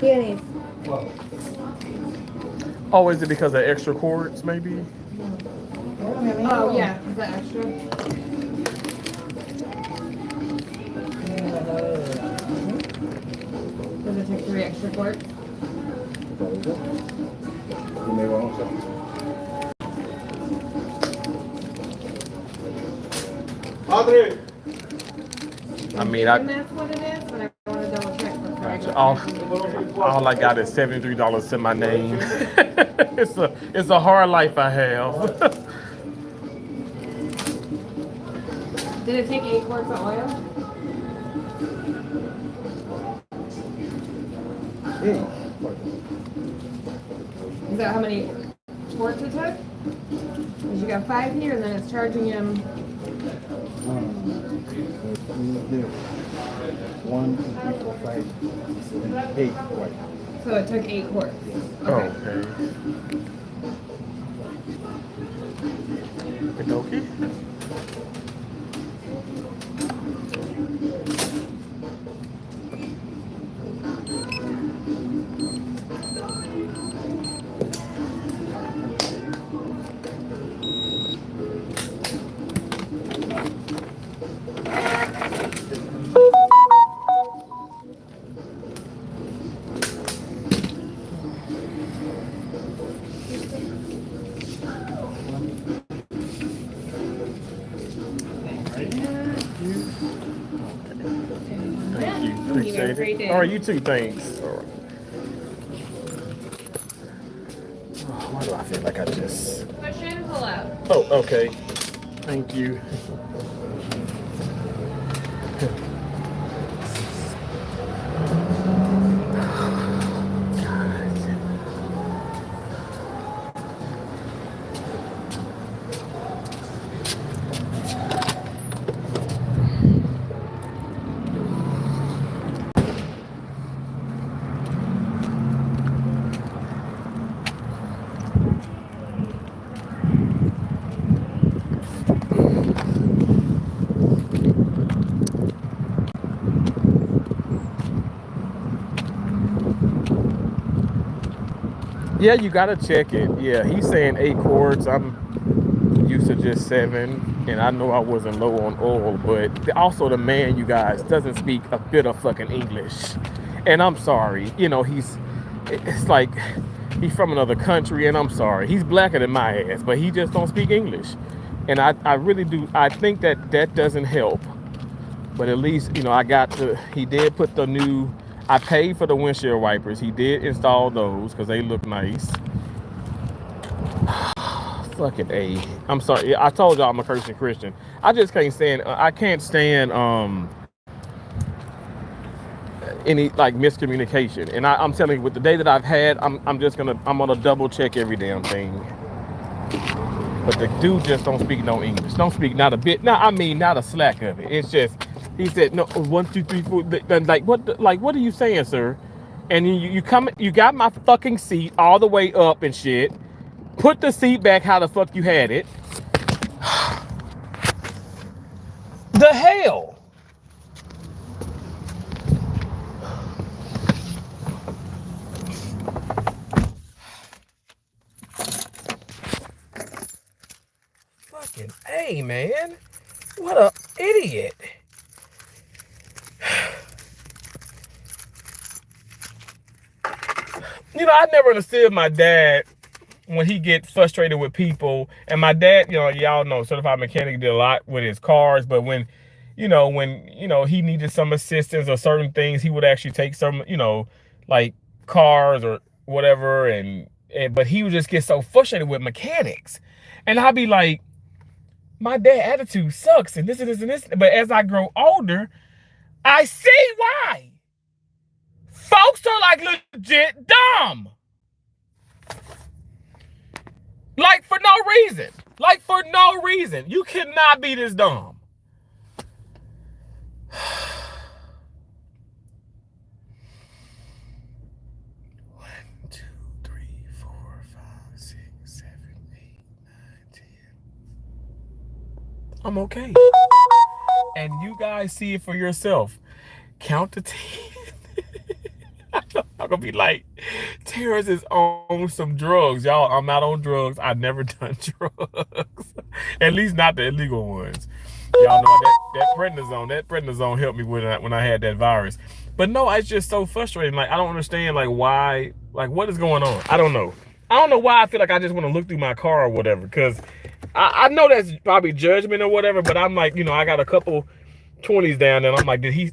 Peonies. Oh, is it because of extra cords, maybe? Oh, yeah. Is that extra? Does it take 3 extra quarts? I mean, And that's what it is, but I want to double check before I go. all I got is $73 to my name. it's a hard life I have. Did it take 8 quarts of oil? Is that how many quarts it took? Because you got 5 here, and then it's charging him. 1, 2, 3, 4, 5, 8. Right. So it took 8 quarts. Okay. Okay. appreciate Have a great it. day. All right, you too. Thanks. All right. Oh, why do I feel like I just? Push in, pull out. Oh, okay. Thank you. Yeah, you gotta check it. Yeah, he's saying 8 quarts. I'm used to just 7, and I know I wasn't low on oil, but also the man, you guys, doesn't speak a bit of fucking English, and I'm sorry. You know, it's like he's from another country, and I'm sorry. He's blacker than my ass, but he just don't speak English, and I really do. I think that doesn't help. But at least, you know, he did put the new, I paid for the windshield wipers. He did install those because they look nice. Fucking A. I'm sorry. I told y'all I'm a Christian. I just can't stand, any like miscommunication. And I'm telling you, with the day that I've had, I'm gonna double check every damn thing. But the dude just don't speak no English. Don't speak not a bit. No, I mean not a slack of it. It's just, he said no 1, 2, 3, 4. Like what are you saying, sir? And you got my fucking seat all the way up and shit. Put the seat back how the fuck you had it. The hell? Fucking A, man. What a idiot. You know, I never understood my dad when he gets frustrated with people. And my dad, you know, y'all know, certified mechanic, did a lot with his cars. But when he needed some assistance or certain things, he would actually take some, like cars or whatever. But he would just get so frustrated with mechanics. And I'd be like, my dad attitude sucks and this and this and this. But as I grow older, I see why. Folks are like legit dumb. Like for no reason. Like for no reason. You cannot be this dumb. 1, 2, 3, 4, 5, 6, 7, 8, 9, 10. I'm okay. And you guys see it for yourself. Count to 10. I'm gonna be like, Terrence is on some drugs. Y'all, I'm not on drugs. I've never done drugs. At least not the illegal ones. Y'all know that prednisone helped me when I had that virus. But no, it's just so frustrating. Like, I don't understand, like, why, like, what is going on? I don't know. I don't know why I feel like I just want to look through my car or whatever. Because I know that's probably judgment or whatever, but I'm like, I got a couple 20s down there, and I'm like, did you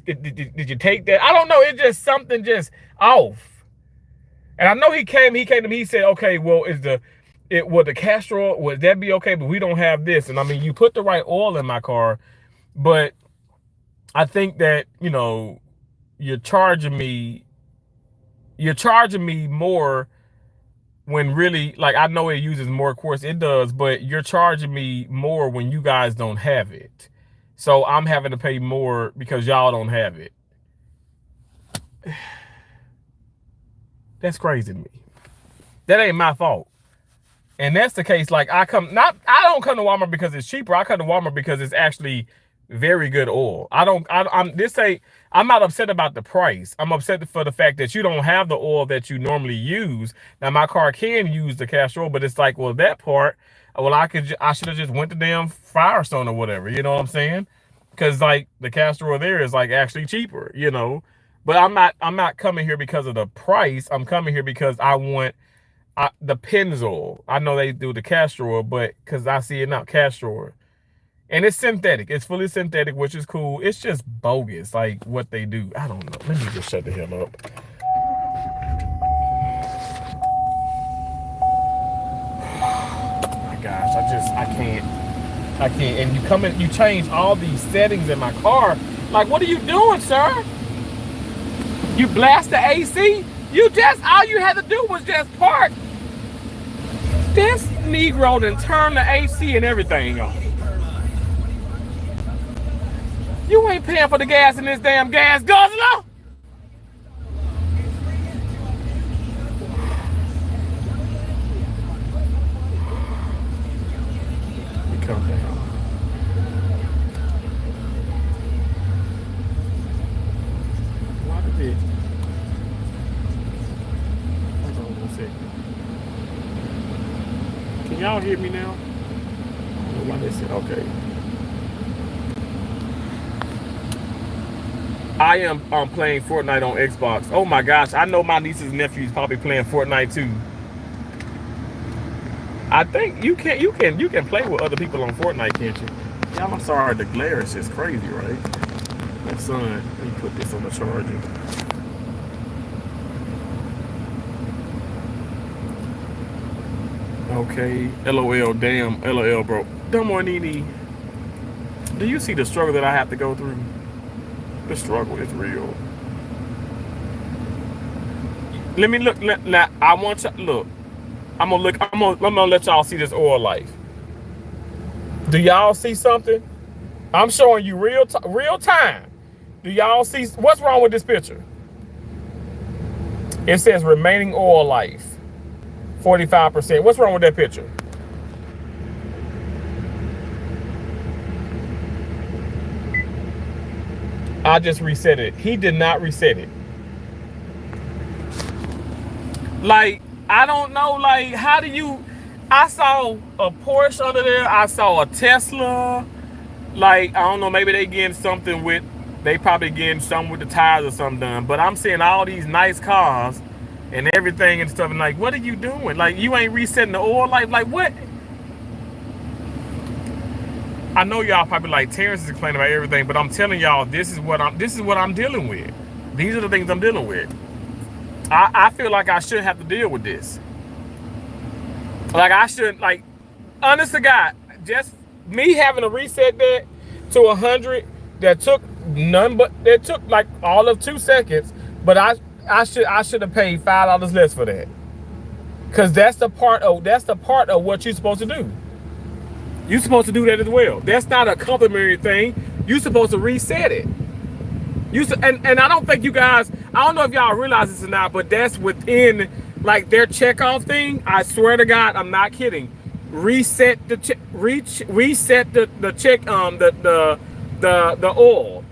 take that? I don't know. It's just something just off. And I know he came to me, he said, okay, well, the castor oil, would that be okay? But we don't have this. And I mean, you put the right oil in my car, but I think that, you're charging me more when really, like, I know it uses more, of course it does, but you're charging me more when you guys don't have it. So I'm having to pay more because y'all don't have it. That's crazy to me. That ain't my fault. And that's the case. Like, I don't come to Walmart because it's cheaper. I come to Walmart because it's actually very good oil. I'm not upset about the price. I'm upset for the fact that you don't have the oil that you normally use. Now my car can use the castor oil, but it's like, well, that part, well, I should have just went to damn Firestone or whatever. You know what I'm saying? Because like the castor oil there is like actually cheaper, But I'm not coming here because of the price. I'm coming here because I want the Pennzoil. I know they do the castor oil, but because I see it now, castor oil. And it's synthetic. It's fully synthetic, which is cool. It's just bogus, like what they do. I don't know. Let me just shut the hell up. My gosh, I can't. And you come in, you change all these settings in my car. Like, what are you doing, sir? You blast the AC? All you had to do was just park. This Negro done turn the AC and everything on. You ain't paying for the gas in this damn gas guzzler. Let me come down. Why did it? Hold on 1 second. Can y'all hear me now? I don't know why they said okay. I am playing Fortnite on Xbox. Oh my gosh, I know my nieces and nephews probably playing Fortnite too. I think you can play with other people on Fortnite, can't you? Y'all, I'm sorry, the glare is just crazy, right? My son, let me put this on the charger. Okay, LOL, damn, LOL, bro. Dumb or Nene, do you see the struggle that I have to go through? The struggle is real. Let me look. Now, I want you look. I'm gonna let y'all see this oil life. Do y'all see something? I'm showing you real time. Do y'all see what's wrong with this picture? It says remaining oil life, 45%. What's wrong with that picture? I just reset it. He did not reset it. Like, I don't know, like, how do you... I saw a Porsche under there. I saw a Tesla. Like, I don't know, maybe they getting something with... They probably getting something with the tires or something done. But I'm seeing all these nice cars and everything and stuff. And like, what are you doing? Like, you ain't resetting the oil life. Like, what? I know y'all probably like Terrence is complaining about everything, but I'm telling y'all this is what I'm dealing with. These are the things I'm dealing with. I feel like I shouldn't have to deal with this. Like I should, like, honest to God, just me having to reset that to 100 that took like all of 2 seconds, but I should have paid $5 less for that. Cause that's the part of what you're supposed to do. You're supposed to do that as well. That's not a complimentary thing. You're supposed to reset it. And I don't think you guys, I don't know if y'all realize this or not, but that's within like their checkoff thing. I swear to God, I'm not kidding. Reset the check, reset the check, the oil.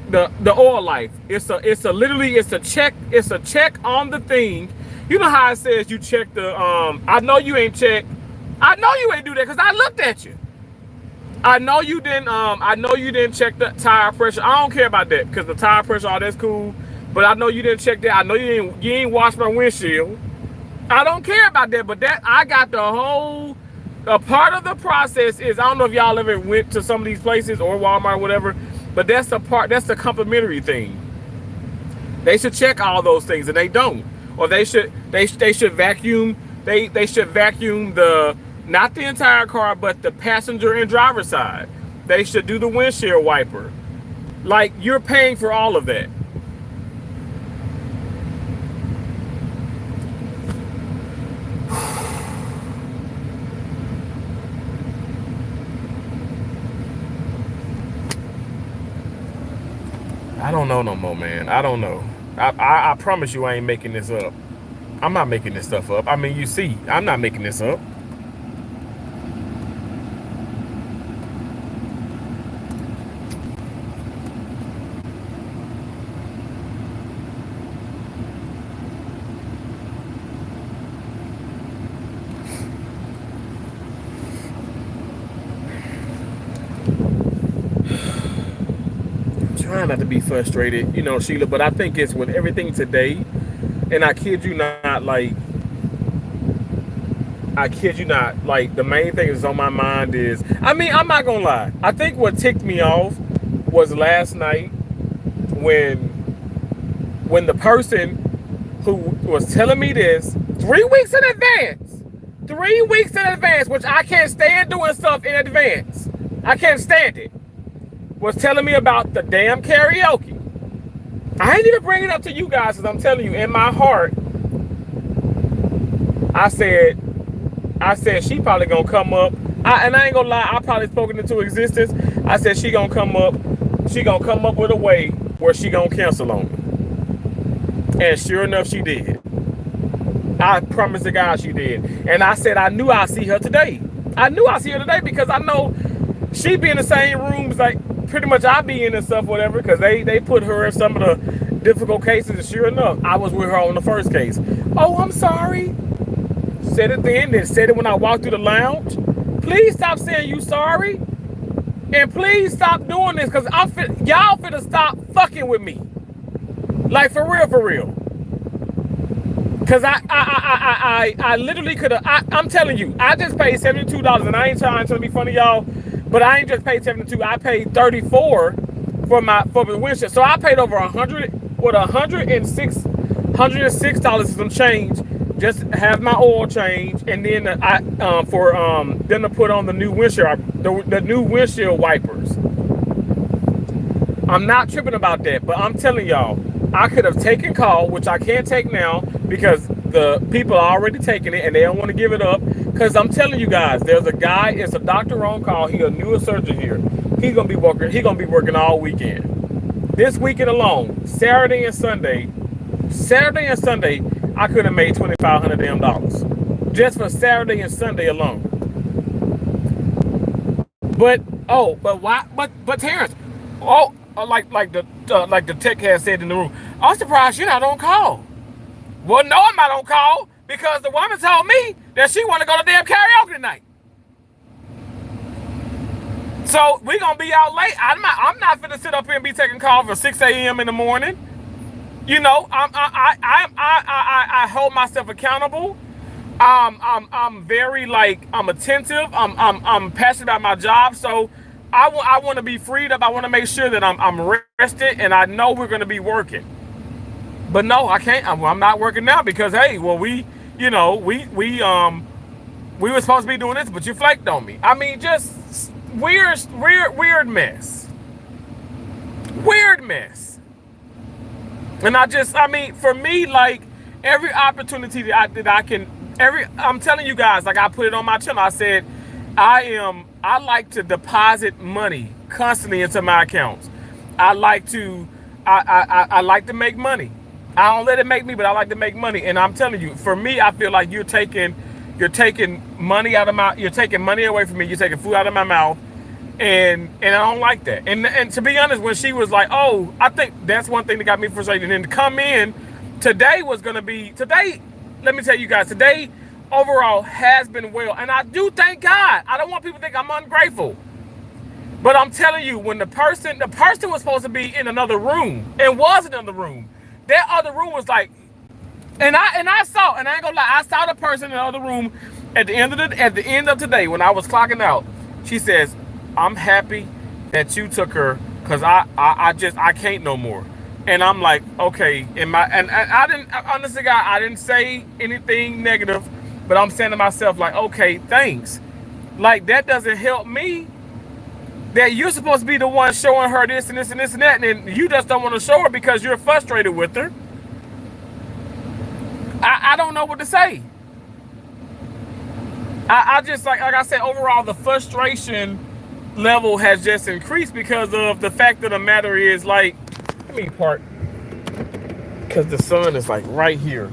The oil life. It's a check on the thing. You know how it says you check the I know you ain't checked. I know you ain't do that because I looked at you. I know you didn't check the tire pressure. I don't care about that because the tire pressure, all that's cool. But I know you didn't check that. I know you ain't washed my windshield. I don't care about that. But that I got the whole part of the process is I don't know if y'all ever went to some of these places or Walmart or whatever, but that's the complimentary thing. They should check all those things and they don't. Or they should vacuum. They should vacuum not the entire car, but the passenger and driver side. They should do the windshield wiper. Like, you're paying for all of that. I don't know no more, man. I don't know. I promise you I ain't making this up. I'm not making this stuff up. I mean, you see, I'm not making this up. Trying not to be frustrated, you know, Sheila, but I think it's with everything today, and I kid you not, like, I kid you not. Like, the main thing that's on my mind is, I mean, I'm not gonna lie. I think what ticked me off was last night when the person who was telling me this 3 weeks in advance, 3 weeks in advance, which I can't stand doing stuff in advance. I can't stand it. Was telling me about the damn karaoke. I ain't even bringing it up to you guys, because I'm telling you, in my heart, I said she probably gonna come up. And I ain't gonna lie, I probably spoken into existence. I said she gonna come up with a way where she gonna cancel on me. And sure enough, she did. I promise to God she did. And I said I knew I'd see her today. I knew I'd see her today because I know she be in the same rooms like pretty much I be in and stuff, whatever, because they put her in some of the difficult cases. And sure enough, I was with her on the first case. Oh, I'm sorry. Said it then said it when I walked through the lounge. Please stop saying you sorry. And please stop doing this, because y'all finna stop fucking with me. Like, for real. Because I literally could have, I'm telling you, I just paid $72, and I ain't trying to be funny, y'all, but I ain't just paid $72, I paid $34 for the windshield. So I paid over $106 and some change, just have my oil change, and then them to put on the new windshield, the new windshield wipers. I'm not tripping about that, but I'm telling y'all, I could have taken call, which I can't take now because the people are already taking it and they don't want to give it up. Because I'm telling you guys, there's a guy, it's a doctor on call. He a neurosurgeon here. He's gonna be working all weekend. This weekend alone, Saturday and Sunday, I could have made $2,500 damn dollars just for Saturday and Sunday alone. But why? But Terrence, like the tech has said in the room, I'm surprised you're not on call. Well, no, I'm not on call because the woman told me that she want to go to damn karaoke tonight. So we gonna be out late. I'm not finna sit up here and be taking calls for 6 a.m. in the morning. You know, I hold myself accountable. I'm very I'm attentive. I'm passionate about my job. So I want to be freed up. I want to make sure that I'm rested, and I know we're going to be working. But no, I can't. I'm not working now because hey, well we were supposed to be doing this, but you flaked on me. I mean, just weird mess. Weird mess. And for me, like every opportunity that I can, I'm telling you guys, like I put it on my channel. I said I like to deposit money constantly into my accounts. I like to make money. I don't let it make me, but I like to make money. And I'm telling you, for me, I feel like you're taking money you're taking money away from me. You're taking food out of my mouth, and I don't like that. And to be honest, when she was like, "Oh," I think that's one thing that got me frustrated. And then to come in today was gonna be today. Let me tell you guys, today overall has been well, and I do thank God. I don't want people to think I'm ungrateful. But I'm telling you, when the person was supposed to be in another room and was in another room, that other room was like, and I saw, and I ain't gonna lie, I saw the person in the other room at the end of today when I was clocking out. She says, "I'm happy that you took her because I can't no more." And I'm like, okay, and I didn't, honestly, God, I didn't say anything negative, but I'm saying to myself like, okay, thanks. Like that doesn't help me. That you're supposed to be the one showing her this and this and this and that, and then you just don't want to show her because you're frustrated with her. I don't know what to say. I just like I said, overall the frustration level has just increased because of the fact of the matter is like, let me park because the sun is like right here.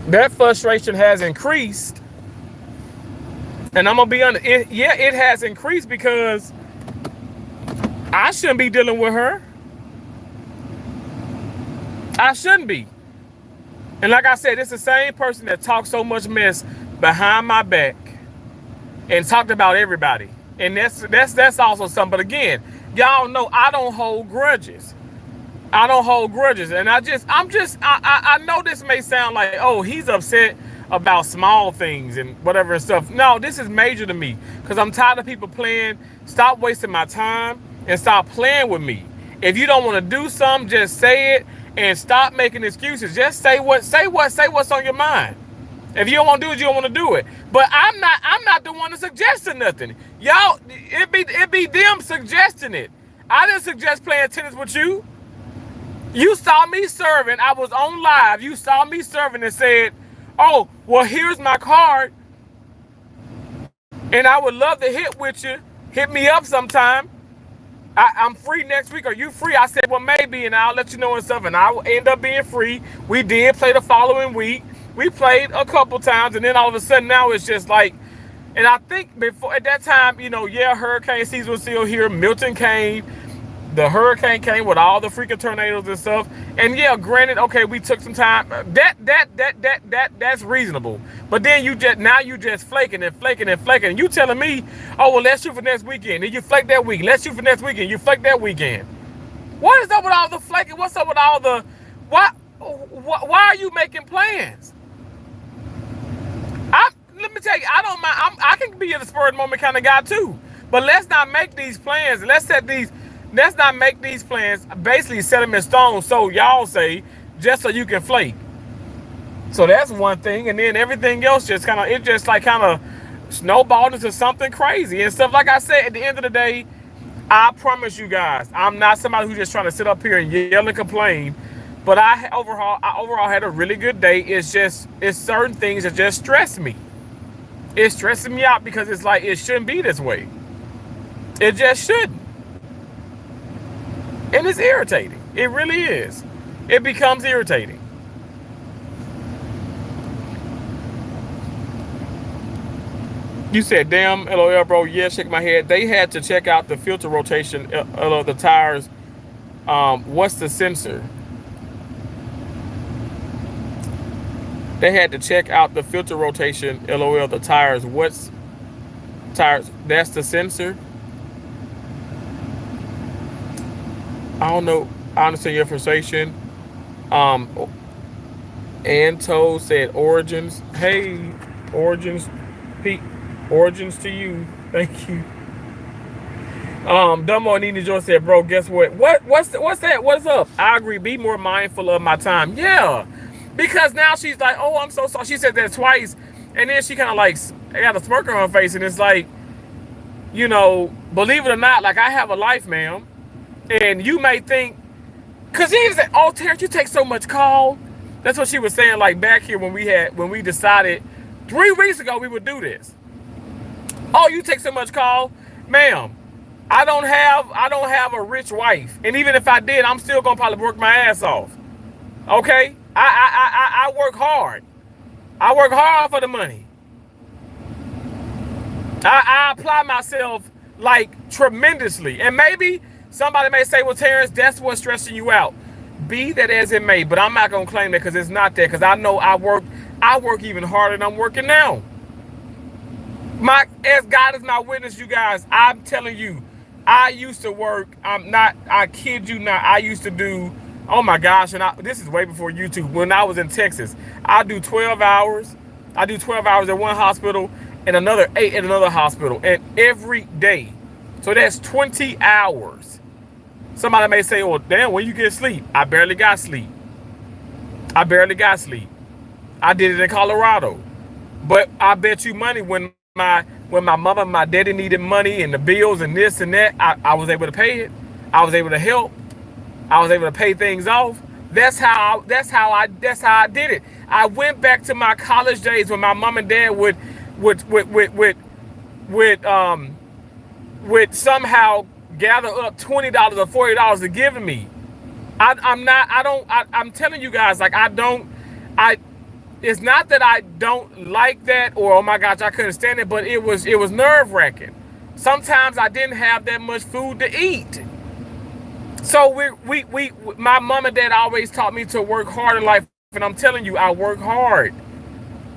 That frustration has increased, and I'm gonna be honest. It has increased because I shouldn't be dealing with her. I shouldn't be. And like I said, it's the same person that talks so much mess behind my back and talked about everybody. And that's also something. But again, y'all know I don't hold grudges. I don't hold grudges, and I know this may sound like, oh, he's upset about small things and whatever and stuff. No, this is major to me because I'm tired of people playing. Stop wasting my time and stop playing with me. If you don't want to do something, just say it and stop making excuses. Just say what's on your mind. If you don't want to do it, you don't want to do it. But I'm not the one suggesting nothing. Y'all, it be them suggesting it. I didn't suggest playing tennis with you. You saw me serving. I was on live. You saw me serving and said, oh, well, here's my card. And I would love to hit with you. Hit me up sometime. I'm free next week. Are you free? I said, well, maybe, and I'll let you know and stuff. And I will end up being free. We did play the following week. We played a couple times. And then all of a sudden now it's just like, and I think before at that time, you know, yeah, hurricane season was still here. Milton came. The hurricane came with all the freaking tornadoes and stuff. And yeah, granted, okay, we took some time. That's reasonable. But then you just flaking and flaking and flaking. You telling me, oh well, let's shoot for next weekend. Then you flake that week. Let's shoot for next weekend. You flake that weekend. What is up with all the flaking? What's up with all the why are you making plans? Let me tell you, I don't mind. I can be a spur of the moment kind of guy too. But let's not make these plans. Let's not make these plans basically set them in stone, so y'all say, just so you can flake. So that's one thing, and then everything else just kind of snowballed into something crazy and stuff. Like I said, at the end of the day, I promise you guys, I'm not somebody who's just trying to sit up here and yell and complain. But I overall had a really good day. It's certain things that just stress me. It's stressing me out because it's like it shouldn't be this way. It just shouldn't. And it's irritating. It really is. It becomes irritating. You said, damn, LOL, bro. Yeah, shake my head. They had to check out the filter rotation of the tires. What's the sensor? They had to check out the filter rotation, LOL, the tires. What's tires? That's the sensor. I don't know. I understand your frustration. Anto said Origins. Hey, Origins, Pete. Origins to you. Thank you. Dumbo and Nina Joy said, bro, guess what? What's that? What's up? I agree. Be more mindful of my time. Yeah. Because now she's like, oh, I'm so sorry. She said that twice. And then she kind of like got a smirk on her face. And it's like, you know, believe it or not, like I have a life, ma'am. And you may think, because she said, oh, Terrence, you take so much call. That's what she was saying, like back here when we decided 3 weeks ago we would do this. Oh, you take so much call? Ma'am, I don't have a rich wife. And even if I did, I'm still gonna probably work my ass off. Okay? I work hard. I work hard for the money. I apply myself like tremendously. And maybe somebody may say, well, Terrence, that's what's stressing you out. Be that as it may, but I'm not gonna claim that because it's not that, because I know I work even harder than I'm working now. As God is my witness, you guys, I'm telling you, I used to work, I kid you not, I used to do, oh my gosh, and this is way before YouTube. When I was in Texas, I do 12 hours. I do 12 hours at one hospital and another 8 at another hospital, and every day. So that's 20 hours. Somebody may say, oh, damn, when you get sleep? I barely got sleep. I did it in Colorado. But I bet you money when my mama and my daddy needed money and the bills and this and that, I was able to pay it. I was able to help. I was able to pay things off. That's how I did it. I went back to my college days when my mom and dad would somehow gather up $20 or $40 to give me. I'm telling you guys, like it's not that I don't like that or oh my gosh, I couldn't stand it, but it was nerve-wracking. Sometimes I didn't have that much food to eat. So my mom and dad always taught me to work hard in life, and I'm telling you, I work hard.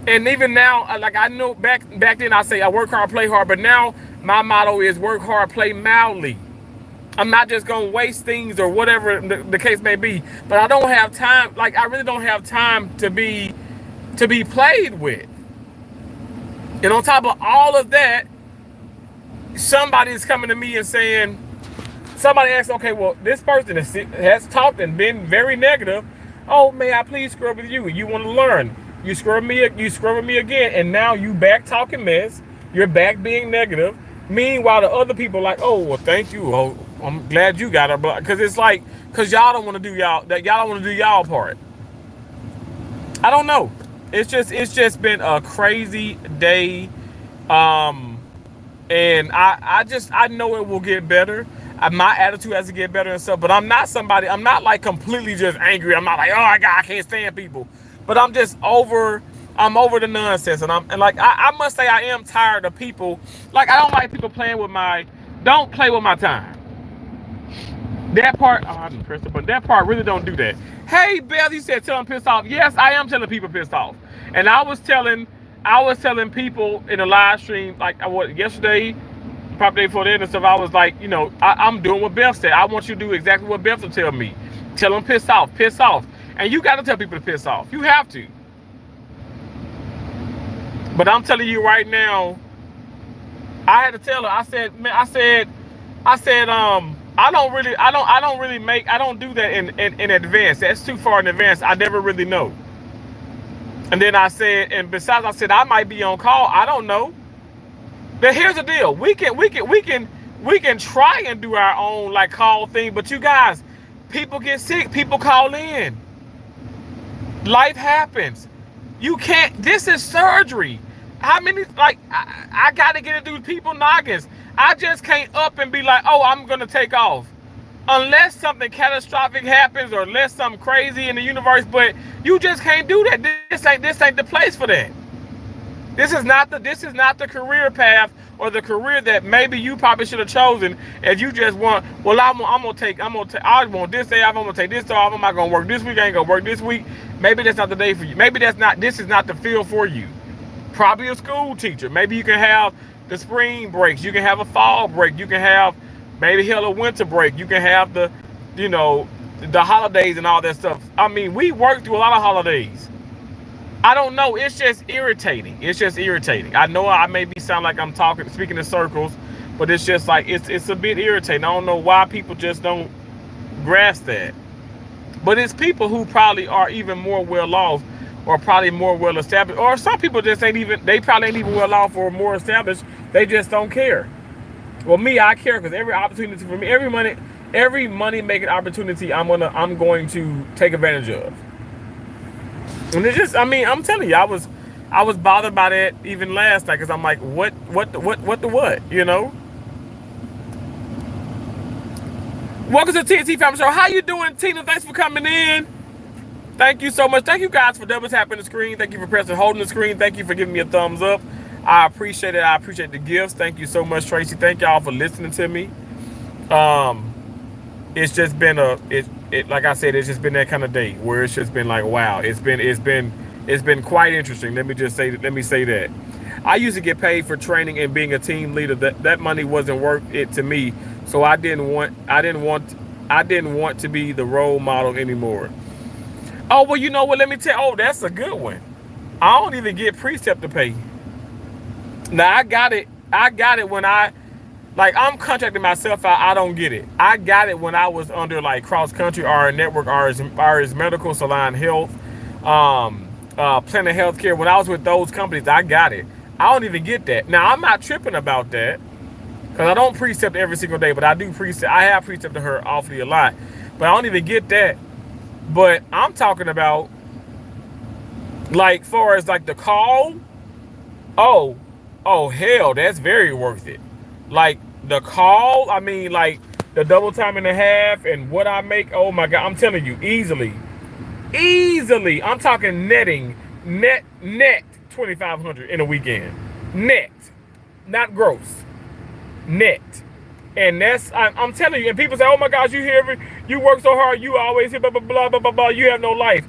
And even now, like I know back then I say I work hard, play hard, but now my motto is work hard, play mildly. I'm not just gonna waste things or whatever the case may be. But I don't have time. Like I really don't have time to be played with. And on top of all of that, somebody is coming to me and saying, somebody asks, okay, well, this person has talked and been very negative. Oh, may I please scrub with you? You want to learn? You scrub with me again, and now you back talking mess. You're back being negative. Meanwhile, the other people are like, oh, well, thank you. Oh, I'm glad you got it, because it's like, because y'all don't want to do y'all don't want to do y'all part. I don't know. It's just been a crazy day, and I know it will get better. My attitude has to get better and stuff, but I'm not like completely just angry. I'm not like, oh my God, I can't stand people. But I'm over the nonsense, and I must say I am tired of people. Like I don't like people don't play with my time. That part, oh, I didn't press the button. That part really don't do that. Hey, Beth, you said tell them pissed off. Yes, I am telling people pissed off. And I was telling people in the live stream, like yesterday, probably before then and stuff, I was like, I'm doing what Beth said. I want you to do exactly what Beth will tell me. Tell them piss off. And you got to tell people to piss off. You have to. But I'm telling you right now, I had to tell her. I don't do that in advance. That's too far in advance. I never really know. And then I said, and besides, I said I might be on call. I don't know. But here's the deal: we can try and do our own like call thing. But you guys, people get sick. People call in. Life happens. You can't. This is surgery. How many? Like I gotta get it through people noggins. I just can't up and be like, oh, I'm gonna take off. Unless something catastrophic happens or unless something crazy in the universe, but you just can't do that. This ain't the place for that. This is not the career path or the career that maybe you probably should have chosen if you just want, well, I want this day off, I'm gonna take this off, I'm not gonna work this week, I ain't gonna work this week. Maybe that's not the day for you. Maybe this is not the field for you. Probably a school teacher. Maybe you can have the spring breaks, you can have a fall break, you can have maybe a winter break. You can have the holidays and all that stuff. I mean, we work through a lot of holidays. I don't know. It's just irritating. I know I maybe sound like I'm speaking in circles, but it's just like, it's a bit irritating. I don't know why people just don't grasp that. But it's people who probably are even more well off or probably more well established. Or some people just they probably ain't even well off or more established. They just don't care. Well, me, I care because every opportunity for me, every money making opportunity, I'm going to take advantage of. And it's just, I mean, I'm telling you, I was bothered by that even last night because I'm like, what, you know? Welcome to the TNT Family Show. How you doing, Tina? Thanks for coming in. Thank you so much. Thank you guys for double tapping the screen. Thank you for holding the screen. Thank you for giving me a thumbs up. I appreciate it. I appreciate the gifts. Thank you so much, Tracy. Thank y'all for listening to me. It's just been like I said, it's just been that kind of day where it's just been like, wow, it's been quite interesting. Let me say that. I used to get paid for training and being a team leader. That money wasn't worth it to me. So I didn't want to be the role model anymore. Oh, well, you know what? Let me tell you. Oh, that's a good one. I don't even get precept to pay. Now I got it when I'm contracting myself out. I don't get it. I got it when I was under like Cross Country, RN Network, RS Medical, Salon Health, Planet Healthcare. When I was with those companies, I got it. I don't even get that. Now I'm not tripping about that because I don't precept every single day, but I do precept. I have precepted her awfully a lot, but I don't even get that. But I'm talking about like far as like the call. Oh hell, that's very worth it. Like the call, I mean, like the double time and a half and what I make. Oh my God, I'm telling you, easily. I'm talking net 2,500 in a weekend, net, not gross, net. And that's I'm telling you. And people say, oh my gosh, you work so hard, you always hear blah blah blah blah blah blah. You have no life.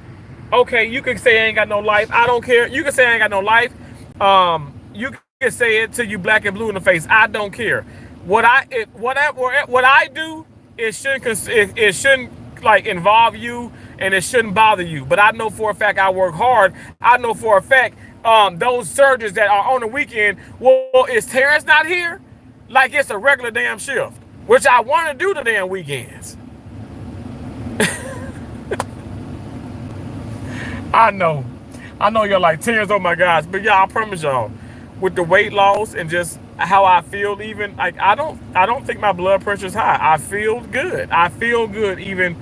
Okay, you can say I ain't got no life. I don't care. You can say I ain't got no life. You can say it till you black and blue in the face. I don't care. What I do it shouldn't like involve you, and it shouldn't bother you. But I know for a fact I work hard. I know for a fact those surgeons that are on the weekend, well, is Terrence not here? Like it's a regular damn shift, which I want to do the damn weekends. I know y'all like Terrence, oh my gosh, but yeah, I promise y'all, with the weight loss and just how I feel, even like I don't think my blood pressure is high. I feel good. I feel good even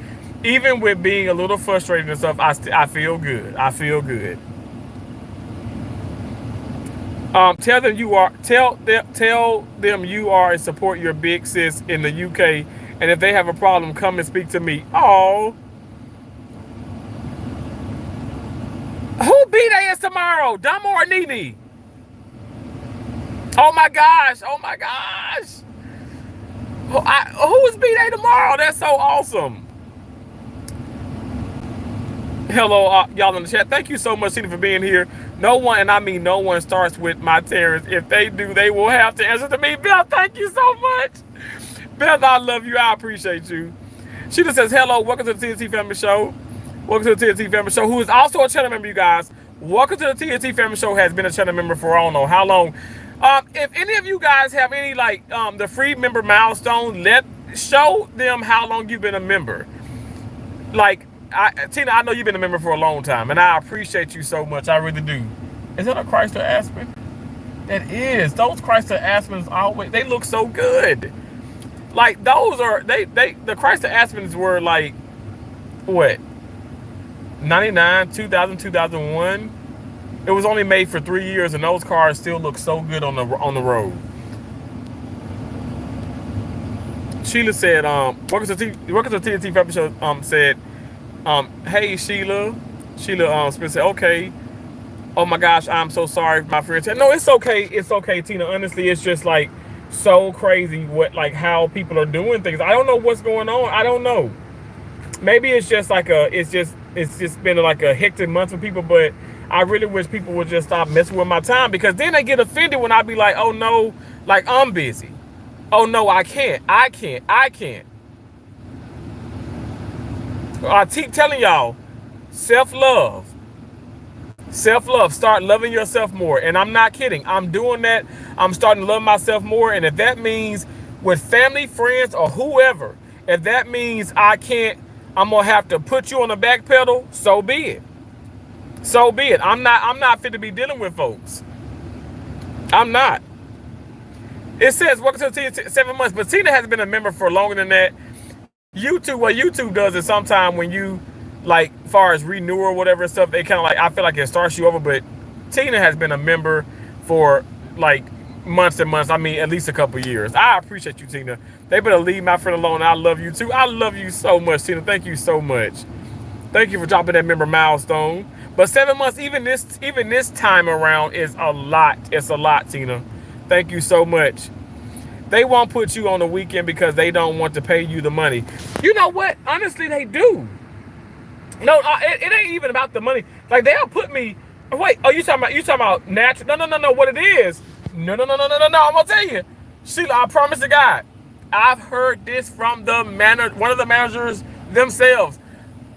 with being a little frustrated and stuff. I feel good. I feel good. Tell them you are and support your big sis in the UK, and if they have a problem, come and speak to me. Oh, who B-Day is tomorrow? Damo or Nene? Oh my gosh! Oh my gosh! Who is B-Day tomorrow? That's so awesome. Hello, y'all in the chat. Thank you so much, Tina, for being here. No one, and I mean no one, starts with my Terrence. If they do, they will have to answer to me. Beth, thank you so much. Beth, I love you. I appreciate you. She just says, hello, welcome to the TNT Family Show. Welcome to the TNT Family Show, who is also a channel member, you guys. Welcome to the TNT Family Show, has been a channel member for I don't know how long. If any of you guys have any, like, the free member milestone, show them how long you've been a member. Like, Tina, I know you've been a member for a long time, and I appreciate you so much. I really do. Is that a Chrysler Aspen? It is. Those Chrysler Aspens always, they look so good. Like, those are, the Chrysler Aspens were like, what? 99, 2000, 2001. It was only made for 3 years, and those cars still look so good on the road. Sheila said, welcome to TNT Family Show, said, hey Sheila. Sheila Smith said, okay. Oh my gosh, I'm so sorry, my friend said, no, it's okay. It's okay, Tina. Honestly, it's just like so crazy how people are doing things. I don't know what's going on. I don't know. Maybe it's just like it's just been like a hectic month for people, but I really wish people would just stop messing with my time, because then they get offended when I be like, oh no, like I'm busy. Oh no, I can't. I keep telling y'all, self-love. Start loving yourself more. And I'm not kidding. I'm doing that. I'm starting to love myself more. And if that means with family, friends, or whoever, if that means I'm gonna have to put you on the back pedal, so be it. So be it. I'm not fit to be dealing with folks. I'm not. It says welcome to the 7 months, but Tina has been a member for longer than that. YouTube, what YouTube does is sometimes when you, like, far as renew or whatever stuff, they kind of like, I feel like it starts you over. But Tina has been a member for like months and months. I mean, at least a couple years. I appreciate you, Tina. They better leave my friend alone. I love you too. I love you so much, Tina. Thank you so much. Thank you for dropping that member milestone. But 7 months, even this time around, is a lot. It's a lot, Tina. Thank you so much. They won't put you on the weekend because they don't want to pay you the money. You know what? Honestly, they do. No, it ain't even about the money. Like, they'll put me. Wait, oh, you talking about natural? No. What it is? No. I'm gonna tell you, Sheila. I promise to God, I've heard this from one of the managers themselves.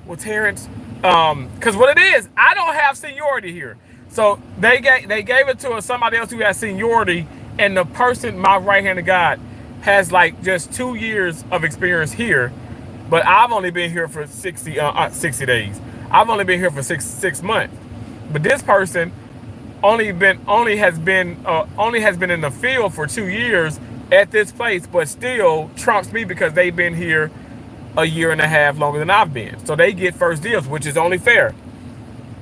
Well, Terrence, because what it is, I don't have seniority here, so they gave it to somebody else who has seniority, and the person, my right-handed guy, has like just 2 years of experience here, but I've only been here for 60 days. I've only been here for six months, but this person only has been in the field for 2 years at this place, but still trumps me because they've been here a year and a half longer than I've been. So they get first deals, which is only fair.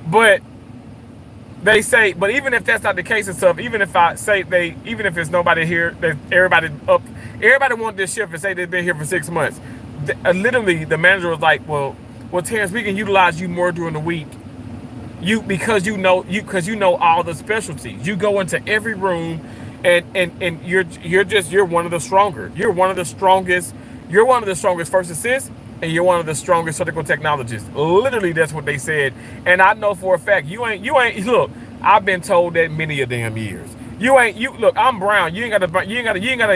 But they say, but even if that's not the case and stuff, even if it's nobody here, everybody want this shift and say they've been here for 6 months. Literally, the manager was like, well, Terrence, we can utilize you more during the week. Because you know all the specialties. You go into every room, and you're one of the stronger. You're one of the strongest. You're one of the strongest first assists, and you're one of the strongest surgical technologists. Literally, that's what they said. And I know for a fact you ain't. Look, I've been told that many a damn years. Look, I'm brown. You ain't gotta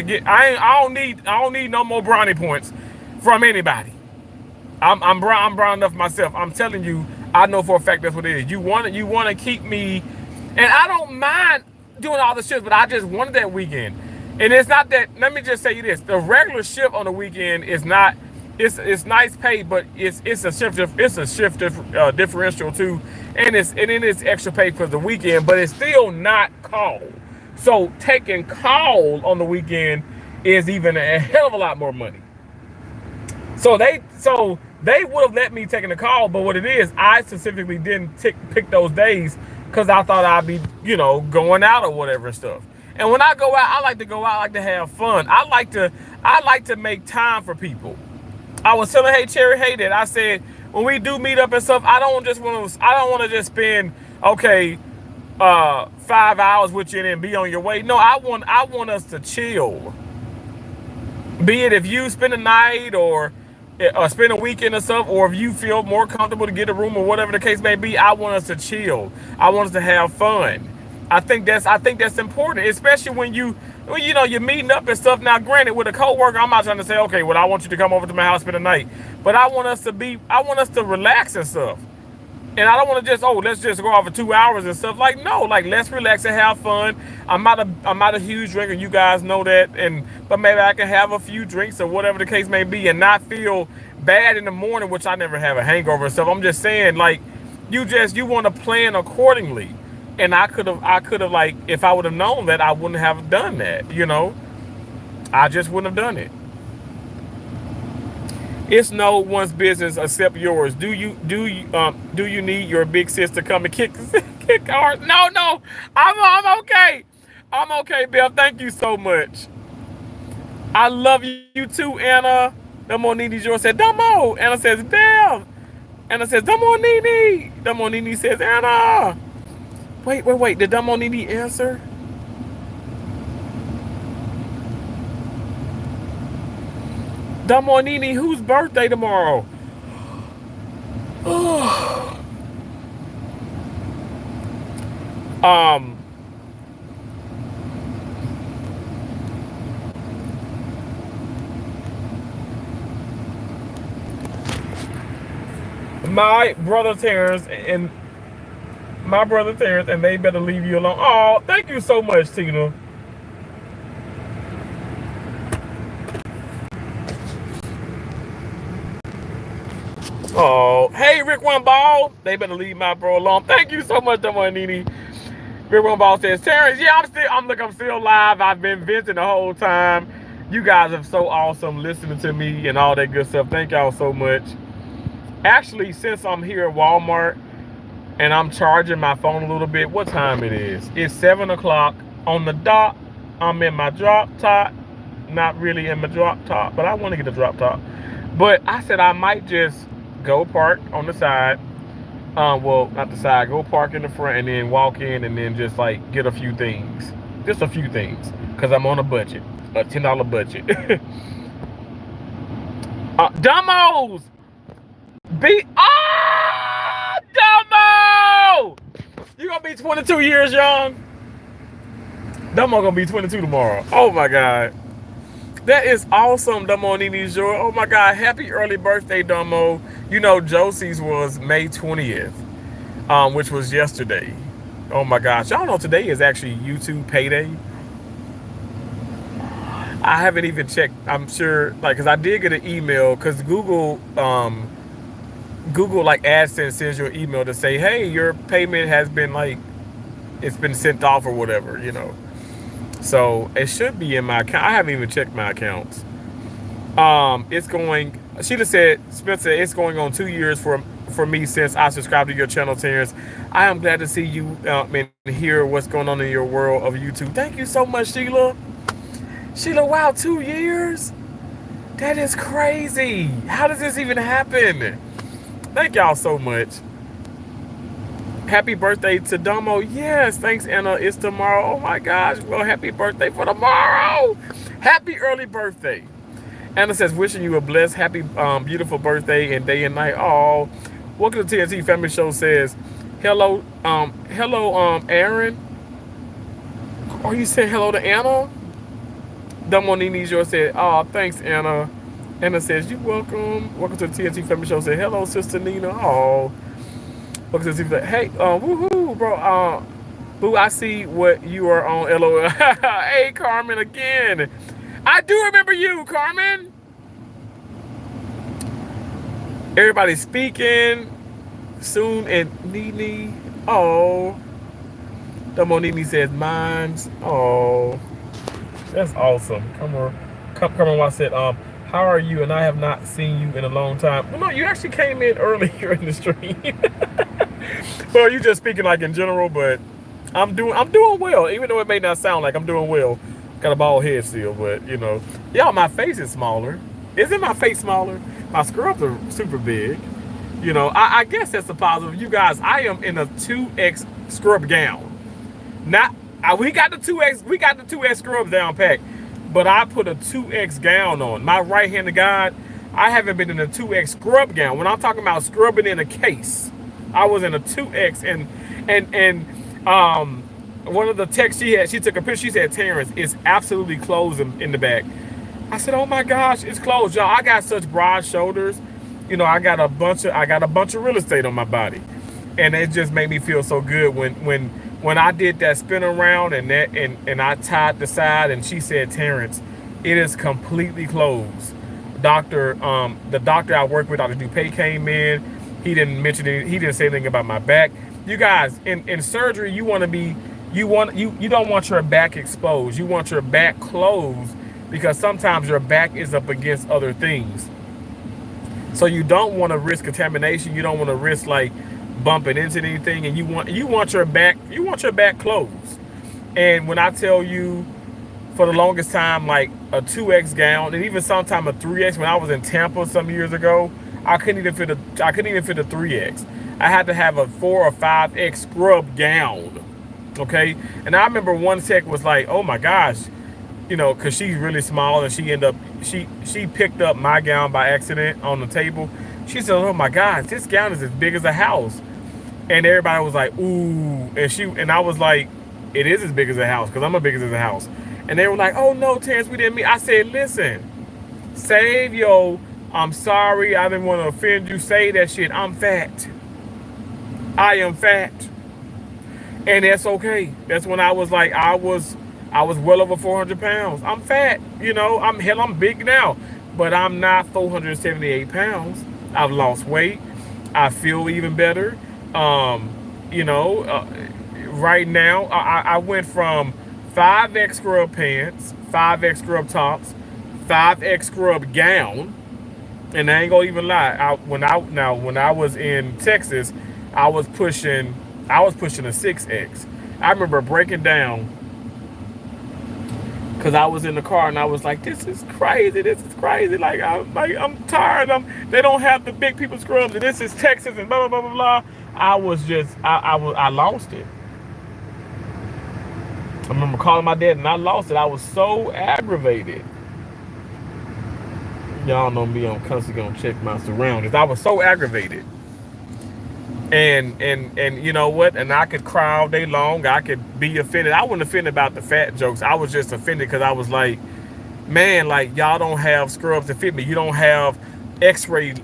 get. I don't need no more brownie points from anybody. I'm brown enough myself. I'm telling you, I know for a fact that's what it is. You want to keep me, and I don't mind doing all the shifts, but I just wanted that weekend. And it's not that. Let me just say you this: the regular shift on the weekend is not. It's nice pay, but it's a shift differential too, and it's extra pay for the weekend, but it's still not call. So taking call on the weekend is even a hell of a lot more money. So they would have let me take the call, but what it is, I specifically didn't pick those days because I thought I'd be, going out or whatever and stuff. And when I go out, I like to go out, I like to have fun. I like to make time for people. I was telling Cherry that I said when we do meet up and stuff, I don't want to just spend 5 hours with you and then be on your way. No, I want us to chill. Be it if you spend a night or spend a weekend or something, or if you feel more comfortable to get a room or whatever the case may be, I want us to chill. I want us to have fun. I think that's important, especially when you're meeting up and stuff. Now, granted, with a coworker, I'm not trying to say, okay, well, I want you to come over to my house spend a night, but I want us to relax and stuff. And I don't want to just, let's just go off for 2 hours and stuff. Like, no, let's relax and have fun. I'm not a huge drinker, you guys know that, but maybe I can have a few drinks or whatever the case may be and not feel bad in the morning, which I never have a hangover and stuff. I'm just saying, you want to plan accordingly. And I could have, if I would have known that, I wouldn't have done that, I just wouldn't have done it. It's no one's business except yours. Do you need your big sis to come and kick ours? No, I'm okay. I'm okay, Bill. Thank you so much. I love you too, Anna. Damo Nini George said, Damo. Anna says, Bev. Anna says, Damo Nini. Damo Nini says, Anna. Wait. Did Damo Nini answer? Damo Nini, whose birthday tomorrow? My brother Terrence, and they better leave you alone. Oh, thank you so much, Tina. Oh, hey, Rick One Ball. They better leave my bro alone. Thank you so much, Nini. Rick One Ball says, Terrence, yeah, I'm still live. I've been venting the whole time. You guys are so awesome listening to me and all that good stuff. Thank y'all so much. Actually, since I'm here at Walmart and I'm charging my phone a little bit, what time it is? It's 7 o'clock on the dot. I'm in my drop top. Not really in my drop top, but I want to get a drop top. But I said I might just go park on the side. Well, not the side. Go park in the front and then walk in and then just get a few things. Just a few things. Because I'm on a budget. A $10 budget. Dumbos! Dumbo! You gonna be 22 years young? Dumbo gonna be 22 tomorrow. Oh my God. That is awesome, Dumbo Nini's Joy. Oh my God, happy early birthday, Dumbo. Josie's was May 20th, which was yesterday. Oh my gosh, y'all know today is actually YouTube payday. I haven't even checked, I'm sure, because I did get an email, because Google AdSense sends you an email to say, hey, your payment has been it's been sent off or whatever, So it should be in my account. I haven't even checked my accounts. It's going, Sheila said, Spencer, it's going on 2 years for me since I subscribed to your channel, Terrence. I am glad to see you and hear what's going on in your world of YouTube. Thank you so much, Sheila. Sheila, wow, 2 years? That is crazy. How does this even happen? Thank y'all so much. Happy birthday to Domo. Yes, thanks, Anna. It's tomorrow. Oh my gosh. Well, happy birthday for tomorrow. Happy early birthday. Anna says, wishing you a blessed, happy, beautiful birthday and day and night. Oh, welcome to TNT Family Show says, hello, Aaron. Are you saying hello to Anna? Domo Nini said, oh, thanks, Anna. Anna says, you welcome. Welcome to the TNT Family Show. Say, hello, Sister Nina. Oh, welcome to the TNT. Hey, woohoo, bro. Boo, I see what you are on, LOL. Hey, Carmen, again. I do remember you, Carmen. Everybody's speaking soon, and Nene. Oh, the Nene says, mine's. Oh, that's awesome. Come on. I said, how are you? And I have not seen you in a long time. Well, no, you actually came in earlier in the stream. Well, you just speaking like in general, but I'm doing well, even though it may not sound like I'm doing well. Got a bald head still, but you know, y'all, my face is smaller. Isn't my face smaller? My scrubs are super big. You know, I guess that's a positive. You guys, I am in a 2X scrub gown. Not, we got the 2X scrubs down packed. But I put a 2X gown on. My right-handed God, I haven't been in a 2X scrub gown. When I'm talking about scrubbing in a case, I was in a 2X. And one of the texts she took a picture. She said, Terrence, it's absolutely closed in the back. I said, oh my gosh, it's closed, y'all. I got such broad shoulders. You know, I got a bunch of real estate on my body, and it just made me feel so good when I did that spin around and I tied the side, and she said, Terrence, it is completely closed. The doctor I work with, Dr. Dupay, came in. He didn't mention it. He didn't say anything about my back. You guys, in surgery, you don't want your back exposed. You want your back closed because sometimes your back is up against other things. So you don't want to risk contamination. You don't want to risk like bumping into anything, and you want your back closed. And when I tell you, for the longest time, like a 2X gown, and even sometime a 3X. When I was in Tampa some years ago, I couldn't even fit a 3X. I had to have a 4 or 5X scrub gown. Okay, and I remember one tech was like, "Oh my gosh," you know, because she's really small, and she picked up my gown by accident on the table. She said, "Oh my gosh, this gown is as big as a house." And everybody was like, ooh. And I was like, it is as big as a house, because I'm as big as a house. And they were like, oh no, Terrence, we didn't mean. I said, listen, save yo, I'm sorry, I didn't want to offend you. Say that shit. I'm fat. I am fat. And that's okay. That's when I was like, I was well over 400 pounds. I'm fat. You know, I'm big now. But I'm not 478 pounds. I've lost weight. I feel even better. You know, right now I went from 5X scrub pants, 5X scrub tops, 5X scrub gown, and I ain't gonna even lie. When I was in Texas, I was pushing a 6X. I remember breaking down because I was in the car and I was like, this is crazy. Like I'm tired. They don't have the big people scrubs, and this is Texas and blah blah blah blah blah. I lost it. I remember calling my dad and I lost it. I was so aggravated. Y'all know me, I'm constantly gonna check my surroundings. I was so aggravated. And you know what? And I could cry all day long. I could be offended. I wasn't offended about the fat jokes. I was just offended because I was like, man, like y'all don't have scrubs to fit me. You don't have X-ray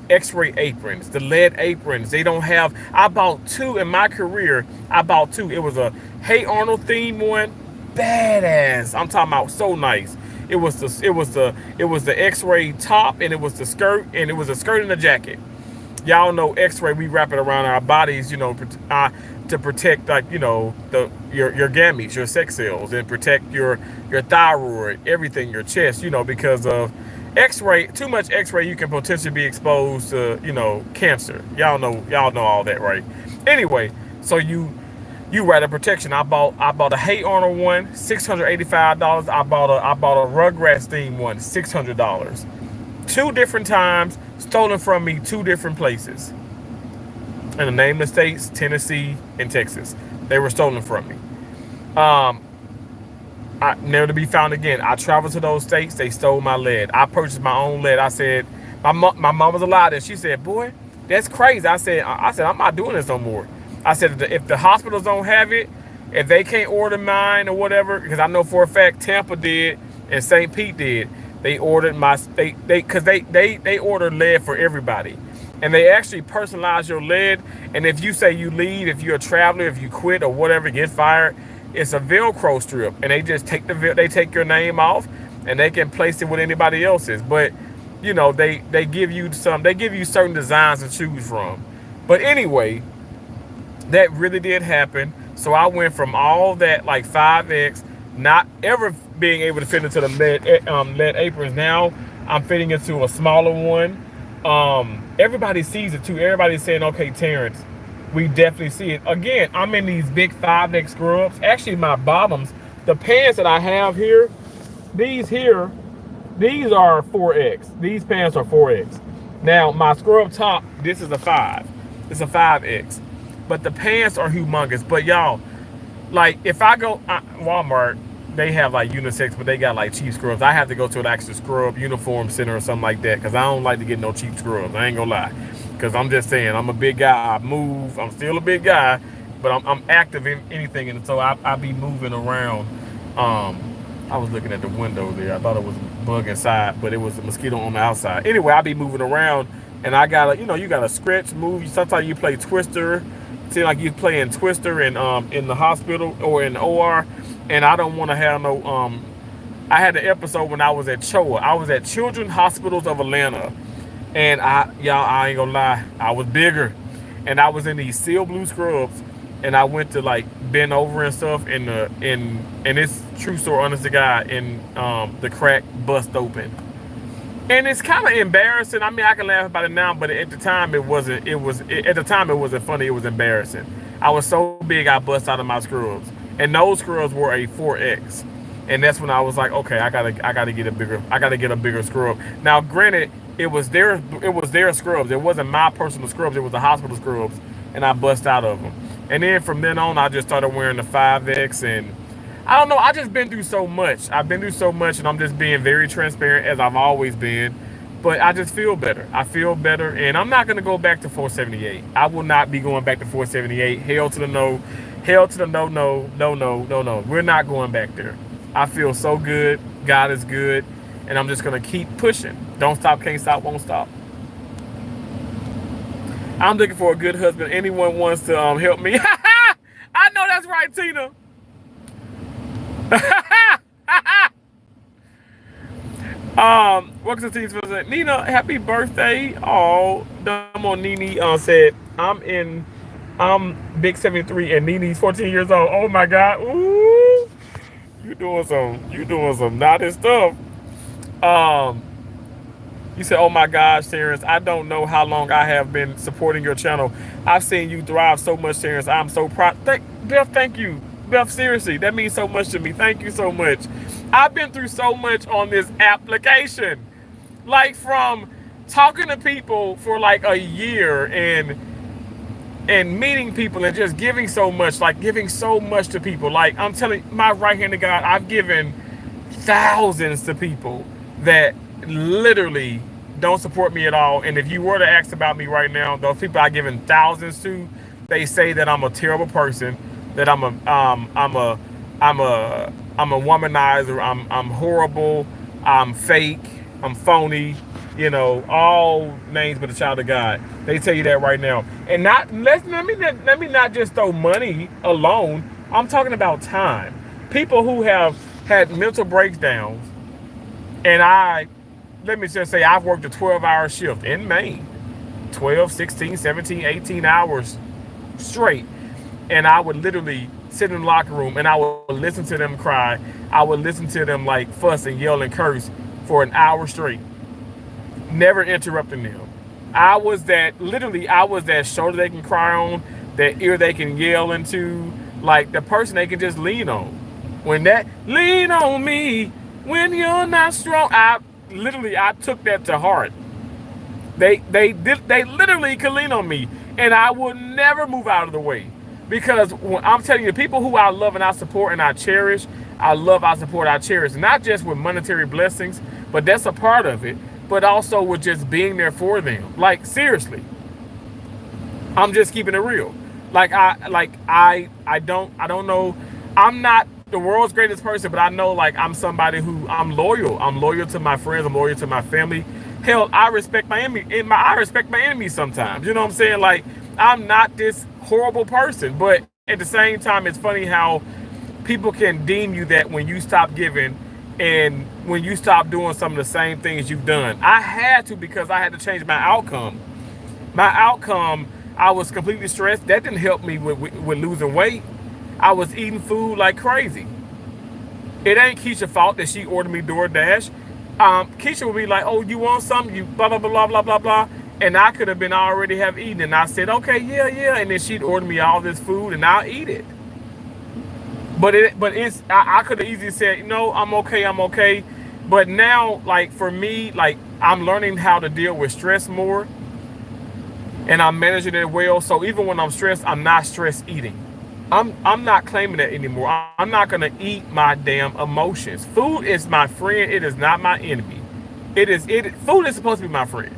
aprons, the lead aprons. They don't have. I bought 2 in my career. I bought 2. It was a Hey Arnold theme one, badass. I'm talking about so nice. It was the X-ray top, and it was the skirt, and it was a skirt and a jacket. Y'all know X-ray, we wrap it around our bodies, you know, to protect, like, you know, your gametes, your sex cells, and protect your thyroid, everything, your chest, you know, because of X-ray. Too much X-ray, you can potentially be exposed to, you know, cancer. Y'all know all that, right? Anyway, so you write a protection. I bought a Hey Arnold one, $685. I bought a Rugrats theme one, $600. 2 different times, stolen from me 2 different places. And the name of the states, Tennessee and Texas. They were stolen from me. Never to be found again. I traveled to those states. They stole my lead. I purchased my own lead. I said, my mom was alive, and she said, boy, that's crazy. I said, I'm not doing this no more. I said, if the hospitals don't have it, if they can't order mine or whatever, because I know for a fact Tampa did and St. Pete did, They ordered they ordered lead for everybody, and they actually personalize your lead. And if you say you leave, if you're a traveler, if you quit or whatever, get fired, it's a Velcro strip, and they just take your name off, and they can place it with anybody else's. But you know, they give you certain designs to choose from. But anyway, that really did happen. So I went from all that like 5X, not ever being able to fit into the lead aprons. Now I'm fitting into a smaller one. Everybody sees it too. Everybody's saying, okay, Terrence, we definitely see it. Again, I'm in these big 5X scrubs. Actually, my bottoms, the pants that I have here, these are 4X. These pants are 4X. Now, my scrub top, this is a 5. It's a 5X. But the pants are humongous. But y'all, like if I go Walmart, they have like unisex, but they got like cheap scrubs. I have to go to an actual scrub uniform center or something like that because I don't like to get no cheap scrubs. I ain't gonna lie. Because I'm just saying, I'm a big guy. I move. I'm still a big guy, but I'm active in anything. And so I be moving around. I was looking at the window there. I thought it was a bug inside, but it was a mosquito on the outside. Anyway, I be moving around, and I gotta, you gotta stretch, move. Sometimes you play Twister. Seem like you playing Twister in the hospital or in the OR, and I don't want to have no. I had the episode when I was at CHOA. I was at Children's Hospitals of Atlanta, and I ain't gonna lie, I was bigger, and I was in these seal blue scrubs, and I went to like bend over and stuff, and it's true story, honest to God, and the crack bust open. And it's kind of embarrassing. I mean, I can laugh about it now, but at the time it wasn't. At the time it wasn't funny. It was embarrassing. I was so big, I bust out of my scrubs, and those scrubs were a 4X. And that's when I was like, okay, I gotta get a bigger scrub. Now, granted, it was their scrubs. It wasn't my personal scrubs. It was the hospital scrubs, and I bust out of them. And then from then on, I just started wearing the 5X, and I don't know. I just been through so much. I've been through so much, and I'm just being very transparent as I've always been. But I just feel better. I feel better, and I'm not gonna go back to 478. I will not be going back to 478. Hell to the no. Hell to the no, no, no, no, no, no. We're not going back there. I feel so good. God is good, and I'm just gonna keep pushing. Don't stop, can't stop, won't stop. I'm looking for a good husband. Anyone wants to help me? I know that's right, Tina. Welcome to Teens Visit. Nina, happy birthday. Oh, Dumb on Nene said, I'm big 73 and Nene's 14 years old. Oh my God. Ooh. You doing some naughty stuff. You said, oh my gosh, Terrence, I don't know how long I have been supporting your channel. I've seen you thrive so much, Terrence. I'm so proud. Beth, thank you. Beth, seriously, that means so much to me. Thank you so much. I've been through so much on this application. Like from talking to people for like a year and meeting people and just giving so much to people. Like I'm telling my right hand to God, I've given thousands to people that literally don't support me at all. And if you were to ask about me right now, those people I've given thousands to, they say that I'm a terrible person, that I'm a womanizer, I'm horrible, I'm fake, I'm phony, all names but a child of God. They tell you that right now. And let me not just throw money alone. I'm talking about time. People who have had mental breakdowns, and let me just say I've worked a 12-hour shift in Maine, 12, 16, 17, 18 hours straight. And I would literally sit in the locker room and I would listen to them cry. I would listen to them like fuss and yell and curse for an hour straight, never interrupting them. I was that shoulder they can cry on, that ear they can yell into, like the person they can just lean on. Lean on me when you're not strong. I took that to heart. They literally could lean on me, and I would never move out of the way. Because I'm telling you, the people who I love and I support and I cherish, I love, I support, I cherish. Not just with monetary blessings, but that's a part of it. But also with just being there for them. Like seriously, I'm just keeping it real. I don't know. I'm not the world's greatest person, but I know like I'm somebody who I'm loyal. I'm loyal to my friends. I'm loyal to my family. Hell, I respect my enemy. I respect my enemies sometimes. You know what I'm saying? Like I'm not this horrible person, but at the same time, it's funny how people can deem you that when you stop giving and when you stop doing some of the same things you've done. I had to because I had to change my outcome. My outcome, I was completely stressed. That didn't help me with losing weight. I was eating food like crazy. It ain't Keisha's fault that she ordered me DoorDash. Keisha would be like, "Oh, you want something? You blah blah blah blah blah blah blah," and I could have been already have eaten. And I said, "Okay, yeah," and then she'd order me all this food, and I'll eat it. But I could have easily said, "No, I'm okay." But now, like for me, like I'm learning how to deal with stress more, and I'm managing it well. So even when I'm stressed, I'm not stress eating. I'm not claiming that anymore. I'm not gonna eat my damn emotions. Food is my friend. It is not my enemy. Food is supposed to be my friend.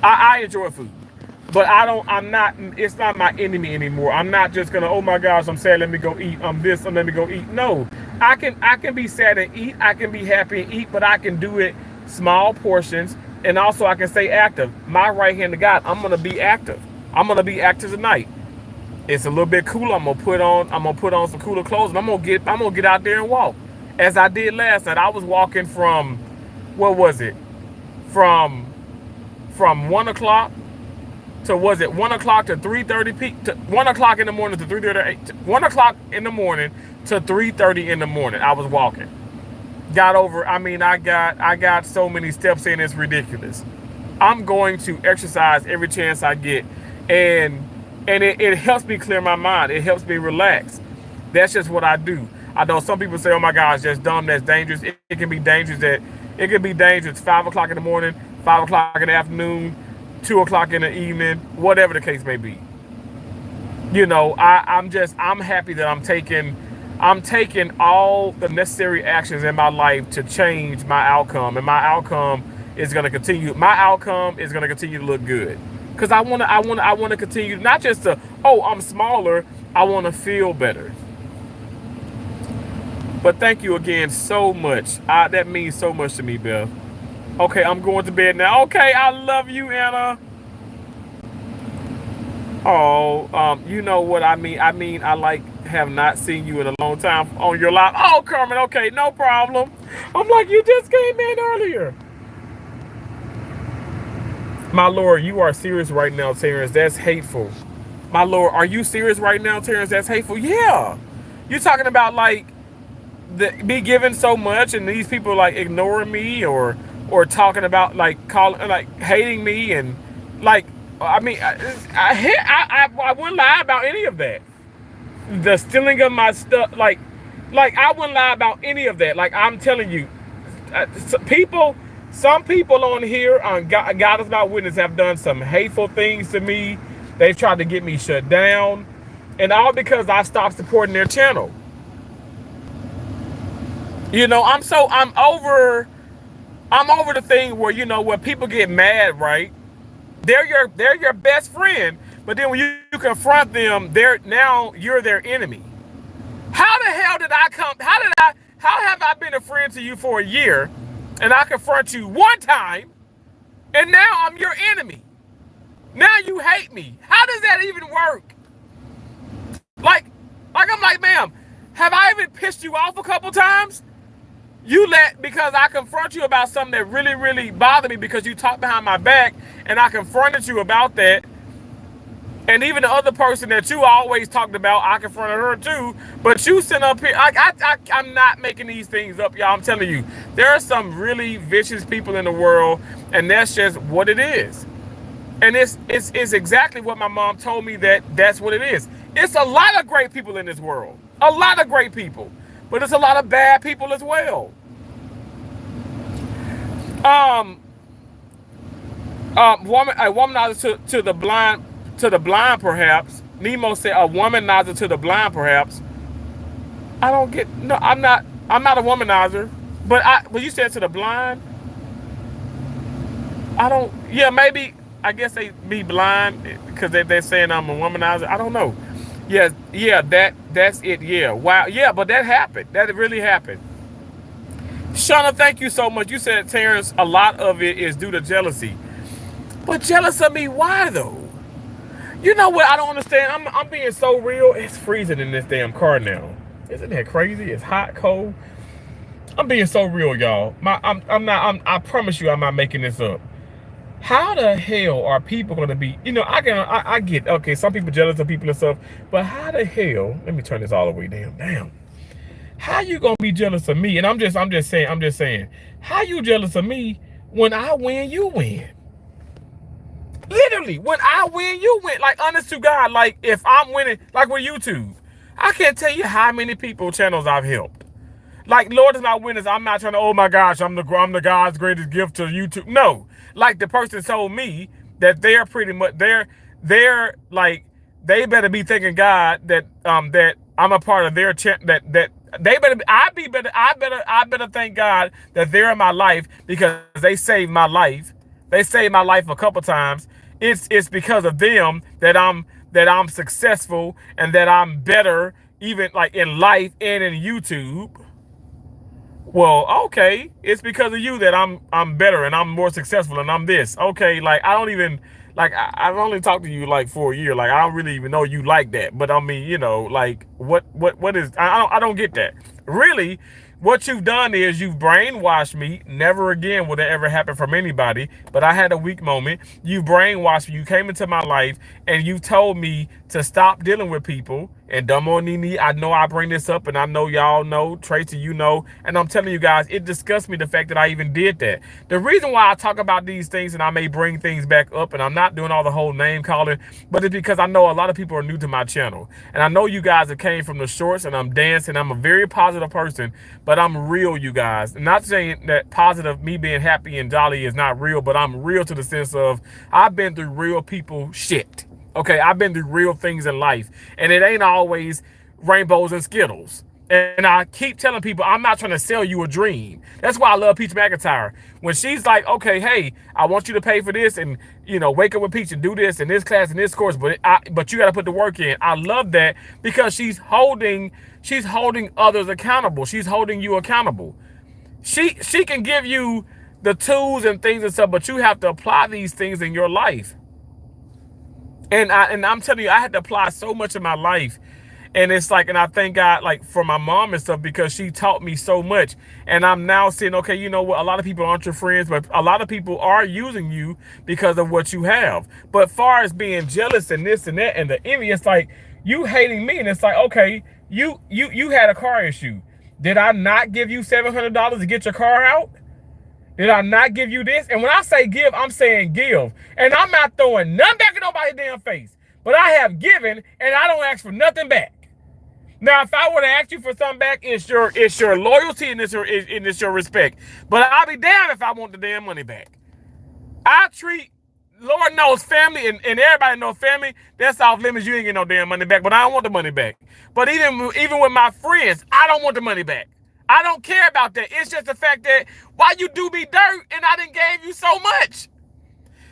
I enjoy food, but I'm not. It's not my enemy anymore. I'm not just gonna. Oh my gosh, I'm sad. Let me go eat. I'm this. Let me go eat. No, I can be sad and eat. I can be happy and eat, but I can do it small portions, and also I can stay active. My right hand to God. I'm gonna be active. I'm gonna be active tonight. It's a little bit cooler. I'm gonna put on some cooler clothes, and I'm gonna get out there and walk. As I did last night, I was walking from, what was it? From 1 o'clock to, was it 1 o'clock to 3:30 to 1 o'clock in the morning to 3:30, 1 o'clock in the morning to 3:30 in the morning. I was walking. I got so many steps in, it's ridiculous. I'm going to exercise every chance I get, and it helps me clear my mind. It helps me relax. That's just what I do. I know some people say, "Oh my gosh, that's dumb, that's dangerous." It can be dangerous. It can be dangerous 5 o'clock in the morning, 5 o'clock in the afternoon, 2 o'clock in the evening, whatever the case may be. You know, I'm happy that I'm taking all the necessary actions in my life to change my outcome, and my outcome is going to continue. My outcome is going to continue to look good. Because I want to continue, not just to, oh, I'm smaller. I want to feel better. But thank you again so much. That means so much to me, Beth. Okay, I'm going to bed now. Okay, I love you, Anna. Oh, you know what I mean? I have not seen you in a long time on your live. Oh, Carmen, okay, no problem. I'm like, you just came in earlier. My Lord, you are serious right now, Terrence. That's hateful. My Lord, are you serious right now, Terrence? That's hateful. Yeah. You're talking about like me giving so much and these people like ignoring me or talking about like hating me and like, I wouldn't lie about any of that. The stealing of my stuff, like I wouldn't lie about any of that. Like I'm telling you, some people on here on God is my witness have done some hateful things to me. They've tried to get me shut down, and all because I stopped supporting their channel. You know, I'm over the thing where, you know, when people get mad, right? They're your best friend, but then when you confront them, you're their enemy. How the hell did I come? How have I been a friend to you for a year? And I confront you one time, and now I'm your enemy. Now you hate me. How does that even work? Like I'm like, ma'am, have I even pissed you off a couple times? Because I confront you about something that really, really bothered me because you talked behind my back, and I confronted you about that. And even the other person that you always talked about, I confronted her too. But you sent up here, I'm not making these things up, y'all. I'm telling you, there are some really vicious people in the world, and that's just what it is. And it's exactly what my mom told me, that's what it is. It's a lot of great people in this world, a lot of great people, but it's a lot of bad people as well. A womanizer to the blind. To the blind, perhaps. Nemo said a womanizer to the blind, perhaps. I don't get. No, I'm not a womanizer. But you said to the blind. I don't. Yeah, maybe. I guess they be blind because they're saying I'm a womanizer. I don't know. Yeah. That's it. Yeah. Wow. Yeah, but that happened. That really happened. Shauna, thank you so much. You said, Terrence, a lot of it is due to jealousy. But jealous of me, why though? You know what? I don't understand. I'm being so real. It's freezing in this damn car now. Isn't that crazy? It's hot, cold. I'm being so real, y'all. I promise you, I'm not making this up. How the hell are people gonna be? You know, I get okay. Some people jealous of people and stuff, but how the hell? Let me turn this all the way down. Damn. How you gonna be jealous of me? And I'm just saying. How you jealous of me when I win, you win? Literally, when I win, you win. Like, honest to God, like if I'm winning, like with YouTube, I can't tell you how many people channels I've helped. Like, Lord is my witness. I'm not trying to, oh my gosh, I'm the God's greatest gift to YouTube. No, like the person told me that they're pretty much they're like they better be thanking God that that I'm a part of their that they better I better thank God that they're in my life because they saved my life. They saved my life a couple times. It's because of them that I'm successful and that I'm better even like in life and in YouTube. Well, okay, it's because of you that I'm better and I'm more successful and I'm this. Okay, like I don't even like I've only talked to you like for a year. Like I don't really even know you like that. But I mean, you know, like what is I don't get that. Really, what you've done is you've brainwashed me. Never again would it ever happen from anybody. But I had a weak moment. You brainwashed me. You came into my life and you told me to stop dealing with people. And Dumbo Nini, I know I bring this up and I know y'all know, Tracy, you know, and I'm telling you guys, it disgusts me the fact that I even did that. The reason why I talk about these things and I may bring things back up and I'm not doing all the whole name calling, but it's because I know a lot of people are new to my channel. And I know you guys that came from the shorts and I'm dancing. I'm a very positive person, but I'm real, you guys. I'm not saying that positive, me being happy and jolly is not real, but I'm real to the sense of I've been through real people shit. Okay, I've been through real things in life, and it ain't always rainbows and Skittles. And I keep telling people, I'm not trying to sell you a dream. That's why I love Peach McIntyre. When she's like, okay, hey, I want you to pay for this and, you know, wake up with Peach and do this and this class and this course, but you got to put the work in. I love that because she's holding others accountable. She's holding you accountable. She can give you the tools and things and stuff, but you have to apply these things in your life. And I'm telling you, I had to apply so much in my life. And it's like, and I thank God like for my mom and stuff because she taught me so much. And I'm now saying, okay, you know what? A lot of people aren't your friends, but a lot of people are using you because of what you have. But far as being jealous and this and that and the envy, it's like you hating me. And it's like, okay, you had a car issue. Did I not give you $700 to get your car out? Did I not give you this? And when I say give, I'm saying give. And I'm not throwing nothing back in nobody's damn face. But I have given, and I don't ask for nothing back. Now, if I were to ask you for something back, it's your loyalty and it's your respect. But I'll be damned if I want the damn money back. I treat, Lord knows, family, and everybody knows family, that's off limits. You ain't get no damn money back, but I don't want the money back. But even with my friends, I don't want the money back. I don't care about that. It's just the fact that why you do me dirt and I done gave you so much.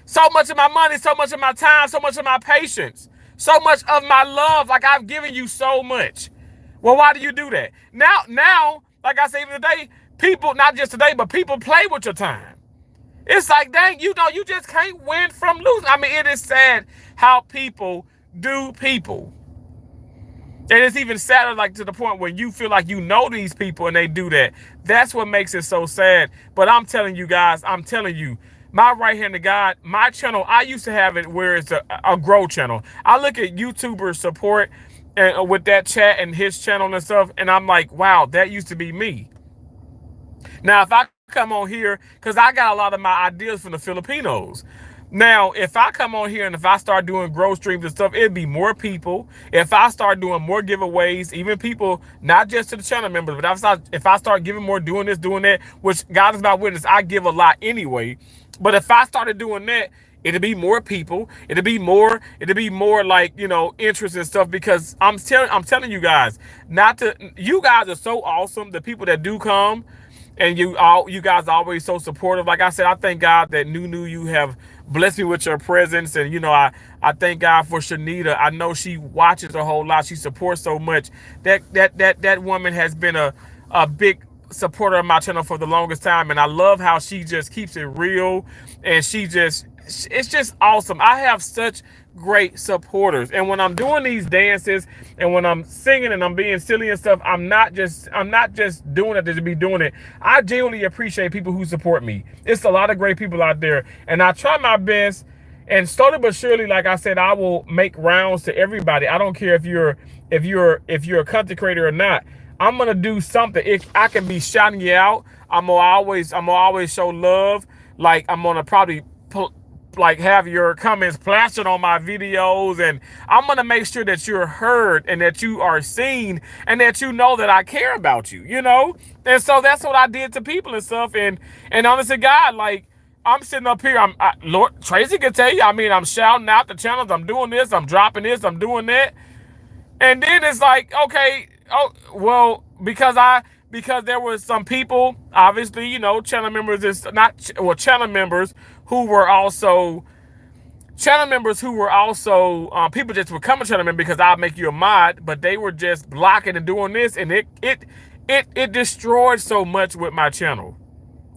So much of my money, so much of my time, so much of my patience, so much of my love. Like I've given you so much. Well, why do you do that? Now, like I said, even today, people, not just today, but people play with your time. It's like, dang, you know, you just can't win from losing. I mean, it is sad how people do people. And it's even sadder, like to the point where you feel like you know these people and they do that. That's what makes it so sad. But I'm telling you guys, my right hand to God, my channel, I used to have it where it's a grow channel. I look at YouTuber support and with that chat and his channel and stuff, and I'm like, wow, that used to be me. Now, if I come on here, because I got a lot of my ideas from the Filipinos. Now, if I come on here and if I start doing growth streams and stuff, it'd be more people. If I start doing more giveaways, even people, not just to the channel members, but if I start giving more, doing this, doing that, which God is my witness, I give a lot anyway. But if I started doing that, it'd be more people. It'd be more like, you know, interest and stuff, because I'm telling you guys, you guys are so awesome. The people that do come, and you guys are always so supportive. Like I said, I thank God that Nunu, you have blessed me with your presence, and I thank God for Shanita. I know she watches a whole lot. She supports so much. That woman has been a big supporter of my channel for the longest time, and I love how she just keeps it real, and it's just awesome. I have such great supporters, and when I'm doing these dances and when I'm singing and I'm being silly and stuff, I'm not just doing it to be doing it. I genuinely appreciate people who support me. It's a lot of great people out there, and I try my best, and slowly but surely, like I said, I will make rounds to everybody. I don't care if you're a content creator or not. I'm gonna do something. If I can be shouting you out, I'm gonna always show love. Like, I'm gonna probably like have your comments plastered on my videos, and I'm gonna make sure that you're heard and that you are seen and that you know that I care about you, And so that's what I did to people and stuff. And honest to God, like, I'm sitting up here, Lord Tracy can tell you, I'm shouting out the channels, I'm doing this, I'm dropping this, I'm doing that. And then it's like, okay, well, because there was some people, obviously, channel members channel members who were also people just become a channel member because I'll make you a mod, but they were just blocking and doing this, and it destroyed so much with my channel.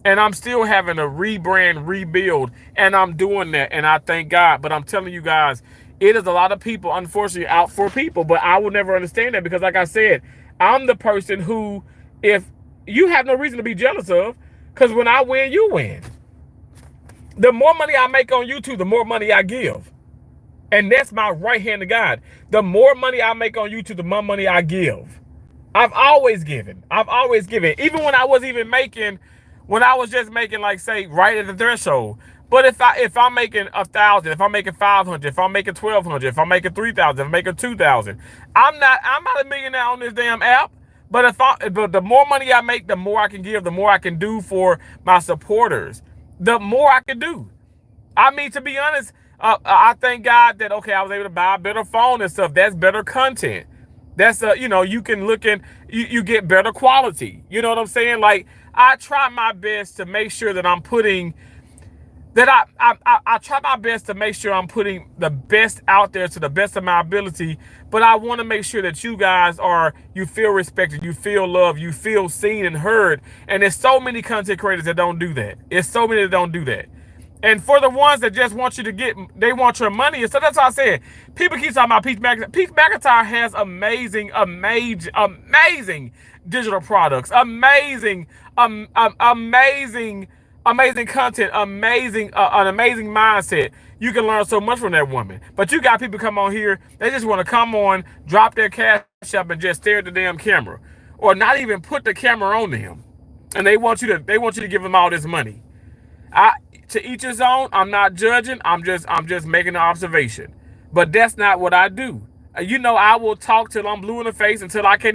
And I'm still having a rebrand, rebuild, and I'm doing that, and I thank God. But I'm telling you guys, it is a lot of people, unfortunately, out for people, but I will never understand that because, like I said, I'm the person who, if you have no reason to be jealous of, because when I win, you win. The more money I make on YouTube, the more money I give. And that's my right hand to God. The more money I make on YouTube, the more money I give. I've always given. Even when I was just making, like, say, right at the threshold. But if I'm making 1,000, if I'm making 500, if I'm making 1,200, if I'm making 3,000, if I'm making 2,000, I'm not a millionaire on this damn app. But but the more money I make, the more I can give, the more I can do for my supporters, the more I can do. To be honest, I thank God that, okay, I was able to buy a better phone and stuff. That's better content. That's you can look and you get better quality. You know what I'm saying? Like, I try my best to make sure that I'm putting I try my best to make sure I'm putting the best out there to the best of my ability, but I want to make sure that you guys you feel respected, you feel loved, you feel seen and heard. And there's so many content creators that don't do that. It's so many that don't do that. And for the ones that just want you to they want your money. And so that's why I said, people keep talking about Peach McIntyre. Peach McIntyre has amazing digital products, amazing content, an amazing mindset. You can learn so much from that woman. But you got people come on here, they just want to come on, drop their cash up and just stare at the damn camera, or not even put the camera on them. And they want you to give them all this money. To each his own. I'm not judging. I'm just making an observation. But that's not what I do. I will talk till I'm blue in the face, till I can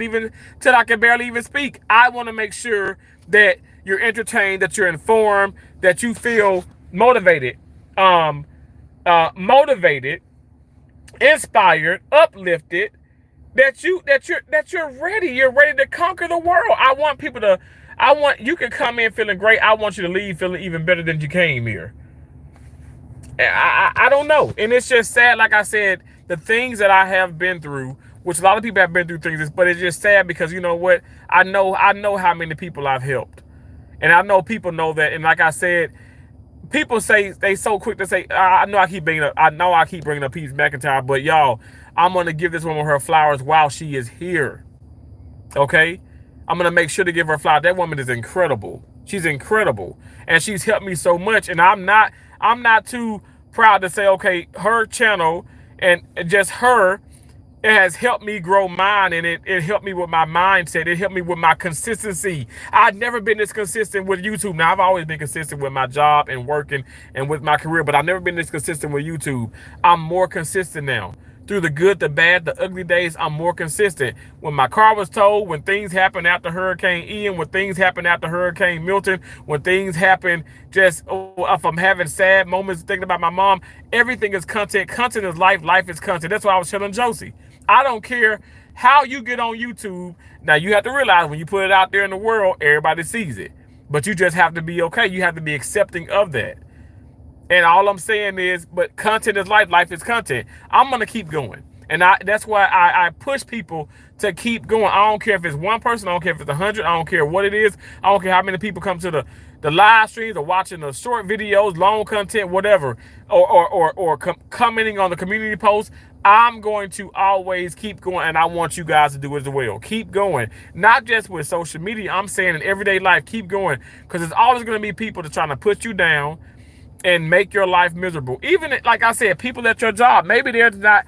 barely even speak. I want to make sure that you're entertained, that you're informed, that you feel motivated, inspired, uplifted, that you're ready. You're ready to conquer the world. You can come in feeling great. I want you to leave feeling even better than you came here. I don't know. And it's just sad, like I said, the things that I have been through, which a lot of people have been through things, but it's just sad because, you know what? I know how many people I've helped. And I know people know that. And like I said, people say, they so quick to say, I know I keep bringing up Peach McIntyre, but y'all, I'm going to give this woman her flowers while she is here. Okay? I'm going to make sure to give her flowers. That woman is incredible. She's incredible. And she's helped me so much. And I'm not too proud to say, okay, her channel and just her, it has helped me grow mine, and it helped me with my mindset. It helped me with my consistency. I've never been this consistent with YouTube. Now, I've always been consistent with my job and working and with my career, but I've never been this consistent with YouTube. I'm more consistent now. Through the good, the bad, the ugly days, I'm more consistent. When my car was towed, when things happened after Hurricane Ian, when things happened after Hurricane Milton, when things happen if I'm having sad moments thinking about my mom, everything is content. Content is life. Life is content. That's why I was telling Josie. I don't care how you get on YouTube. Now, you have to realize when you put it out there in the world, everybody sees it. But you just have to be okay. You have to be accepting of that. And all I'm saying is, but content is life. Life is content. I'm going to keep going. And that's why I push people to keep going. I don't care if it's one person. I don't care if it's 100. I don't care what it is. I don't care how many people come to the live streams or watching the short videos, long content, whatever, or commenting on the community posts. I'm going to always keep going, and I want you guys to do as well. Keep going. Not just with social media. I'm saying in everyday life, keep going. Because there's always going to be people that trying to put you down and make your life miserable. Even, like I said, people at your job, maybe that's not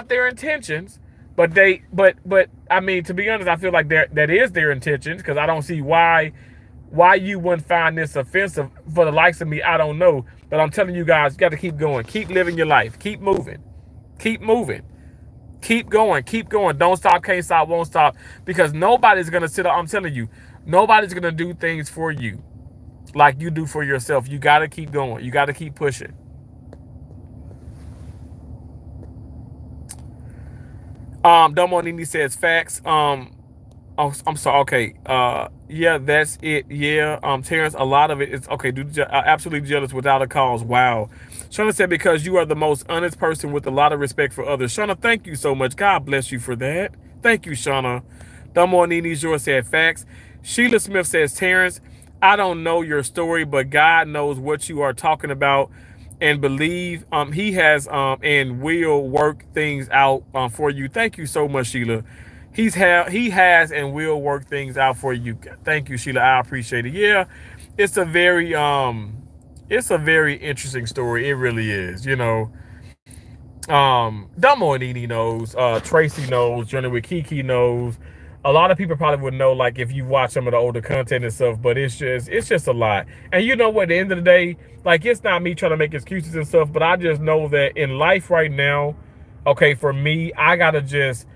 their intentions, but I mean, to be honest, I feel like that is their intentions, because I don't see why you wouldn't find this offensive for the likes of me. I don't know, but I'm telling you guys, you got to keep going, keep living your life, keep moving, keep going, keep going. Don't stop, can't stop, won't stop, because nobody's gonna sit up. I'm telling you, nobody's gonna do things for you like you do for yourself. You got to keep going. You got to keep pushing. Domonini says facts. Oh, I'm sorry. Okay. Yeah, that's it. Yeah. Terrence, a lot of it is okay. Absolutely jealous without a cause. Wow. Shauna said, because you are the most honest person with a lot of respect for others. Shauna, thank you so much. God bless you for that. Thank you, Shauna. Domonini George said facts. Sheila Smith says, Terrence, I don't know your story, but God knows what you are talking about, and believe he has and will work things out for you. Thank you so much, Sheila. He has and will work things out for you. Thank you, Sheila. I appreciate it. Yeah, it's a very interesting story. It really is. You know, Dumbo and Edie knows. Tracy knows. Journey with Kiki knows. A lot of people probably would know, like, if you watch some of the older content and stuff, but it's just a lot. And you know what, at the end of the day, like, it's not me trying to make excuses and stuff, but I just know that in life right now, okay, for me, I gotta just,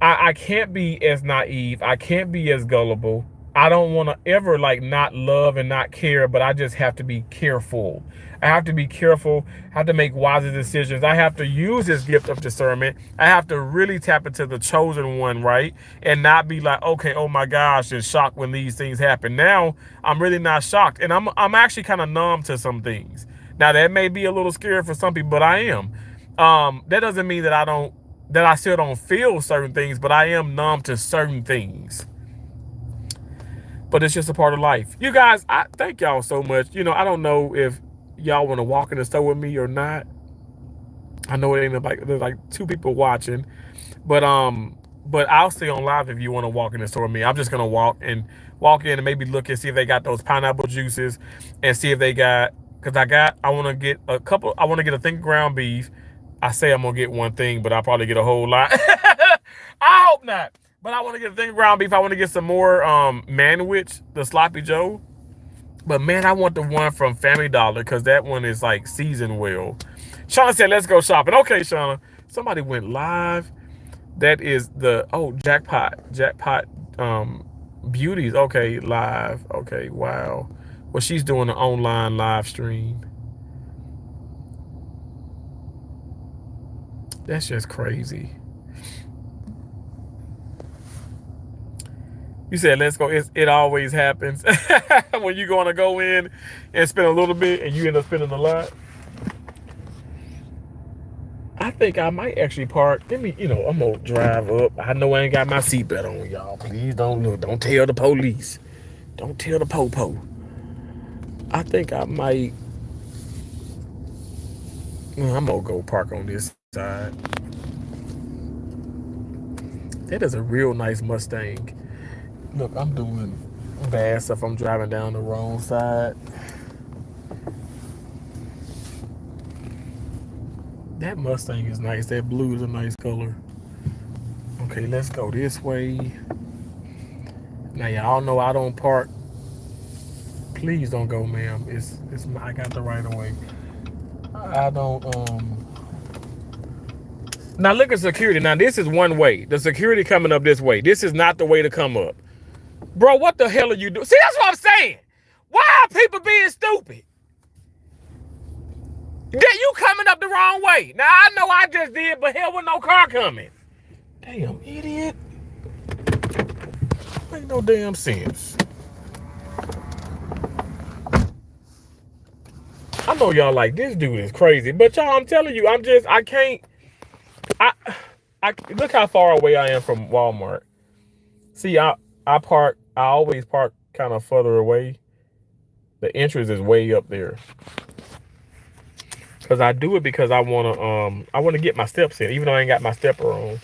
I can't be as naive. I can't be as gullible. I don't want to ever, like, not love and not care, but I just have to be careful. I have to be careful. I have to make wiser decisions. I have to use this gift of discernment. I have to really tap into the chosen one, right? And not be like, okay, oh my gosh, and shocked when these things happen. Now, I'm really not shocked. And I'm actually kind of numb to some things. Now, that may be a little scary for some people, but I am. That doesn't mean that I still don't feel certain things, but I am numb to certain things. But it's just a part of life. You guys, I thank y'all so much. You know, I don't know if y'all want to walk in the store with me or not. I know it ain't like, there's like 2 people watching, but I'll stay on live if you want to walk in the store with me. I'm just gonna walk in and maybe look and see if they got those pineapple juices, and see if they got, because I want to get a couple. I want to get a thing of ground beef. I say I'm gonna get one thing, but I'll probably get a whole lot. I hope not. But I want to get a thing of ground beef. I want to get some more Manwich, the Sloppy Joe. But man, I want the one from Family Dollar, because that one is like seasoned well. Shauna said, let's go shopping. Okay, Shauna. Somebody went live. That is the, Jackpot Beauties. Okay, live. Okay, wow. Well, she's doing an online live stream. That's just crazy. You said, let's go. It always happens. When you're going to go in and spend a little bit and you end up spending a lot. I think I might actually park. I'm going to drive up. I know I ain't got my seatbelt on, y'all. Please don't tell the police. Don't tell the po-po. I think I might. I'm going to go park on this side. That is a real nice Mustang. Look, I'm doing bad stuff. I'm driving down the wrong side. That Mustang is nice. That blue is a nice color. Okay, let's go this way. Now, y'all know I don't park. Please don't go, ma'am. I got the right of way. I don't, Now, look at security. Now, this is one way. The security coming up this way. This is not the way to come up. Bro, what the hell are you doing? See, that's what I'm saying. Why are people being stupid? You coming up the wrong way. Now, I know I just did, but hell with no car coming. Damn, idiot. Make no damn sense. know y'all like, this dude is crazy. But y'all, I'm telling you, I can't. I look how far away I am from Walmart. See, I always park kind of further away. The entrance is way up there. Cause I do it because I wanna get my steps in, even though I ain't got my stepper on.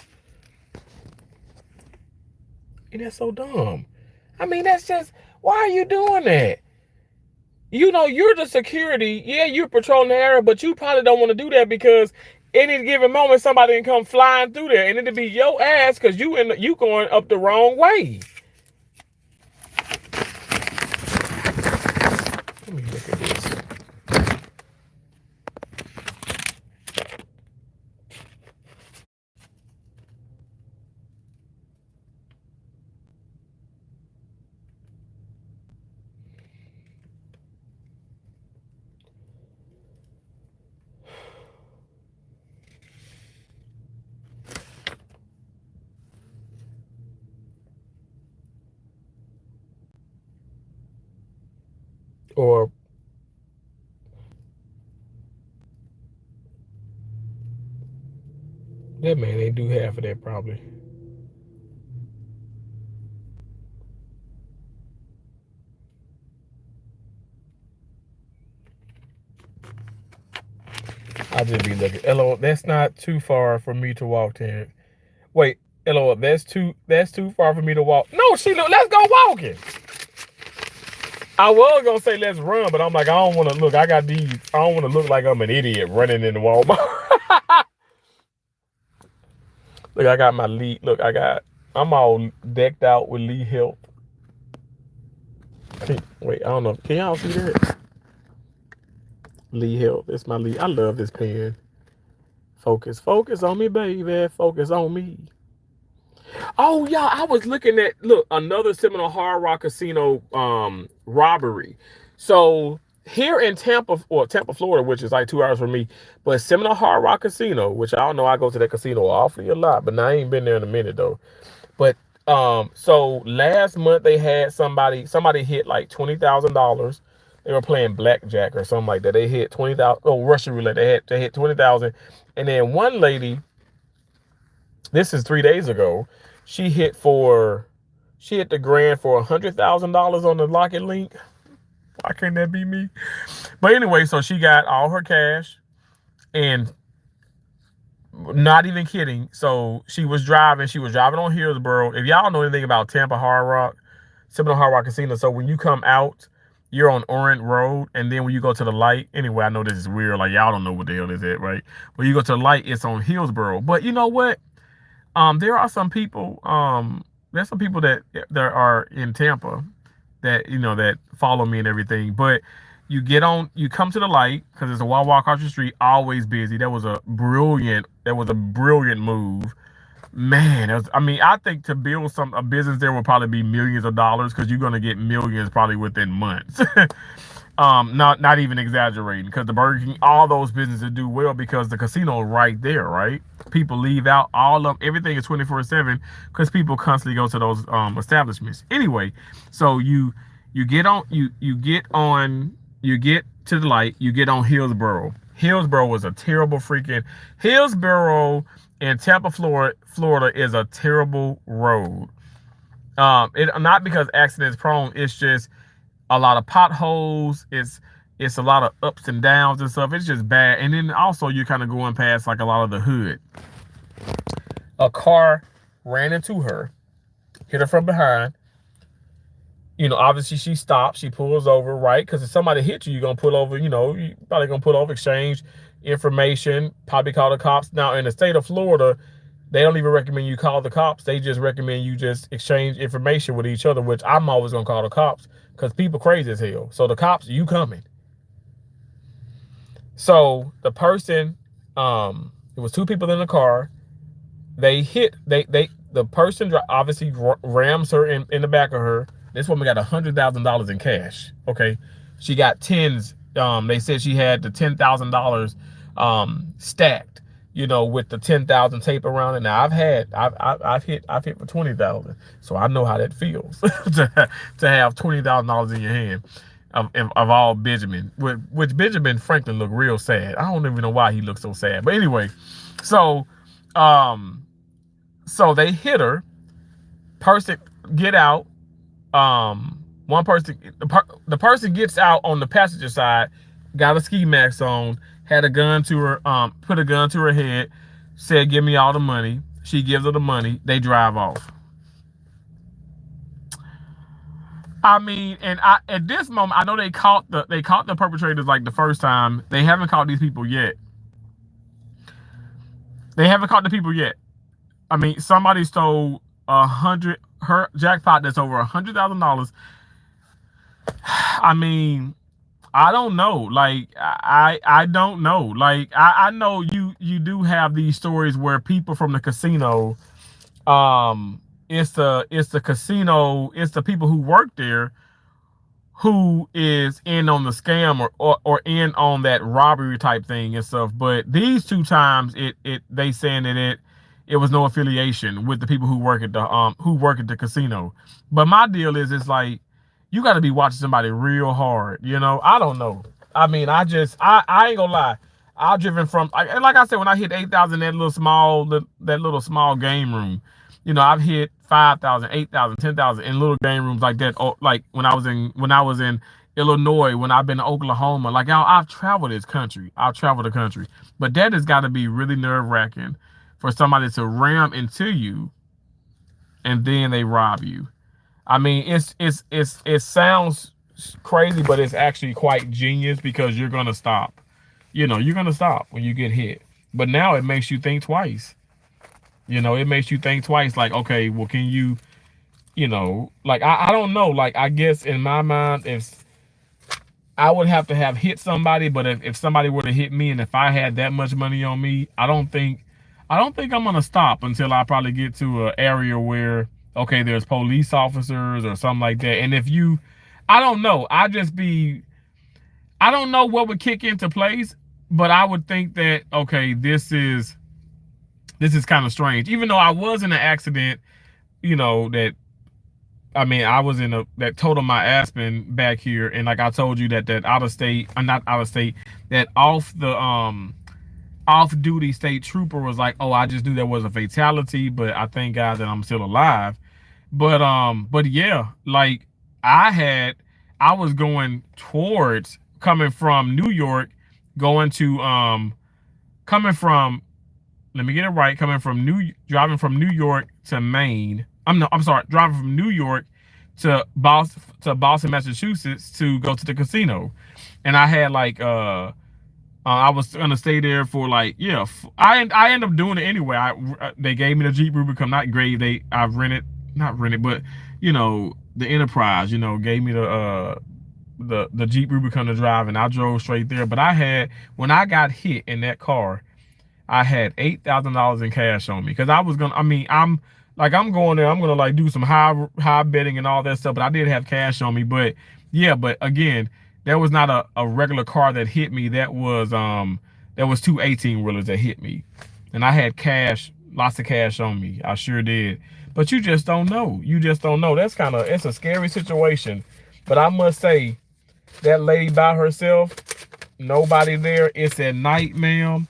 And that's so dumb. I mean, that's just, why are you doing that? You know, you're the security. Yeah, you're patrolling the area, but you probably don't want to do that because any given moment somebody can come flying through there and it'll be your ass because you going up the wrong way. Let me look at this. Or that man ain't do half of that probably. I just be looking. LOL, that's not too far for me to walk, Terrence. Wait, LOL, that's too far for me to walk. No, Sheila, let's go walking. I was gonna say let's run, but I'm like, I don't want to look. I don't want to look like I'm an idiot running in the Walmart. Look, I got my Lee. Look, I'm all decked out with Lee Health. Wait, I don't know. Can y'all see that? Lee Health. It's my Lee. I love this pen. Focus on me, baby. Focus on me. Oh, yeah, I was looking at, another Seminole Hard Rock Casino robbery. So here in Tampa, Florida, which is like 2 hours from me, but Seminole Hard Rock Casino, which I don't know, I go to that casino awfully a lot, but I ain't been there in a minute though. But so last month they had somebody hit like $20,000. They were playing blackjack or something like that. They hit 20,000. Oh, Russian roulette. They hit 20,000, and then one lady. This is 3 days ago. She hit the grand for $100,000 on the Lock It Link. Why can't that be me? But anyway, so she got all her cash, and not even kidding. So she was driving on Hillsborough. If y'all know anything about Tampa Hard Rock, Seminole Hard Rock Casino, so when you come out, you're on Orient Road, and then when you go to the light, anyway, I know this is weird, like y'all don't know what the hell is that, right? When you go to the light, it's on Hillsborough. But you know what? There are some people, there's some people that are in Tampa that, that follow me and everything. But you come to the light because there's a Wawa across the street, always busy. That was a brilliant move. Man, I think to build a business there will probably be millions of dollars because you're going to get millions probably within months. Not even exaggerating, because the Burger King, all those businesses do well because the casino is right there, right? People leave out everything is 24/7 because people constantly go to those establishments. Anyway, so you get to the light, you get on Hillsborough. Hillsborough was a terrible Hillsborough in Tampa, Florida is a terrible road. Not because accidents prone, it's just a lot of potholes. It's a lot of ups and downs and stuff. It's just bad. And then also you're kind of going past like a lot of the hood. A car ran into her, hit her from behind. Obviously she stops, she pulls over, right? Because if somebody hits you, you're going to pull over, you probably going to pull over, exchange information, probably call the cops. Now in the state of Florida, they don't even recommend you call the cops. They just recommend you just exchange information with each other, which I'm always going to call the cops because people crazy as hell. So the cops, you coming. So the person, it was two people in the car. The person obviously rams her in the back of her. This woman got $100,000 in cash. Okay. She got tens. They said she had the $10,000 stacked, with the 10,000 tape around it. Now I've hit for 20,000. So I know how that feels to have $20,000 in your hand. of all Benjamin, which Benjamin Franklin looked real sad. I don't even know why he looked so sad. But anyway, so so they hit her. Person get out. One person, the person gets out on the passenger side, got a ski mask on, had a gun to her, put a gun to her head, said, "Give me all the money." She gives her the money. They drive off. I mean, and at this moment, I know they caught the perpetrators like the first time. They haven't caught these people yet. They haven't caught the people yet. I mean, somebody stole her jackpot that's over $100,000. I mean, I don't know. Like, I don't know. Like, I know you do have these stories where people from the casino, it's the casino, it's the people who work there who is in on the scam or in on that robbery type thing and stuff. But these two times they saying that it was no affiliation with the people who work at the casino. But my deal is, it's like, you got to be watching somebody real hard. You know, I don't know. I mean, I ain't gonna lie. I've driven from, and like I said, when I hit 8,000, that little small game room, you know, I've hit 5,000, 8,000, 10,000 in little game rooms like that. Like when I was in Illinois, when I've been to Oklahoma, like I've traveled this country. I've traveled the country, but that has got to be really nerve wracking for somebody to ram into you and then they rob you. I mean, it sounds crazy, but it's actually quite genius, because you're gonna stop. You know, you're gonna stop when you get hit. But now it makes you think twice. You know, it makes you think twice. Like, okay, well, can you, you know, like I don't know. Like, I guess in my mind, if I would have to have hit somebody, but if somebody were to hit me, and if I had that much money on me, I don't think I'm gonna stop until I probably get to an area where, okay, there's police officers or something like that. And if you, I don't know, I don't know what would kick into place, but I would think that, okay, this is kind of strange. Even though I was in an accident, you know, that, I mean, I was in that totaled my Aspen back here. And like I told you, that off-duty state trooper was like, "Oh, I just knew there was a fatality, but I thank God that I'm still alive." But yeah, like I was going towards, coming from New York, going to coming from, let me get it right, driving from New York to Maine. Driving from New York to Boston, Massachusetts, to go to the casino. And I had like I was gonna stay there for like, yeah, I ended up doing it anyway. They gave me the Jeep Rubicon, not gave, not rented, but you know, the Enterprise, you know, gave me the Jeep Rubicon to drive, and I drove straight there. But when I got hit in that car, I had $8,000 in cash on me, because I was gonna, I mean, I'm going there, I'm gonna like do some high betting and all that stuff, but I did have cash on me. But yeah, but again, that was not a regular car that hit me. That was two 18-wheelers that hit me. And I had cash, lots of cash on me. I sure did. But you just don't know. You just don't know. It's a scary situation. But I must say, that lady by herself, nobody there, it's at night, ma'am,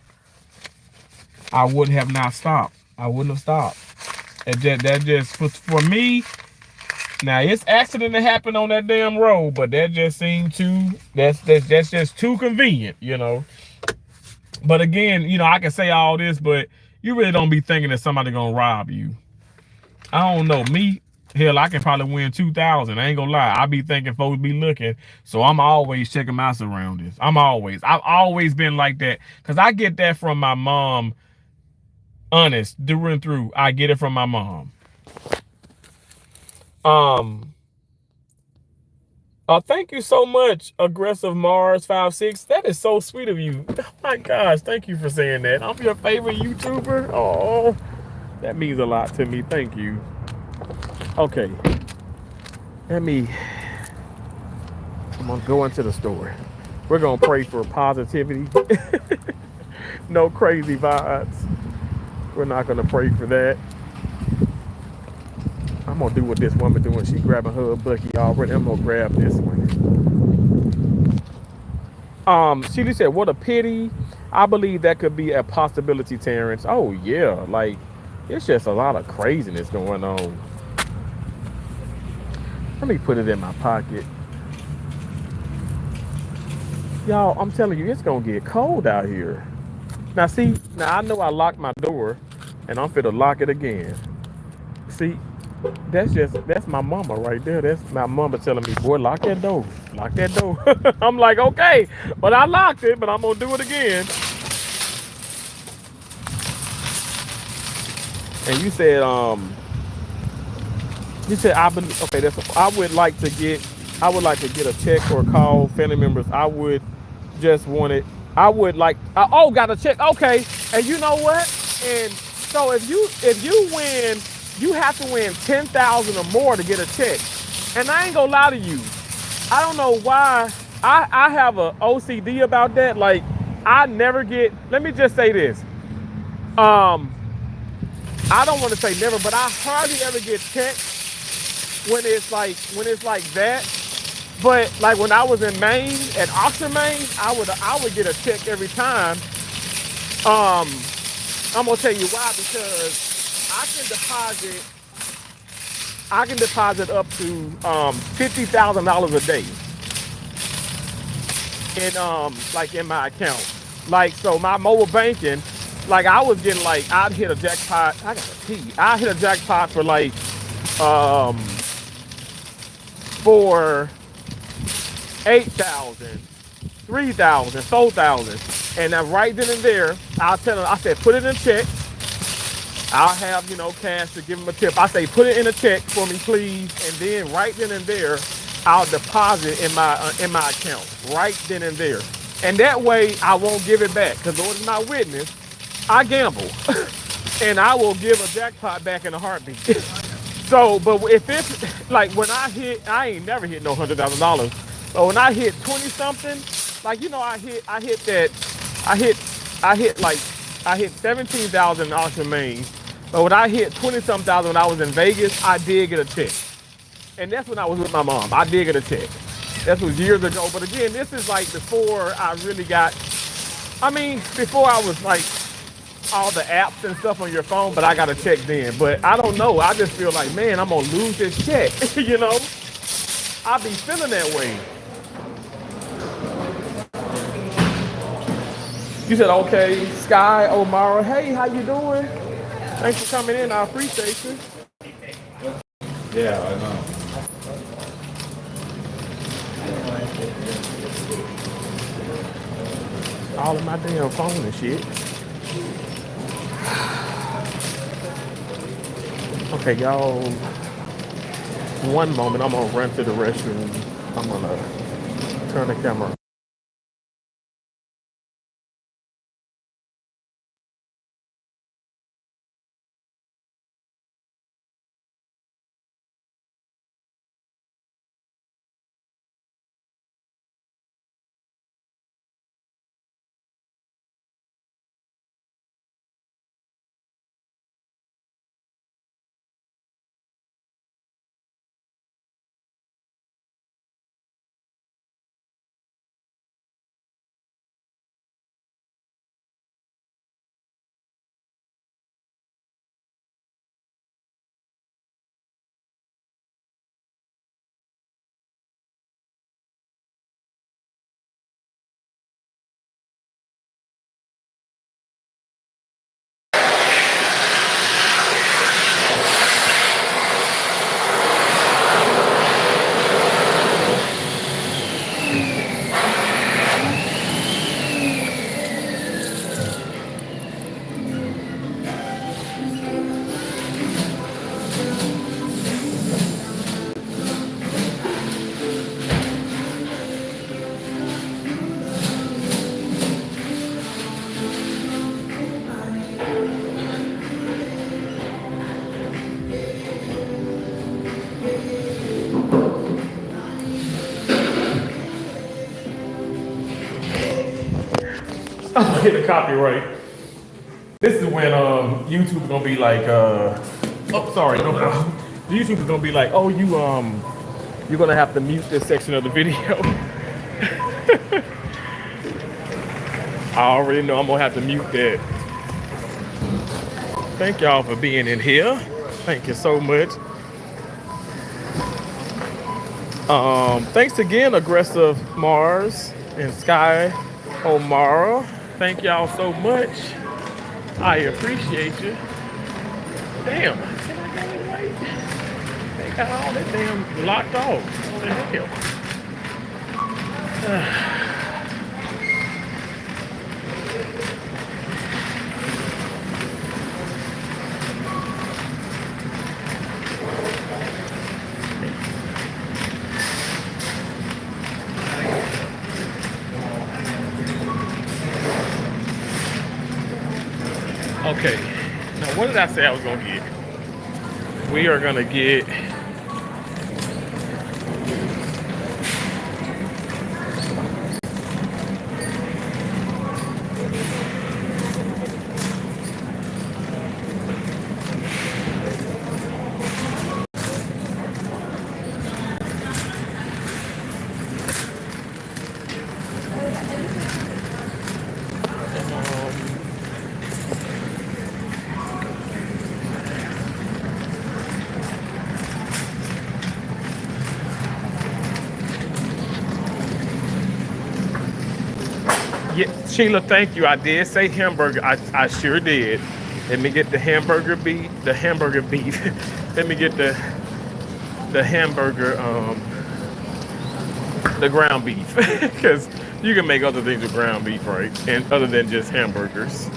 I would have not stopped. I wouldn't have stopped. That just for me. Now, it's accident that happened on that damn road, but that just seemed that's just too convenient, you know. But again, you know, I can say all this, but you really don't be thinking that somebody gonna rob you. I don't know. Me, hell, I can probably win 2,000. I ain't gonna lie. I be thinking folks be looking, so I'm always checking my surroundings. I've always been like that, because I get that from my mom. Honest, through and through, I get it from my mom. Thank you so much, Aggressive Mars 56. That is so sweet of you. Oh my gosh, thank you for saying that. I'm your favorite YouTuber. Oh, that means a lot to me. Thank you. Okay, I'm gonna go into the store. We're gonna pray for positivity. No crazy vibes. We're not gonna pray for that. I'm gonna do what this woman doing. She grabbing her bucky already. I'm gonna grab this one. Sheila said, "What a pity." I believe that could be a possibility, Terrence. Oh yeah, like it's just a lot of craziness going on. Let me put it in my pocket, y'all. I'm telling you, it's gonna get cold out here. Now, see, now I know I locked my door, and I'm finna lock it again. See, that's my mama right there. That's my mama telling me, boy, lock that door. Lock that door. I'm like, okay, but I locked it, but I'm gonna do it again. And you said I believe okay, I would like to get a text or call family members. I would just want it. I would like oh got a check. Okay. And you know what? And so if you win, you have to win 10,000 or more to get a check. And I ain't gonna lie to you. I don't know why I have a OCD about that. Like I never get, let me just say this. I don't want to say never, but I hardly ever get checks when it's like that. But like when I was in Maine, at Oxford, Maine, I would get a check every time. Um, I'm gonna tell you why, because I can deposit up to $50,000 a day in like in my account. Like so my mobile banking, like I was getting like I'd hit a jackpot. I got a key. I hit a jackpot for like um for 8,000, 3,000, 4,000. And then right then and there, I'll tell them, I said, put it in a check. I'll have, cash to give them a tip. I say, put it in a check for me, please. And then right then and there, I'll deposit in my account right then and there. And that way I won't give it back. Because Lord is my witness, I gamble. And I will give a jackpot back in a heartbeat. So, but if it's like when I ain't never hit no $100,000. But when I hit 20 something, like I hit 17,000 in Oxford, Maine. But when I hit 20 something thousand when I was in Vegas, I did get a check. And that's when I was with my mom. I did get a check. That was years ago. But again, this is like before I really before I was like all the apps and stuff on your phone, but I got a check then. But I don't know. I just feel like, man, I'm gonna lose this check. I be feeling that way. You said, okay, Sky, Omara, hey, how you doing? Thanks for coming in. I appreciate you. Yeah, I know. All of my damn phone and shit. Okay, y'all. One moment, I'm gonna run to the restroom. I'm gonna turn the camera. I'm gonna hit the copyright. This is when YouTube's gonna be like, oh sorry, no problem. YouTube's gonna be like, oh you're gonna have to mute this section of the video. I already know I'm gonna have to mute that. Thank y'all for being in here. Thank you so much. Thanks again, Aggressive Mars and Sky O'Mara. Thank y'all so much. I appreciate you. Damn, can I go away? They got all that damn locked off. What the hell? Okay, now what did I say I was gonna get? We are gonna get yeah, Sheila, thank you. I did say hamburger. I sure did. Let me get the hamburger beef. The hamburger beef. Let me get the hamburger, the ground beef. Because you can make other things with ground beef, right? And other than just hamburgers.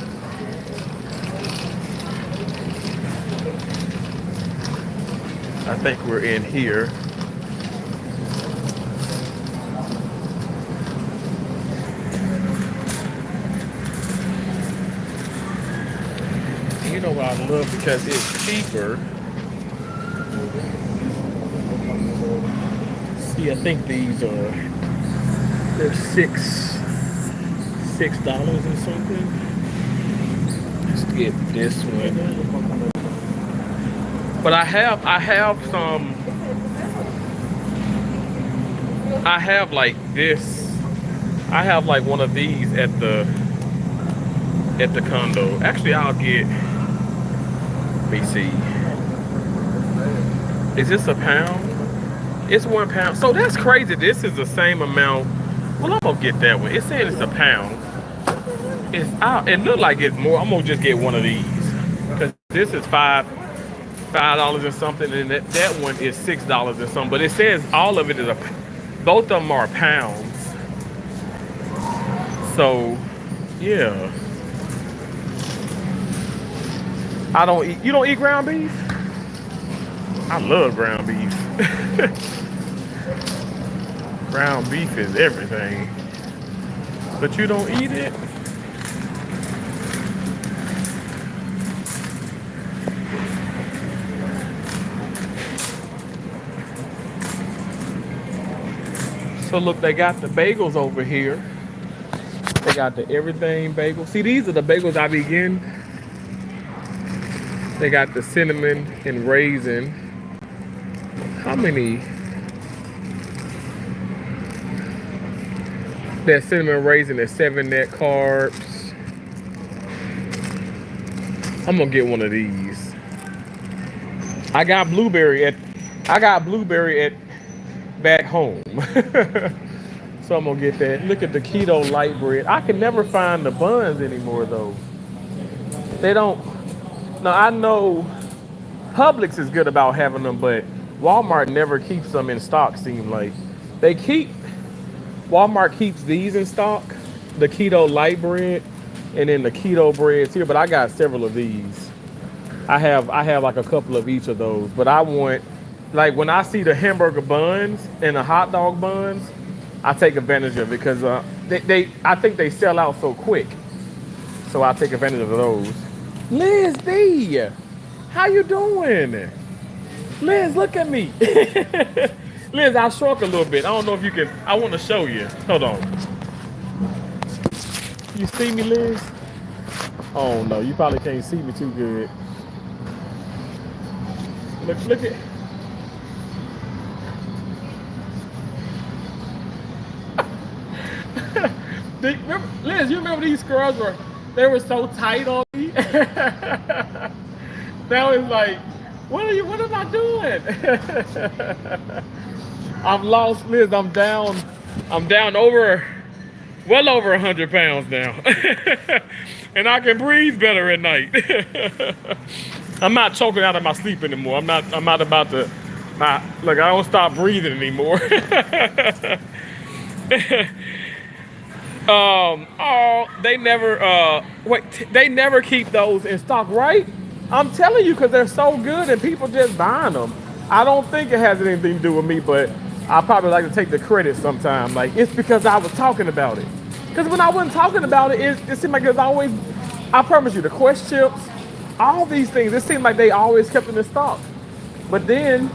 I think we're in here. You know what I love because it's cheaper. See, I think these are they're $6 and something. Let's get this one. But I have some. I have like this. I have like one of these at the condo. Actually, I'll get. Let me see. Is this a pound? It's 1 pound. So that's crazy. This is the same amount. Well, I'm gonna get that one. It's saying it's a pound. It's out. It look like it's more. I'm gonna just get one of these because this is $5 and something, and that one is $6 and something. But it says all of it is both of them are pounds. So, yeah. I don't eat. You don't eat ground beef? I love ground beef. Ground beef is everything. But you don't eat it? So look, they got the bagels over here. They got the everything bagel. See, these are the bagels I be getting. They got the cinnamon and raisin. How many? That cinnamon raisin is 7 net carbs. I'm gonna get one of these. I got blueberry at back home. So I'm gonna get that. Look at the keto light bread. I can never find the buns anymore though. They don't. Now I know Publix is good about having them, but Walmart never keeps them in stock. Seem like Walmart keeps these in stock, the keto light bread, and then the keto breads here. But I got several of these. I have like a couple of each of those. But I want, like when I see the hamburger buns and the hot dog buns, I take advantage of it because I think they sell out so quick. So I take advantage of those. Liz D, how you doing? Liz, look at me. Liz, I shrunk a little bit. I don't know if you can. I want to show you. Hold on. You see me, Liz? Oh no, you probably can't see me too good. Look at. Liz, you remember these scrubs they were so tight on me? Now it's like, what am I doing? I'm lost, Liz. I'm down well over 100 pounds now. And I can breathe better at night. I'm not choking out of my sleep anymore. I'm not about to, look, I don't stop breathing anymore. Oh, they never keep those in stock, right? I'm telling you, because they're so good and people just buying them. I don't think it has anything to do with me, but I probably like to take the credit sometime. Like, it's because I was talking about it. Because when I wasn't talking about it, it seemed like it was always, I promise you, the Quest chips, all these things, it seemed like they always kept them in stock. But then,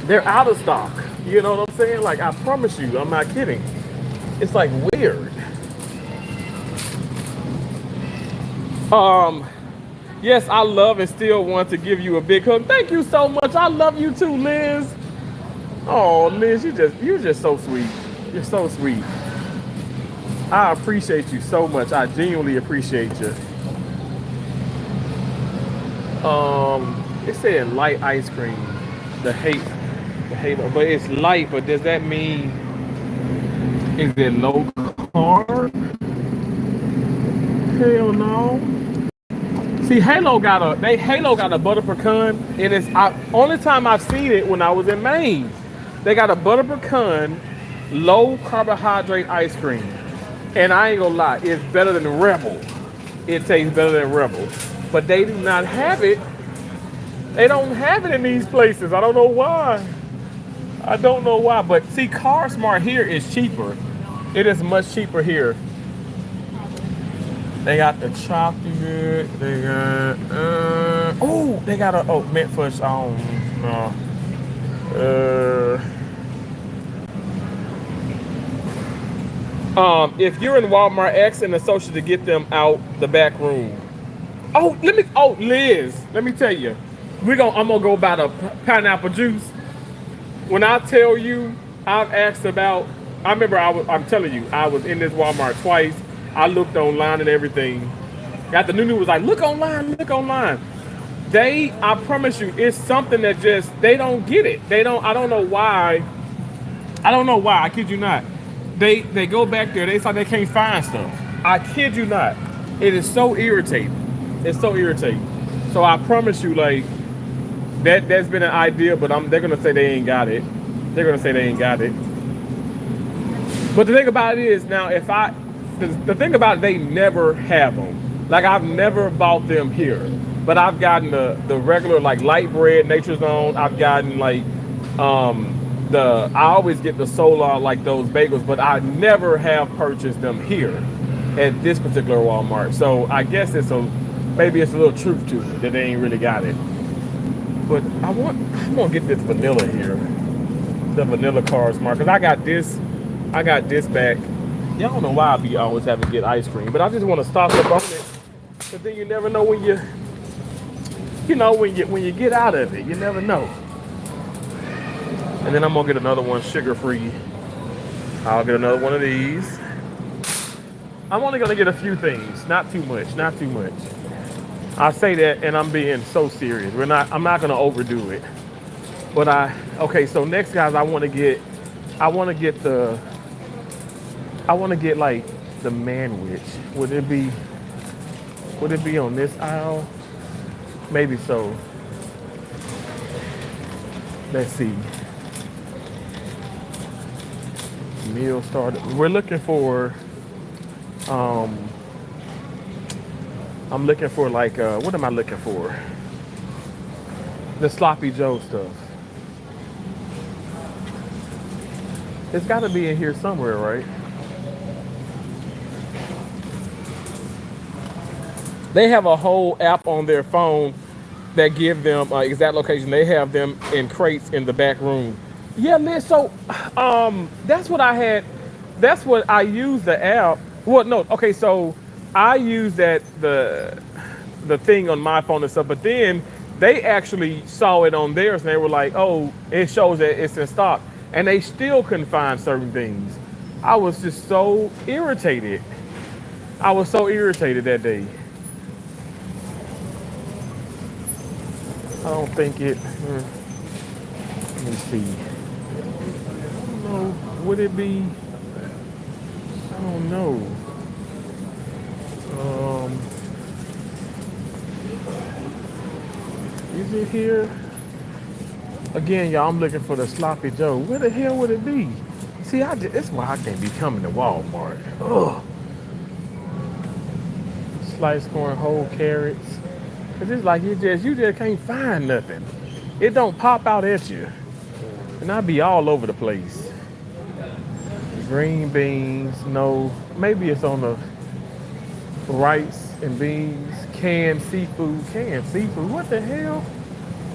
they're out of stock. You know what I'm saying? Like, I promise you, I'm not kidding. It's like weird. Yes, I love and still want to give you a big hug. Thank you so much. I love you too, Liz. Oh, Liz, you're just so sweet. You're so sweet. I appreciate you so much. I genuinely appreciate you. It said light ice cream. The halo, but it's light. But does that mean is it low carb? Hell no. See, Halo got a butter pecan, and it's only time I've seen it when I was in Maine. They got a butter pecan, low carbohydrate ice cream, and I ain't gonna lie, it's better than Rebel. It tastes better than Rebel, but they do not have it. They don't have it in these places. I don't know why. But see, Car Smart here is cheaper. It is much cheaper here. They got the chocolate. They got they got a mint fudge. If you're in Walmart, ask an associate to get them out the back room. Liz, let me tell you, I'm gonna go buy the pineapple juice. When I tell you, I've asked about. I remember I'm telling you, I was in this Walmart twice. I looked online and everything. Got the new was like, look online. I promise you, it's something that just, they don't get it. I don't know why, I kid you not. They go back there, they say they can't find stuff. I kid you not. It is so irritating. It's so irritating. So I promise you, like, that's been an idea, but they're gonna say they ain't got it. But the thing about it is, now the thing about it, they never have them. Like, I've never bought them here, but I've gotten the regular, like, light bread, Nature's Own. I've gotten, like, I always get the Solar, like those bagels, but I never have purchased them here at this particular Walmart. So I guess maybe it's a little truth to it that they ain't really got it. But I'm gonna get this vanilla here, the vanilla Car Smart, because I got this back. Y'all don't know why I be always having to get ice cream, but I just want to stock up on it. But then you never know when you get out of it, you never know. And then I'm gonna get another one sugar-free. I'll get another one of these. I'm only gonna get a few things, not too much. I say that and I'm being so serious. I'm not gonna overdo it. But so next, guys, I wanna get like the Manwich. Would it be on this aisle? Maybe so. Let's see. Meal starter. We're looking for I'm looking for, like, what am I looking for? The Sloppy Joe stuff. It's got to be in here somewhere, right? They have a whole app on their phone that give them exact location. They have them in crates in the back room. Yeah, man. So that's what I had. That's what I use the app. Well, no. Okay, so I use the thing on my phone and stuff. But then they actually saw it on theirs and they were like, "Oh, it shows that it's in stock," and they still couldn't find certain things. I was just so irritated. I was so irritated that day. I don't think it. Let me see. I don't know. Would it be? I don't know. Is it here? Again, y'all, I'm looking for the sloppy Joe. Where the hell would it be? See, that's why I can't be coming to Walmart. Ugh. Sliced corn, whole carrots. Cause it's like you just can't find nothing. It don't pop out at you. And I be all over the place. Green beans, no. Maybe it's on the rice and beans. Canned seafood. What the hell?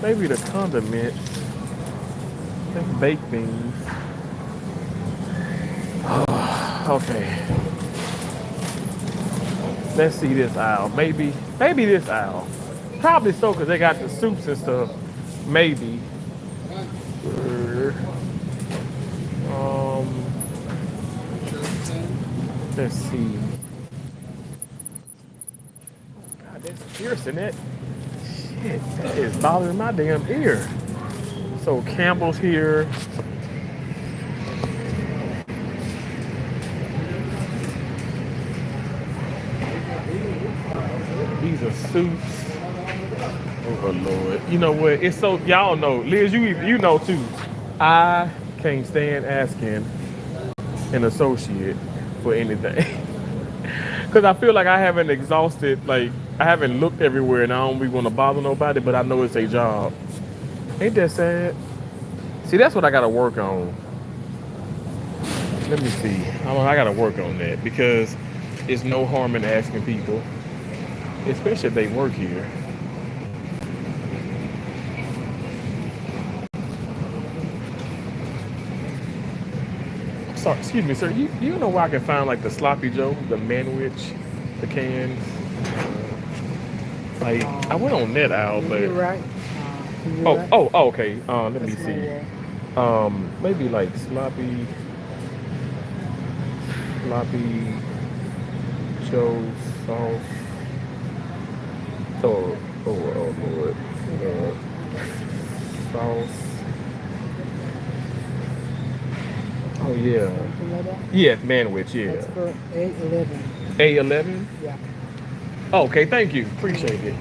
Maybe the condiments. That's baked beans. Okay. Let's see this aisle. Maybe this aisle. Probably so, because they got the soups and stuff. Maybe. Let's see. God, that's piercing it. Shit, that is bothering my damn ear. So Campbell's here. These are soups. Oh Lord. You know what? It's so y'all know. Liz, you know too. I can't stand asking an associate for anything. Cause I feel like I haven't exhausted, like I haven't looked everywhere and I don't really want to bother nobody, but I know it's a job. Ain't that sad? See, that's what I gotta work on. Let me see. I gotta work on that because it's no harm in asking people, especially if they work here. Sorry, excuse me, sir. You know where I can find like the sloppy Joe, the manwich, the cans? Like I went on that aisle, but You're right. oh, okay. Let me see. Maybe like sloppy Joe sauce. Oh Lord. Sauce. Oh yeah. Yeah, manwich, yeah. That's for 811. A11? Yeah. Okay, thank you. Appreciate it.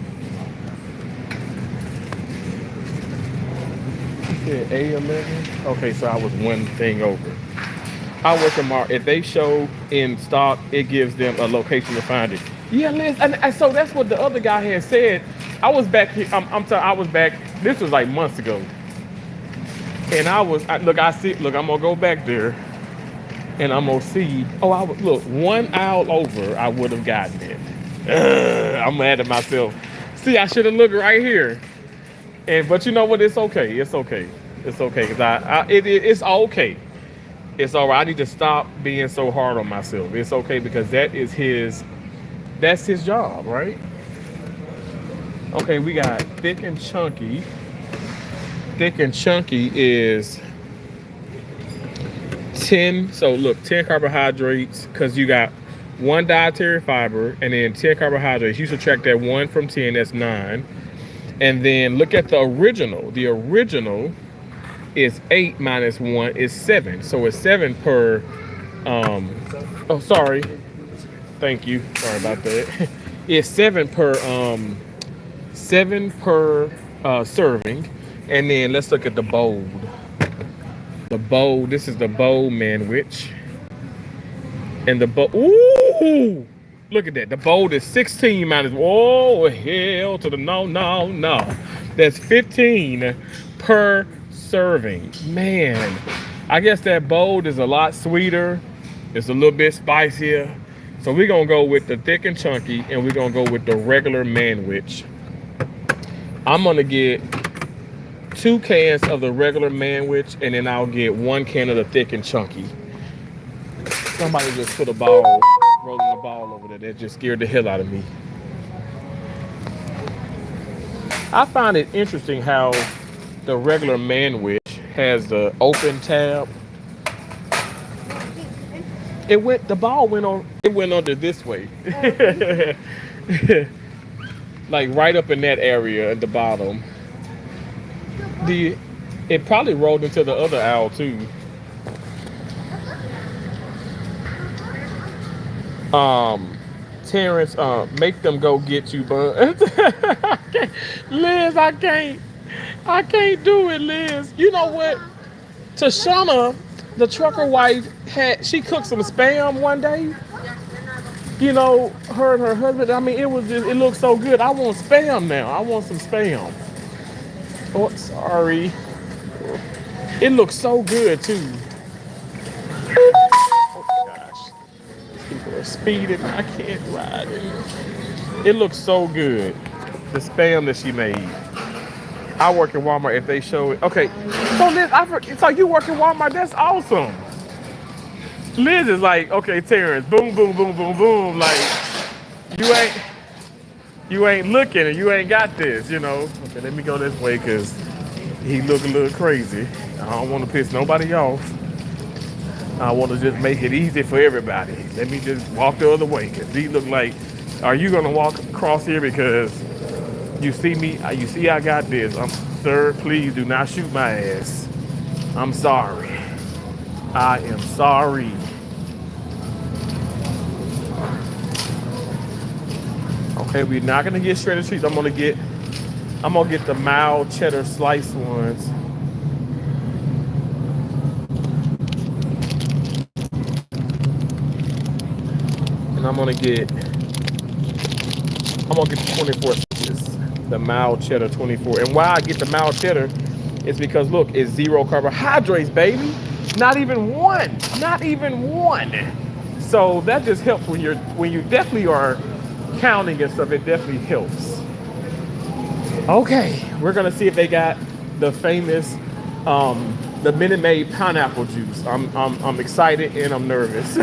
Yeah, A11. Okay, so I was one thing over. I work tomorrow. If they show in stock, it gives them a location to find it. Yeah, Liz. And so that's what the other guy had said. I was back here. I was back. This was like months ago. And look, I'm gonna go back there, and I'm gonna see. Look, one aisle over, I would have gotten it. I'm mad at myself. See, I should have looked right here. But you know what? It's okay. It's okay. It's okay because it's okay. It's all right. I need to stop being so hard on myself. It's okay because that's his job, right? Okay, we got thick and chunky. Thick and chunky is 10. So look, 10 carbohydrates because you got 1 dietary fiber and then 10 carbohydrates. You subtract that 1 from 10, that's 9. And then look at the original. The original is 8 minus 1 is 7. So it's 7 per. Oh, sorry. Thank you. Sorry about that. It's 7 per. 7 per serving. And then let's look at the bold. The bold. This is the bold manwich. And the bold. Ooh! Look at that. The bold is 16 minus. Oh, hell to the no. That's 15 per serving. Man, I guess that bold is a lot sweeter. It's a little bit spicier. So we're going to go with the thick and chunky, and we're going to go with the regular manwich. I'm going to get 2 cans of the regular manwich, and then I'll get 1 can of the thick and chunky. Somebody just put a ball, rolling the ball over there. That just scared the hell out of me. I find it interesting how the regular manwich has the open tab. The ball went on. It went under this way, like right up in that area at the bottom. It probably rolled into the other owl too. Terrence, make them go get you, bud. Liz, I can't do it, Liz. You know what? Tashana, the trucker wife, she cooked some spam one day. You know, her and her husband. I mean, it looked so good. I want spam now. I want some spam. Oh, sorry. It looks so good too. Oh my gosh. People are speeding. I can't ride it. It looks so good. The spam that she made. I work at Walmart if they show it. Okay. So Liz, so you work at Walmart, that's awesome. Liz is like, okay, Terrence, boom, boom, boom, boom, boom. Like, you ain't looking and you ain't got this, you know. Okay, let me go this way because he look a little crazy. I don't want to piss nobody off. I want to just make it easy for everybody. Let me just walk the other way because he look like, are you going to walk across here because you see me, you see I got this. Sir, please do not shoot my ass. I'm sorry. I am sorry. Okay, we're not gonna get shredded cheese. I'm gonna get the mild cheddar slice ones. And I'm gonna get the 24 inches, the mild cheddar 24. And why I get the mild cheddar is because look, it's 0 carbohydrates, baby. Not even one. So that just helps when you definitely are counting and stuff. It definitely helps. Okay, we're gonna see if they got the famous the Minute Maid pineapple juice. I'm excited and I'm nervous.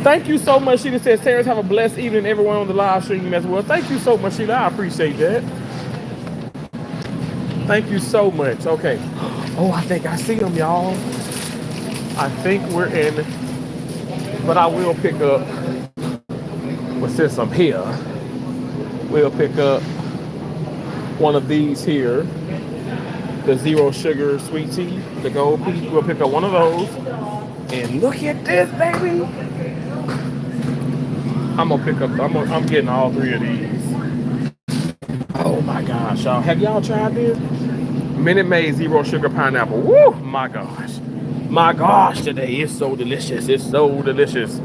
Thank you so much. Sheila says, Terrence, have a blessed evening, everyone on the live stream as well. Thank you so much, Sheila. I appreciate that. Thank you so much. Okay. Oh, I think I see them, y'all. I think we're in, but I will pick up, well, since I'm here, we'll pick up one of these here, the 0 sugar sweet tea, the gold peach. We'll pick up one of those. And look at this, baby. I'm getting all 3 of these. Oh my gosh, y'all. Have y'all tried this? Minute Maid 0 sugar pineapple. Woo! My gosh. My gosh, today is so delicious. It's so delicious.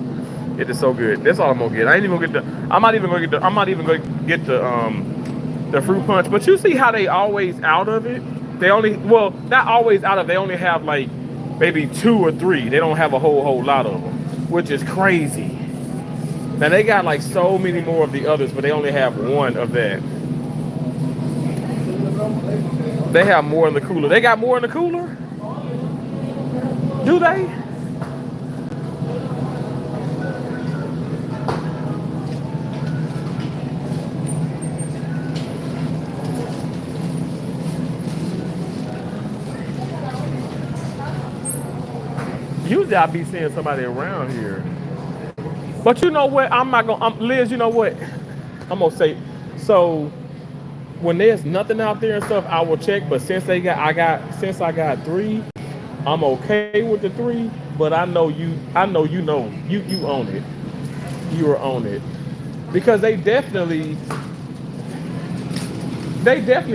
It is so good. That's all I'm gonna get. I'm not even gonna get the fruit punch. But you see how they always out of it? They only, well, not always out of it. They only have like maybe 2 or 3. They don't have a whole lot of them, which is crazy. Now they got like so many more of the others, but they only have 1 of that. They have more in the cooler. They got more in the cooler? Do they? Usually I be seeing somebody around here. But you know what? Liz, you know what? I'm gonna say, so when there's nothing out there and stuff, I will check. But since I got 3, I'm okay with the 3. But I know you own it. You are on it. Because they definitely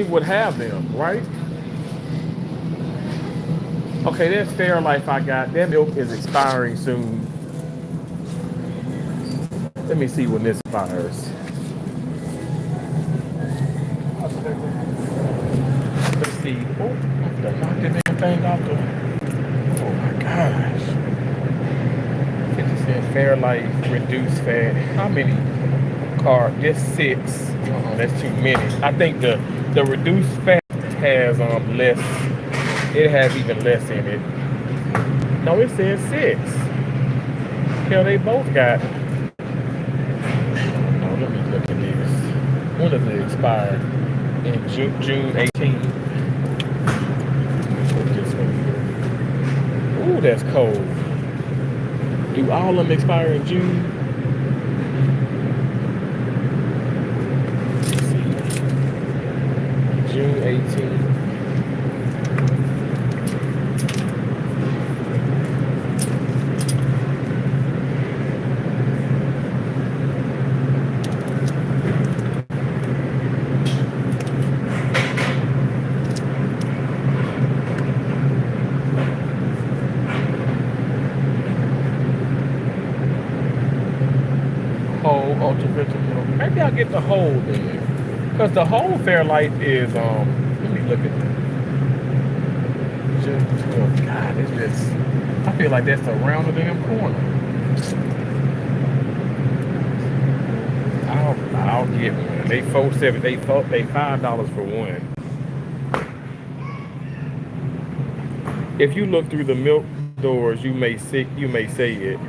would have them, right? Okay, that Fairlife I got, that milk is expiring soon. Let me see when this expires. Let's see. Oh, the knocked that damn thing off the. Oh my gosh. 50 cent Fairlife reduced fat. How many carbs? Just 6. That's too many. I think the reduced fat has less. It has even less in it. No, it says 6. Hell, they both got. Oh, let me look at this. When does it expire? In June 18th. Ooh, Ooh, that's cold. Do all of them expire in June? Let's see. June 18th. Whole ultraviolet milk. Maybe I'll get the whole then. Because the whole Fairlight is, let me look at that. June 12th. God, it's just, I feel like that's around the damn corner. I'll get one. They $5 for one. If you look through the milk doors, you may say it.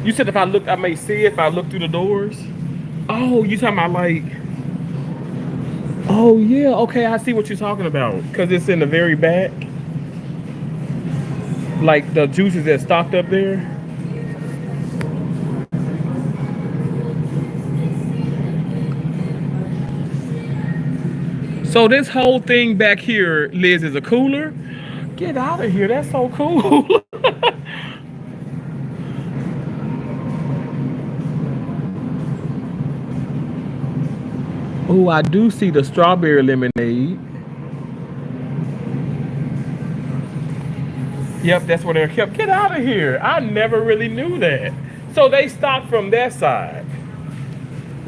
You said if I look, I may see it if I look through the doors. Oh, you talking about like? Oh yeah, okay, I see what you're talking about. Cause it's in the very back, like the juices that stocked up there. So this whole thing back here, Liz, is a cooler. Get out of here! That's so cool. Oh, I do see the strawberry lemonade. Yep, that's where they're kept. Get out of here. I never really knew that. So they stopped from that side.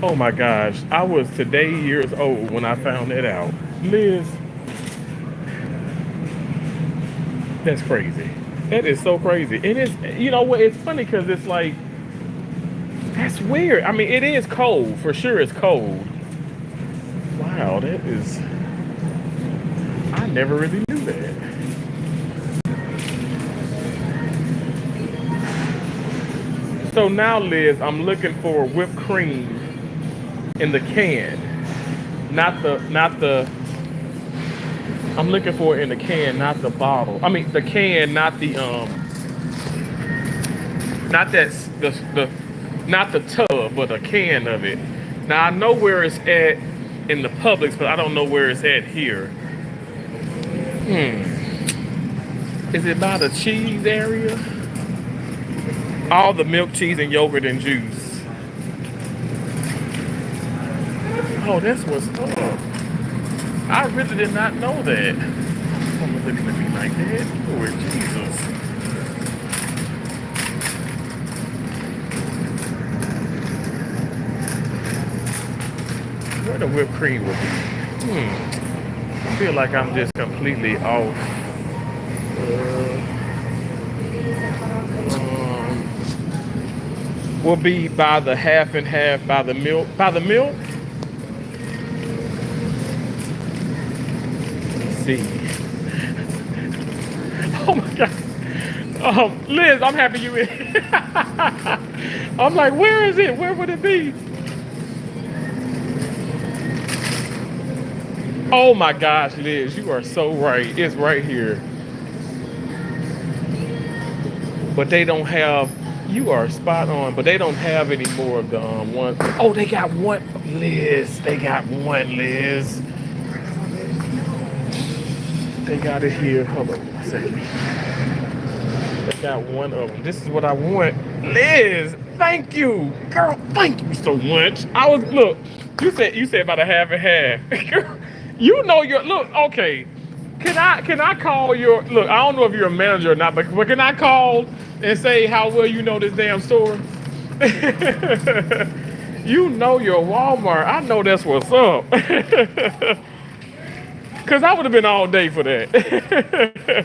Oh my gosh. I was today years old when I found that out. Liz. That's crazy. That is so crazy. It is, you know what? It's funny because it's like, that's weird. I mean, it is cold. For sure it's cold. Wow, that is, I never really knew that. So now, Liz, I'm looking for whipped cream in the can. I'm looking for it in the can, not the bottle. I mean, the can, not the, not the tub, but a can of it. Now, I know where it's at in the Publix, but I don't know where it's at here. Is it by the cheese area? All the milk, cheese, and yogurt and juice. Oh, that's what's up. I really did not know that. Someone looking at me like that. Lord Jesus. Where the whipped cream would be? I feel like I'm just completely off. Will be by the half and half by the milk. By the milk? Let's see. Oh my God. Liz, I'm happy you in. I'm like, where is it? Where would it be? Oh my gosh, Liz, you are so right. It's right here. But they don't have, you are spot on, but they don't have any more of the one. Oh, they got one, Liz. They got one, Liz. They got it here. Hold on a second. They got one of them. This is what I want. Liz, thank you. Girl, thank you so much. Look, you said about a half and half. Girl, you know look, okay. Can I call your, look, I don't know if you're a manager or not, but can I call and say how well you know this damn store? You know your Walmart. I know that's what's up. Because I would have been all day for that.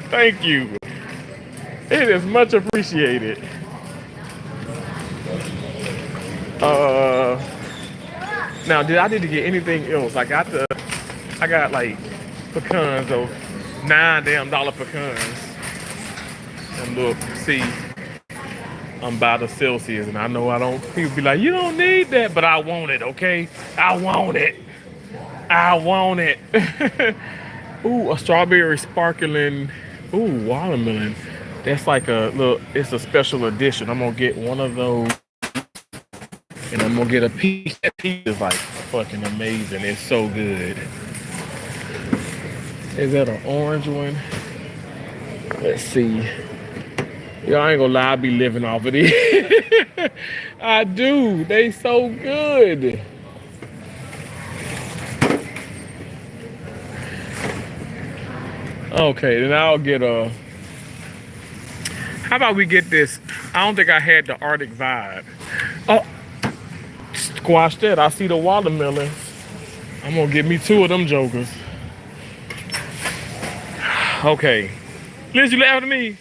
Thank you. It is much appreciated. Now, did I need to get anything else? I got like pecans, those $9 pecans. And look, see, I'm by the Celsius, and I know I don't. People be like, you don't need that, but I want it, okay? I want it. I want it. Ooh, a strawberry sparkling. Ooh, watermelon. That's like a little. It's a special edition. I'm gonna get one of those, and I'm gonna get a peach. That peach is like fucking amazing. It's so good. Is that an orange one? Let's see. Y'all ain't gonna lie, I be living off of these. I do. They so good. Okay, then I'll get a. How about we get this? I don't think I had the Arctic vibe. Oh, squash that. I see the watermelons. I'm gonna get me 2 of them jokers. Okay. Liz, you laughing at me?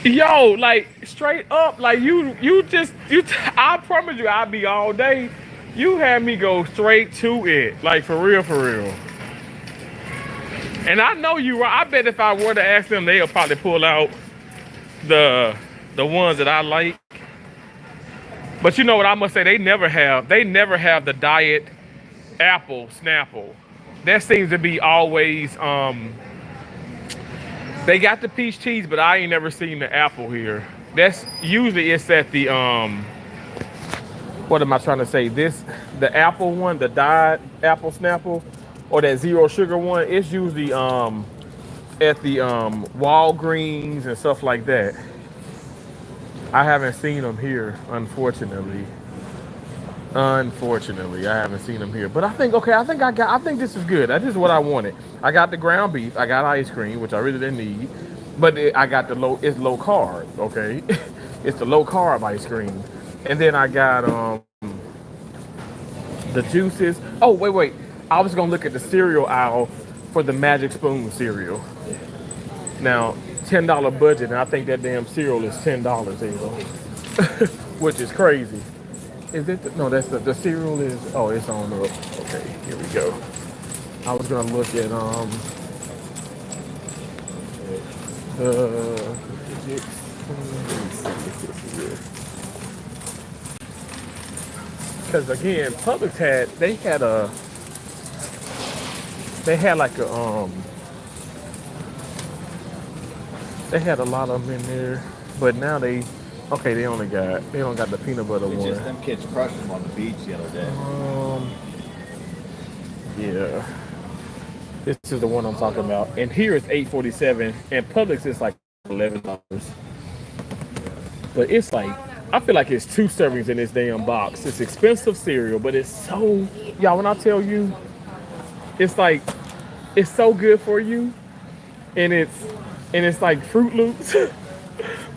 Yo, like straight up, like I promise you I'll be all day. You had me go straight to it. Like for real, for real. And I know you right. I bet if I were to ask them, they'll probably pull out the ones that I like. But you know what I must say, they never have the diet apple Snapple. That seems to be always they got the peach cheese, but I ain't never seen the apple here. That's usually it's at the what am I trying to say? The apple one, the diet apple Snapple, or that zero sugar one, it's usually at the Walgreens and stuff like that. I haven't seen them here, unfortunately. Unfortunately, I haven't seen them here. But I think I think this is good. This is what I wanted. I got the ground beef. I got ice cream, which I really didn't need. But I got it's low carb, okay? It's the low carb ice cream. And then I got the juices. Oh, wait. I was gonna look at the cereal aisle for the Magic Spoon cereal. Now, $10 budget, and I think that damn cereal is $10, there you go. Which is crazy. Is it? No, that's the cereal is. Oh, it's on up. Okay, here we go. I was gonna look at the. Because again, Publix they had a lot of them in there, but now they don't got the peanut butter It's one. just them kids crushed them on the beach the other day. Yeah. This is the one I'm talking about. And here it's $8.47, and Publix is like $11. But it's like, I feel like it's 2 servings in this damn box. It's expensive cereal, but it's so, y'all, when I tell you, it's like, it's so good for you, and it's like Fruit Loops.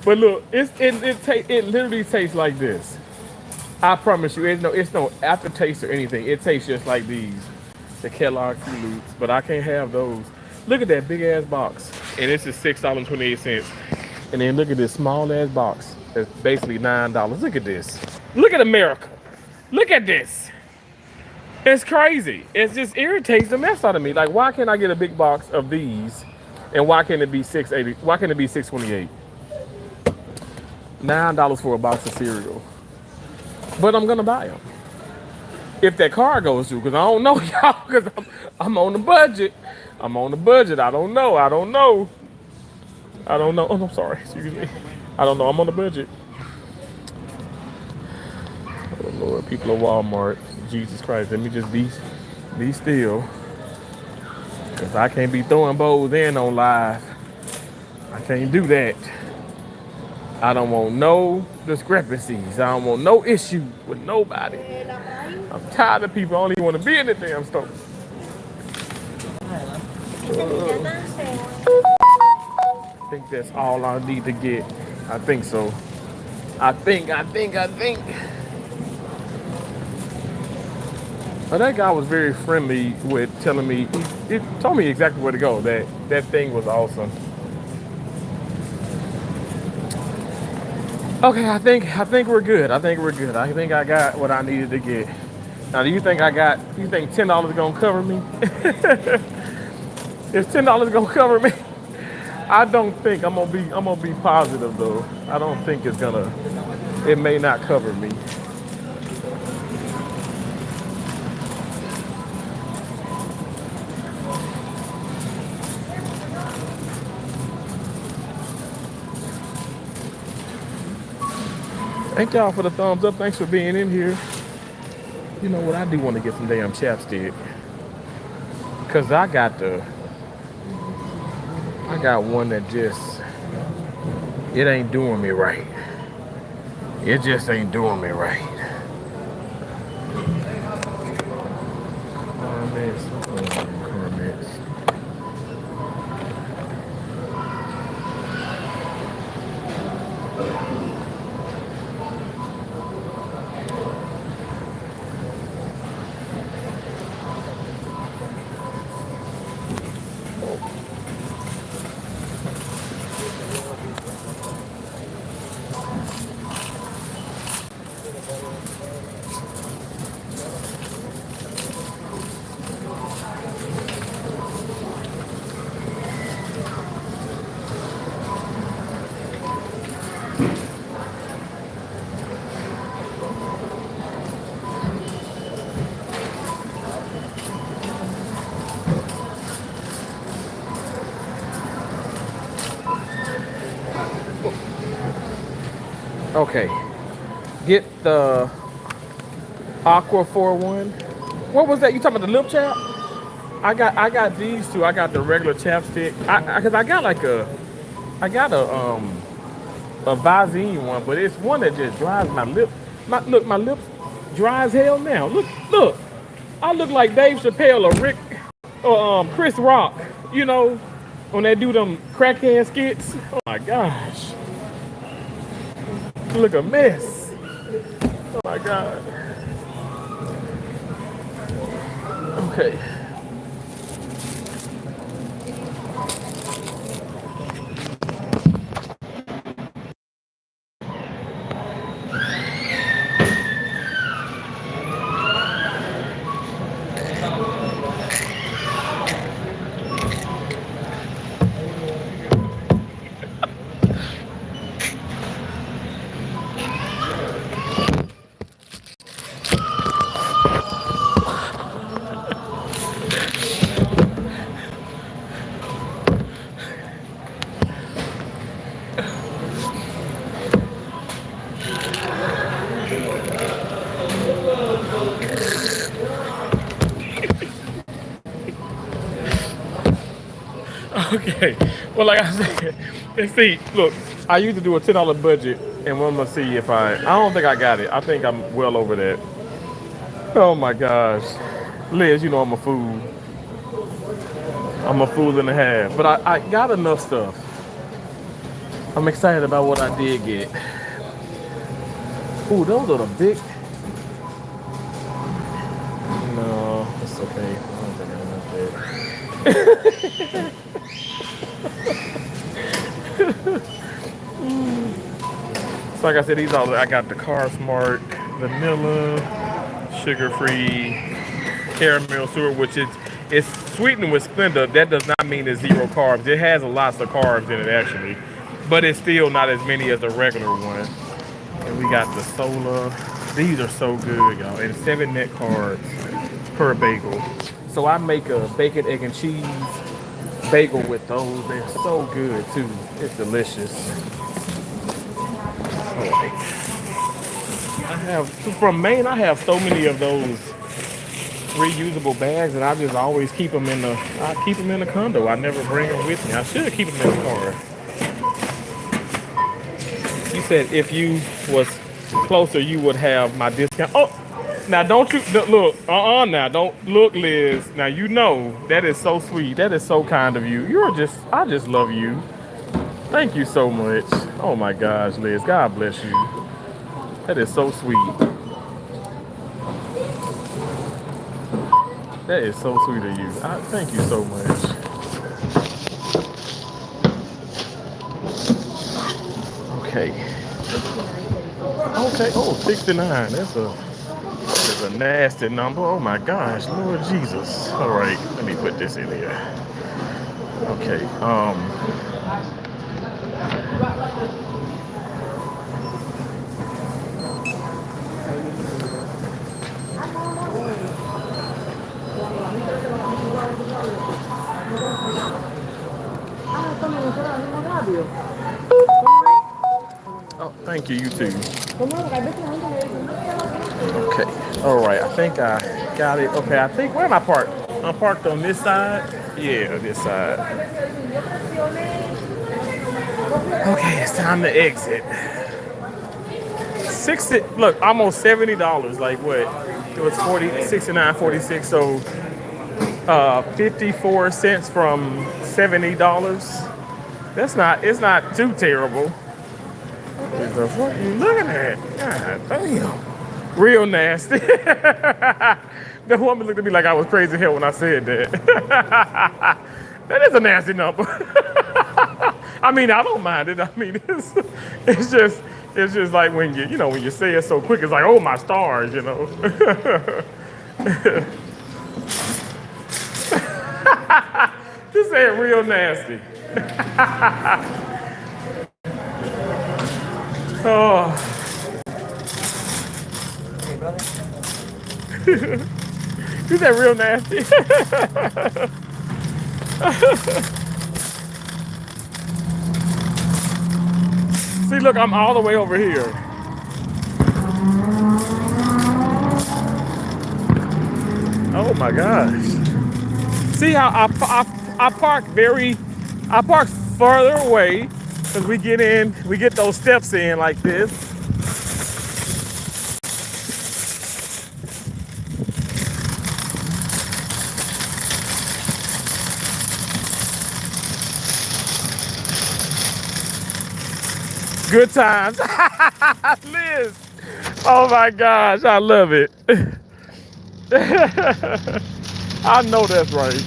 But look, it literally tastes like this. I promise you, it's no aftertaste or anything. It tastes just like these, the Kellogg Fruit Loops. But I can't have those. Look at that big ass box, and this is $6.28. And then look at this small ass box. It's basically $9. Look at this. Look at America. Look at this. It's crazy. It just irritates the mess out of me. Like, why can't I get a big box of these, and why can't it be $6.80? Why can't it be $6.28? $9 for a box of cereal. But I'm gonna buy them if that car goes through, because I don't know, y'all, because I'm on the budget. I don't know. Oh, I'm sorry. Excuse me. I don't know. I'm on the budget. Oh Lord, people of Walmart. Jesus Christ, let me just be still, because I can't be throwing bowls in on live. I can't do that. I don't want no discrepancies. I don't want no issue with nobody. I'm tired of people. I don't even want to be in the damn store. I think that's all I need to get. I think so. I think. But that guy was very friendly with telling me, he told me exactly where to go. That thing was awesome. Okay, I think we're good. I think I got what I needed to get. Now, you think $10 is gonna cover me? Is $10 gonna cover me? I don't think. I'm gonna be positive though. I don't think it may not cover me. Thank y'all for the thumbs up. Thanks for being in here. You know what? I do want to get some damn chapstick. Cause I got one that just, it ain't doing me right. It just ain't doing me right. Comments. Okay, get the Aqua 4-1. What was that? You talking about the lip chap? I got these two. I got the regular chapstick. Cause I got a Visine one, but it's one that just dries my lip. My lips dry as hell now. Look. I look like Dave Chappelle or Rick or Chris Rock. You know, when they do them crackhead skits. Oh my gosh. Look a mess. Oh my God. Okay. Okay. Well, like I said, let's see. Look, I used to do a $10 budget, and I'm gonna see if I don't think I got it. I think I'm well over that. Oh my gosh, Liz, you know I'm a fool. I'm a fool and a half, but I got enough stuff. I'm excited about what I did get. Ooh, those are the big. No, it's okay. I don't think I got that. So like I said, I got the Car Smart vanilla, sugar-free, caramel syrup, which it's sweetened with Splenda. That does not mean it's zero carbs. It has lots of carbs in it actually, but it's still not as many as the regular one. And we got the Sola. These are so good, y'all. And 7 net carbs per bagel. So I make a bacon, egg, and cheese bagel with those. They're so good too. It's delicious. All right. From Maine, I have so many of those reusable bags, and I just always keep them in the condo. I never bring them with me. I should keep them in the car. You said if you was closer, you would have my discount. Oh, now don't you look? Now don't look, Liz. Now you know that is so sweet. That is so kind of you. I just love you. Thank you so much. Oh my gosh, Liz. God bless you. That is so sweet. That is so sweet of you. Thank you so much. Okay. Okay. Oh, 69. That's a nasty number. Oh my gosh, Lord Jesus. All right, let me put this in here. Okay. Oh, thank you. You too. ¿Cómo? A veces la gente me dice, no, ya lo tengo. Okay. All right. I think I got it. Okay. I think where am I parked? I'm parked on this side. Yeah, this side. Okay, it's time to exit. 60. Look, almost $70. Like what? It was 69.46. So 54 cents from $70. That's not. It's not too terrible. What the fuck you looking at? God damn. Real nasty. The woman looked at me like I was crazy hell when I said that. That is a nasty number. I mean, I don't mind it. I mean, it's just like when when you say it so quick, it's like, oh my stars, Just say it real nasty. Oh. Hey, brother. You said real nasty. See, look, I'm all the way over here. Oh my gosh. See how I park further away because we get those steps in like this. Good times. Liz. Oh my gosh, I love it. I know that's right.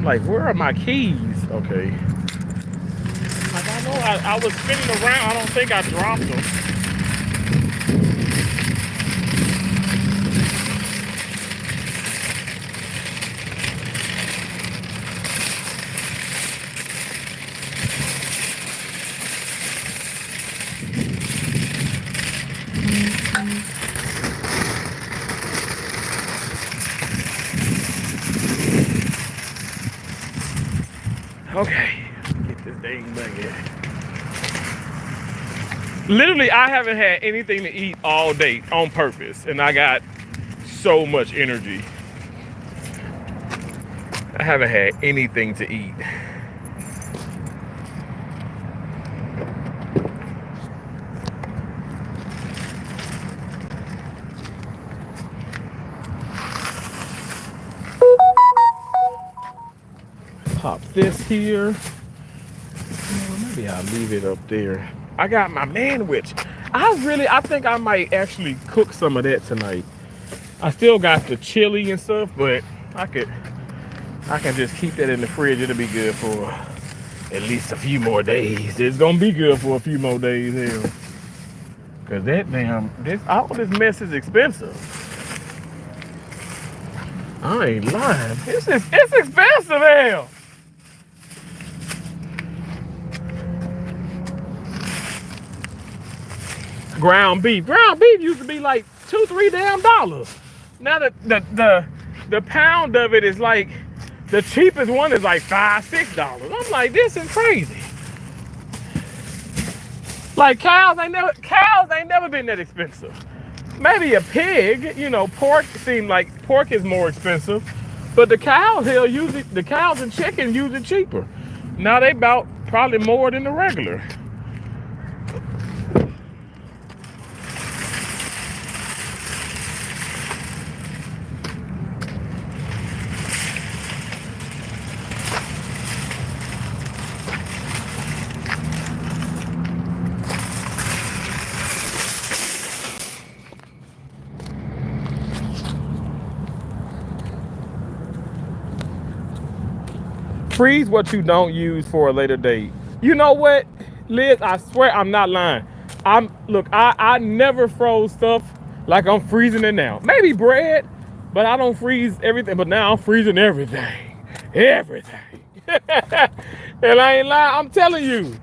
Like, where are my keys? Okay. Like, I know I was spinning around. I don't think I dropped them. Okay, get this dang buggy. Literally, I haven't had anything to eat all day on purpose, and I got so much energy. I haven't had anything to eat. Pop this here. Maybe I'll leave it up there. I got my manwich. I think I might actually cook some of that tonight. I still got the chili and stuff, but I can just keep that in the fridge. It'll be good for at least a few more days. It's gonna be good for a few more days here. Cause all this mess is expensive. I ain't lying. It's expensive, hell. Ground beef used to be like $2-3 damn. Now the pound of it is like, the cheapest one is like $5-6. I'm like, this is crazy. Like cows ain't never been that expensive. Maybe a pig, pork is more expensive, but the cows and chicken usually cheaper. Now they about probably more than the regular. Freeze what you don't use for a later date. You know what, Liz? I swear I'm not lying. I never froze stuff like I'm freezing it now. Maybe bread, but I don't freeze everything. But now I'm freezing everything. everything. And I ain't lying, I'm telling you.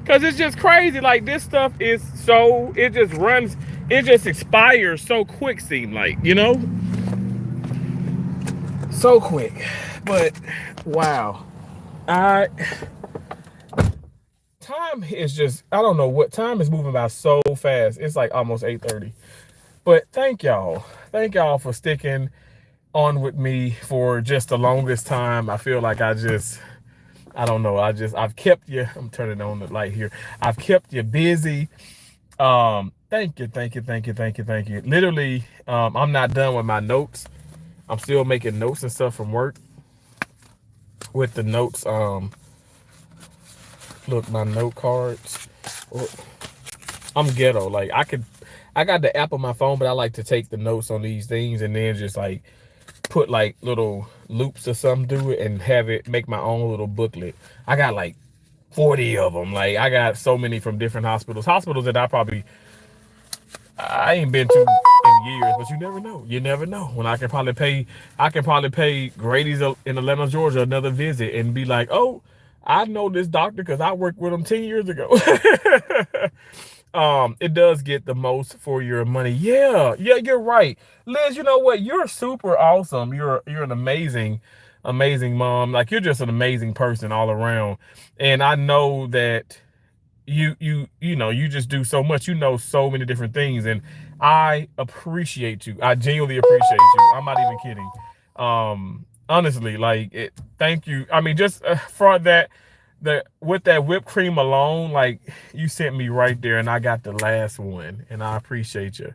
Cause it's just crazy. Like this stuff is so, it just runs, it just expires so quick, seem like, you know? So quick. But wow. Time is just, I don't know what, time is moving by so fast. It's like almost 8:30. But thank y'all. Thank y'all for sticking on with me for just the longest time. I feel like I don't know. I've kept you, I'm turning on the light here. I've kept you busy. Thank you. Literally, I'm not done with my notes. I'm still making notes and stuff from work. With the notes, look, my note cards. I'm ghetto. Like I got the app on my phone, but I like to take the notes on these things and then just like put like little loops or something through it and have it make my own little booklet. I got like 40 of them. Like I got so many from different hospitals that I ain't been to in years, but you never know. You never know. When I can probably pay Grady's in Atlanta, Georgia, another visit and be like, oh, I know this doctor because I worked with him 10 years ago. It does get the most for your money. Yeah, you're right. Liz, you know what? You're super awesome. You're an amazing mom. Like you're just an amazing person all around. And I know that you know, you just do so much. You know so many different things. And I appreciate you. I genuinely appreciate you. I'm not even kidding. Honestly, like thank you. I mean, just for that, with that whipped cream alone, like you sent me right there and I got the last one and I appreciate you.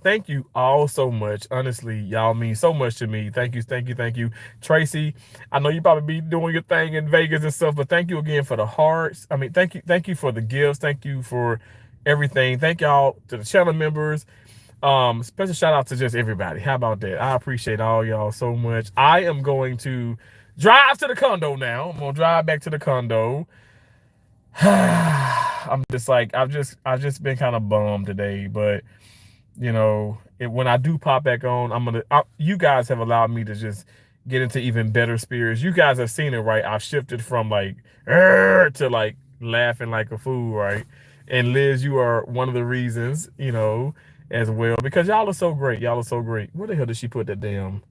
Thank you all so much. Honestly, y'all mean so much to me. Thank you. Tracy, I know you probably be doing your thing in Vegas and stuff, but thank you again for the hearts. I mean, thank you for the gifts. Thank you for everything. Thank y'all to the channel members. Special shout out to just everybody. How about that? I appreciate all y'all so much. I am going to drive to the condo now. I'm gonna drive back to the condo. I'm just like, I've just been kind of bummed today, but you know, when I do pop back on, you guys have allowed me to just get into even better spirits. You guys have seen it, right? I've shifted from like to like laughing like a fool, right? And Liz, you are one of the reasons, you know, as well, because y'all are so great. Y'all are so great. Where the hell did she put that damn?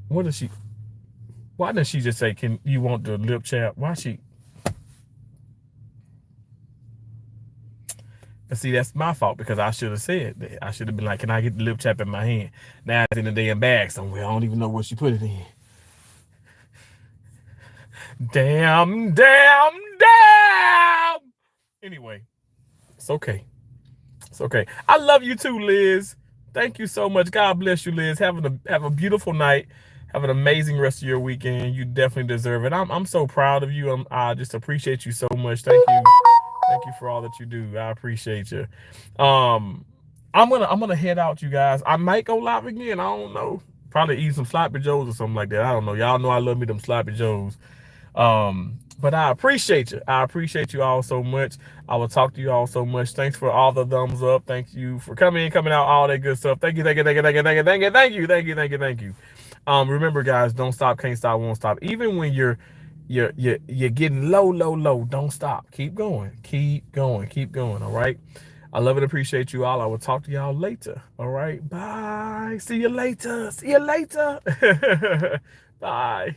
Why didn't she just say, can you want the lip chap? Why she? But see, that's my fault because I should have said that. I should have been like, can I get the lip chap in my hand? Now it's in the damn bag somewhere. I don't even know where she put it in. Damn. Anyway, it's okay. It's okay. I love you too, Liz. Thank you so much. God bless you, Liz. Have a beautiful night. Have an amazing rest of your weekend. You definitely deserve it. I'm so proud of you. I just appreciate you so much. Thank you. Thank you for all that you do. I appreciate you. I'm gonna head out, you guys. I might go live again. I don't know. Probably eat some sloppy joes or something like that. I don't know. Y'all know I love me them sloppy joes. But I appreciate you. I appreciate you all so much. I will talk to you all so much. Thanks for all the thumbs up. Thank you for coming out, all that good stuff. Thank you. Remember, guys, don't stop, can't stop, won't stop. Even when you're getting low, don't stop. Keep going. All right. I love and appreciate you all. I will talk to y'all later. All right. Bye. See you later. Bye.